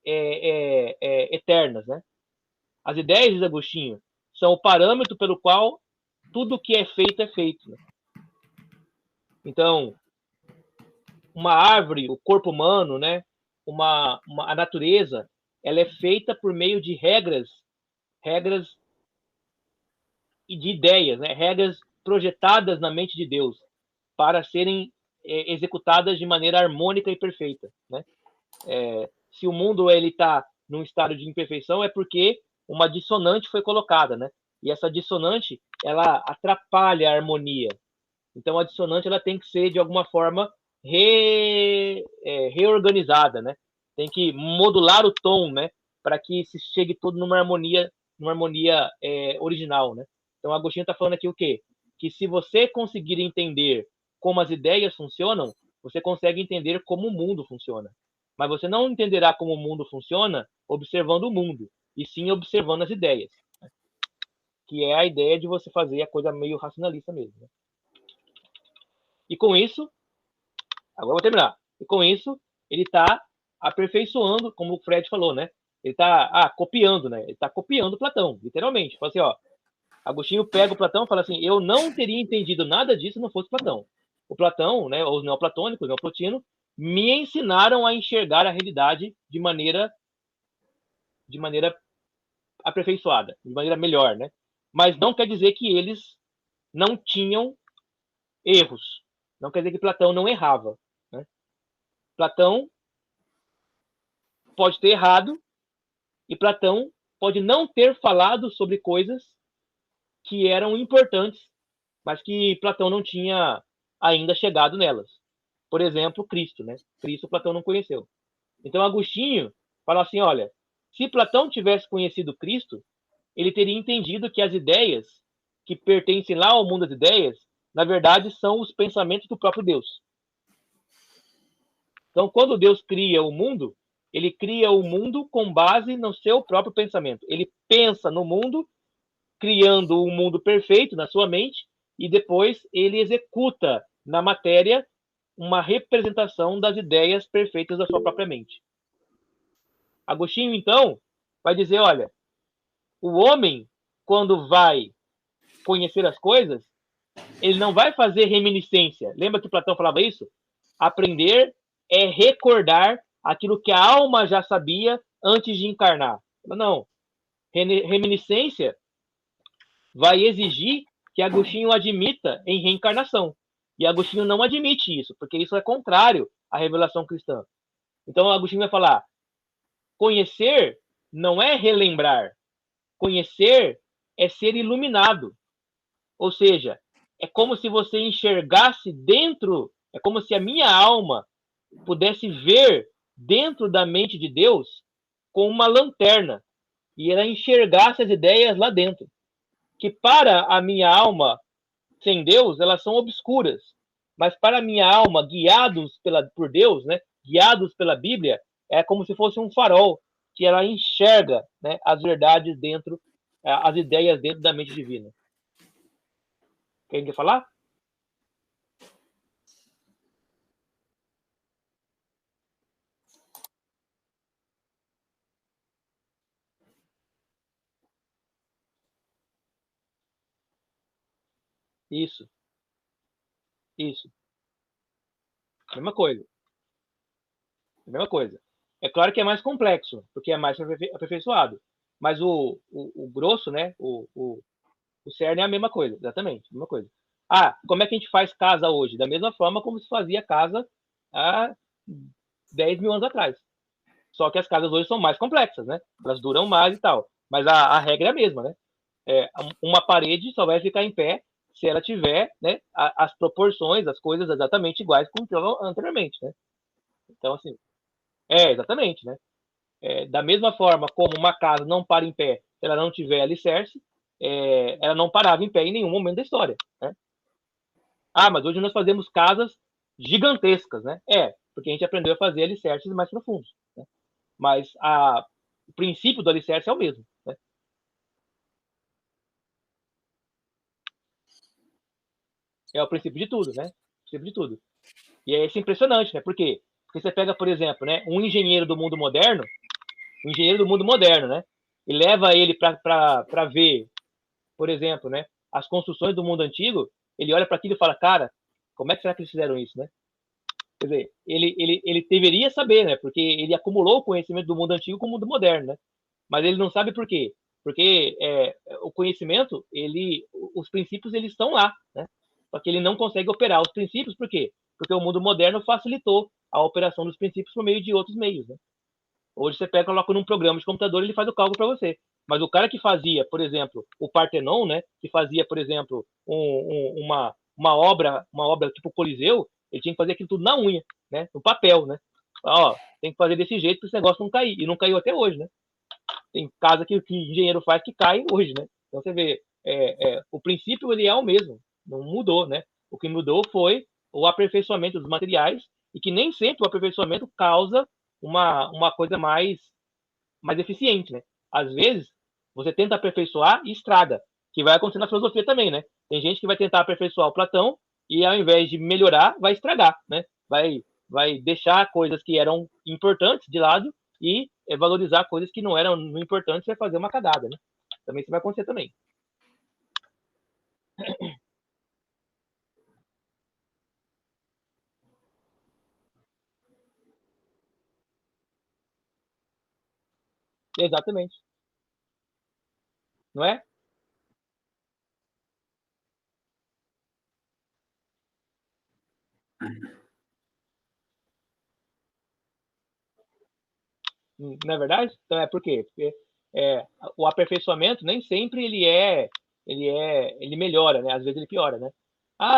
[SPEAKER 1] eternas, né? As ideias de Agostinho são o parâmetro pelo qual tudo que é feito, né? Então, uma árvore, o corpo humano, né? A natureza, ela é feita por meio de regras e de ideias, né? Regras projetadas na mente de Deus para serem executadas de maneira harmônica e perfeita, né? Se o mundo ele está num estado de imperfeição, é porque uma dissonante foi colocada, né? E essa dissonante, ela atrapalha a harmonia. Então, a dissonante ela tem que ser, de alguma forma, reorganizada, né? Tem que modular o tom, né? Para que se chegue tudo numa harmonia original, né? Então, Agostinho está falando aqui o quê? Que se você conseguir entender como as ideias funcionam, você consegue entender como o mundo funciona. Mas você não entenderá como o mundo funciona observando o mundo, e sim observando as ideias. Né? Que é a ideia de você fazer a coisa meio racionalista mesmo. Né? E com isso, agora eu vou terminar. E com isso, ele está aperfeiçoando, como o Fred falou, né? Ele está copiando, né? Ele está copiando Platão, literalmente. Fala assim, ó, Agostinho pega o Platão e fala assim, eu não teria entendido nada disso se não fosse Platão. O Platão, né, os neoplatônicos, o neoplotino, me ensinaram a enxergar a realidade de maneira aperfeiçoada, de maneira melhor, né? Mas não quer dizer que eles não tinham erros. Não quer dizer que Platão não errava. Né? Platão pode ter errado e Platão pode não ter falado sobre coisas que eram importantes, mas que Platão não tinha ainda chegado nelas. Por exemplo, Cristo, né? Cristo Platão não conheceu. Então Agostinho fala assim, olha, se Platão tivesse conhecido Cristo, ele teria entendido que as ideias que pertencem lá ao mundo das ideias, na verdade, são os pensamentos do próprio Deus. Então, quando Deus cria o mundo, ele cria o mundo com base no seu próprio pensamento. Ele pensa no mundo, criando um mundo perfeito na sua mente, e depois ele executa na matéria uma representação das ideias perfeitas da sua própria mente. Agostinho, então, vai dizer, olha, o homem, quando vai conhecer as coisas, ele não vai fazer reminiscência. Lembra que Platão falava isso? Aprender é recordar aquilo que a alma já sabia antes de encarnar. Não. Reminiscência vai exigir que Agostinho admita em reencarnação. E Agostinho não admite isso, porque isso é contrário à revelação cristã. Então Agostinho vai falar: conhecer não é relembrar. Conhecer é ser iluminado. Ou seja, é como se você enxergasse dentro, é como se a minha alma pudesse ver dentro da mente de Deus com uma lanterna e ela enxergasse as ideias lá dentro. Que para a minha alma sem Deus, elas são obscuras. Mas para a minha alma, guiados por Deus, né, guiados pela Bíblia, é como se fosse um farol que ela enxerga, né, as verdades dentro, as ideias dentro da mente divina. Quem quer falar? Isso, isso. Mesma coisa. A mesma coisa. É claro que é mais complexo, porque é mais aperfeiçoado. Mas o grosso, né? O cerne é a mesma coisa, exatamente, a mesma coisa. Como é que a gente faz casa hoje? Da mesma forma como se fazia casa há 10 mil anos atrás. Só que as casas hoje são mais complexas, né? Elas duram mais e tal. Mas a regra é a mesma, né? Uma parede só vai ficar em pé se ela tiver, né, as proporções, as coisas exatamente iguais como estavam anteriormente, né? Então, assim, exatamente, né? Da mesma forma como uma casa não para em pé se ela não tiver alicerce, ela não parava em pé em nenhum momento da história, né? Mas hoje nós fazemos casas gigantescas, né? Porque a gente aprendeu a fazer alicerces mais profundos, né? Mas o princípio do alicerce é o mesmo, né? É o princípio de tudo, né? O princípio de tudo. E é isso impressionante, né? Por quê? Porque você pega, por exemplo, né, um engenheiro do mundo moderno, né? E leva ele para ver, por exemplo, né, as construções do mundo antigo, ele olha para aquilo e fala, cara, como é que será que eles fizeram isso, né? Quer dizer, ele deveria saber, né? Porque ele acumulou o conhecimento do mundo antigo com o mundo moderno, né? Mas ele não sabe por quê. Porque o conhecimento, os princípios, eles estão lá, né? Só que ele não consegue operar os princípios, por quê? Porque o mundo moderno facilitou a operação dos princípios por meio de outros meios, né? Hoje você pega e coloca num programa de computador e ele faz o cálculo para você. Mas o cara que fazia, por exemplo, o Partenon, né? Que fazia, por exemplo, uma obra tipo Coliseu, ele tinha que fazer aquilo tudo na unha, né? No papel, né? Tem que fazer desse jeito para esse negócio não cair. E não caiu até hoje, né? Tem casa que engenheiro faz que cai hoje, né? Então você vê, o princípio ele é o mesmo, não mudou, né? O que mudou foi o aperfeiçoamento dos materiais e que nem sempre o aperfeiçoamento causa uma coisa mais eficiente, né? Às vezes você tenta aperfeiçoar e estraga, que vai acontecer na filosofia também, né? Tem gente que vai tentar aperfeiçoar o Platão e ao invés de melhorar, vai estragar, né? Vai deixar coisas que eram importantes de lado e valorizar coisas que não eram importantes, vai fazer uma cagada, né? Também isso vai acontecer também. Exatamente. Não é? Não é verdade? Então por quê? Porque o aperfeiçoamento nem sempre ele melhora, né? Às vezes ele piora, né?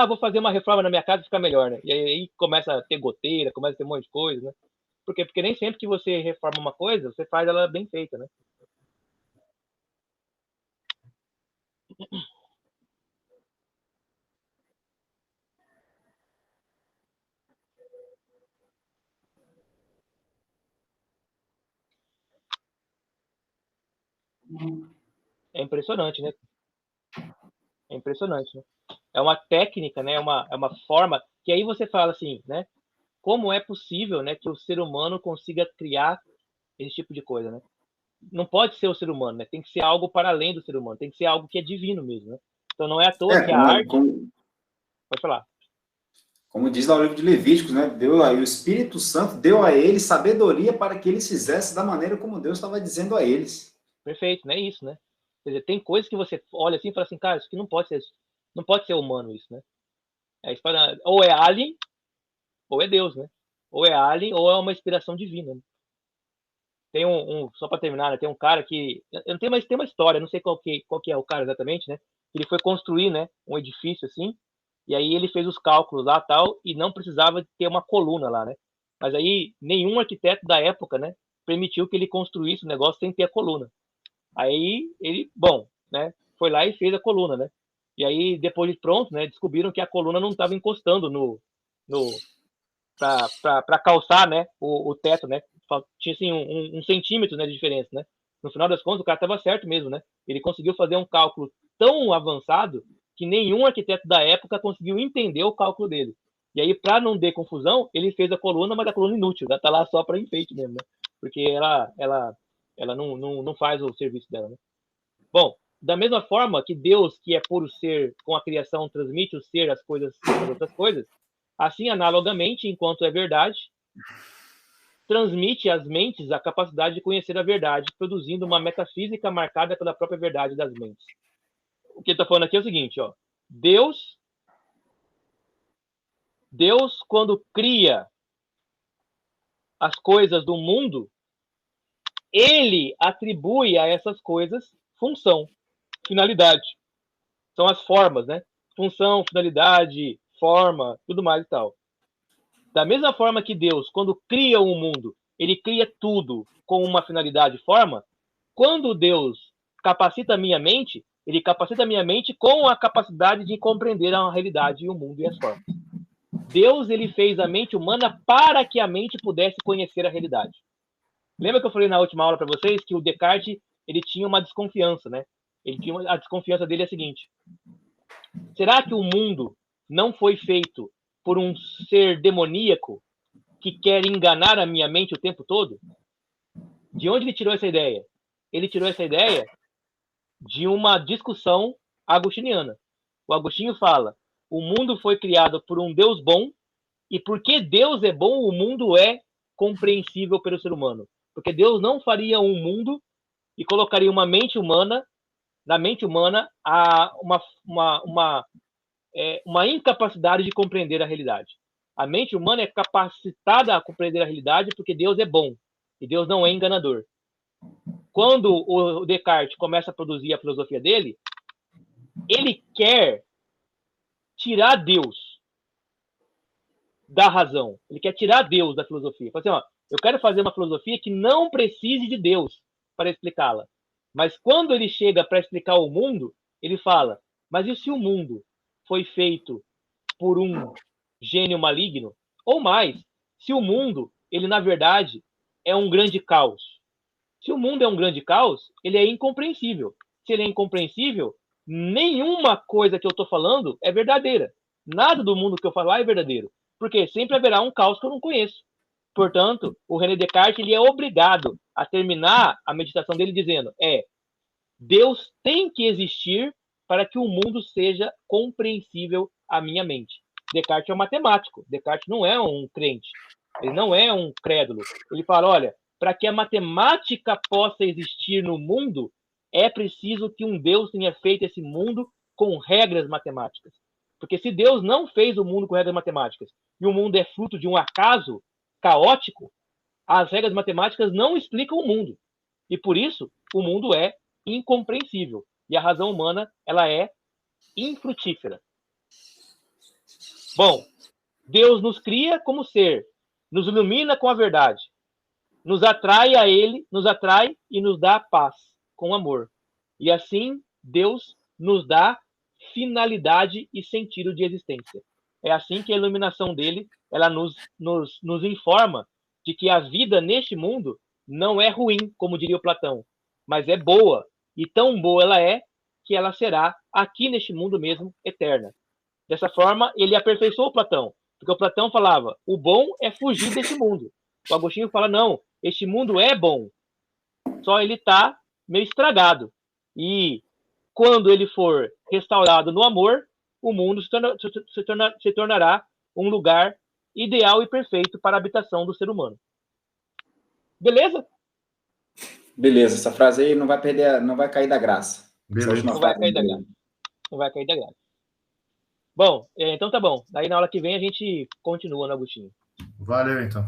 [SPEAKER 1] Vou fazer uma reforma na minha casa e ficar melhor, né? E aí começa a ter goteira, começa a ter um monte de coisa, né? Por quê? Porque nem sempre que você reforma uma coisa, você faz ela bem feita, né? É impressionante, né? É impressionante, né? É uma técnica, né? É uma forma que aí você fala assim, né? Como é possível, né, que o ser humano consiga criar esse tipo de coisa, né? Não pode ser o ser humano, né? Tem que ser algo para além do ser humano, tem que ser algo que é divino mesmo, né? Então não é à toa que a arte... Pode falar.
[SPEAKER 2] Como diz lá o livro de Levíticos, né? O Espírito Santo deu a eles sabedoria para que eles fizessem da maneira como Deus estava dizendo a eles.
[SPEAKER 1] Perfeito, não é isso, né? Quer dizer, tem coisas que você olha assim e fala assim, cara, isso aqui não pode ser humano isso, né? Ou é alien, ou é Deus, né? Ou é alien, ou é uma inspiração divina, né? Tem só para terminar, né? Tem um cara que, eu não tenho, mas tem uma história, não sei qual que é o cara exatamente, né? Ele foi construir, né, um edifício assim, e aí ele fez os cálculos lá tal e não precisava ter uma coluna lá, né? Mas aí nenhum arquiteto da época, né, permitiu que ele construísse o negócio sem ter a coluna. Aí ele, bom, né, foi lá e fez a coluna, né? E aí depois de pronto, né, descobriram que a coluna não estava encostando no para calçar, né, o teto, né? Tinha assim um centímetro, né, de diferença, né? No final das contas, o cara estava certo mesmo, né? Ele conseguiu fazer um cálculo tão avançado que nenhum arquiteto da época conseguiu entender o cálculo dele. E aí, para não ter confusão, ele fez a coluna, mas a coluna inútil, né? Tá lá só para enfeite mesmo, né? Porque ela não faz o serviço dela, né? Bom, da mesma forma que Deus, que é puro ser, com a criação transmite o ser às outras coisas, assim, analogamente, enquanto é verdade, transmite às mentes a capacidade de conhecer a verdade, produzindo uma metafísica marcada pela própria verdade das mentes. O que ele está falando aqui é o seguinte, ó. Deus, quando cria as coisas do mundo, ele atribui a essas coisas função, finalidade. São as formas, né? Função, finalidade, forma, tudo mais e tal. Da mesma forma que Deus, quando cria um mundo, ele cria tudo com uma finalidade e forma, quando Deus capacita a minha mente, ele capacita a minha mente com a capacidade de compreender a realidade e o mundo e as formas. Deus, ele fez a mente humana para que a mente pudesse conhecer a realidade. Lembra que eu falei na última aula para vocês que o Descartes, ele tinha uma desconfiança, né? A desconfiança dele é a seguinte: será que o mundo não foi feito por um ser demoníaco que quer enganar a minha mente o tempo todo? De onde ele tirou essa ideia? Ele tirou essa ideia de uma discussão agostiniana. O Agostinho fala: o mundo foi criado por um Deus bom, e porque Deus é bom, o mundo é compreensível pelo ser humano. Porque Deus não faria um mundo e colocaria uma mente humana, na mente humana, uma incapacidade de compreender a realidade. A mente humana é capacitada a compreender a realidade porque Deus é bom e Deus não é enganador. Quando o Descartes começa a produzir a filosofia dele, ele quer tirar Deus da razão. Ele quer tirar Deus da filosofia. Fala assim, ó, eu quero fazer uma filosofia que não precise de Deus para explicá-la. Mas quando ele chega para explicar o mundo, ele fala: mas e se o mundo foi feito por um gênio maligno? Ou mais, se o mundo, ele na verdade é um grande caos. Se o mundo é um grande caos, ele é incompreensível. Se ele é incompreensível, nenhuma coisa que eu estou falando é verdadeira. Nada do mundo que eu falar é verdadeiro. Porque sempre haverá um caos que eu não conheço. Portanto, o René Descartes, ele é obrigado a terminar a meditação dele dizendo: Deus tem que existir para que o mundo seja compreensível à minha mente. Descartes é um matemático. Descartes não é um crente. Ele não é um crédulo. Ele fala: olha, para que a matemática possa existir no mundo, é preciso que um Deus tenha feito esse mundo com regras matemáticas. Porque se Deus não fez o mundo com regras matemáticas e o mundo é fruto de um acaso caótico, as regras matemáticas não explicam o mundo. E por isso, o mundo é incompreensível. E a razão humana, ela é infrutífera. Bom, Deus nos cria como ser, nos ilumina com a verdade, nos atrai a Ele, nos atrai e nos dá paz, com amor. E assim, Deus nos dá finalidade e sentido de existência. É assim que a iluminação dele, ela nos informa de que a vida neste mundo não é ruim, como diria o Platão, mas é boa. E tão boa ela é que ela será, aqui neste mundo mesmo, eterna. Dessa forma, ele aperfeiçoou o Platão, porque o Platão falava: o bom é fugir desse mundo. O Agostinho fala: não, este mundo é bom, só ele está meio estragado. E quando ele for restaurado no amor, o mundo se tornará um lugar ideal e perfeito para a habitação do ser humano. Beleza?
[SPEAKER 2] Beleza, essa frase aí não vai perder, não vai cair da graça.
[SPEAKER 3] Beleza.
[SPEAKER 1] Não vai cair da graça. Não vai cair da graça. Bom, então tá bom. Daí na aula que vem a gente continua, né, Agostinho?
[SPEAKER 3] Valeu, então.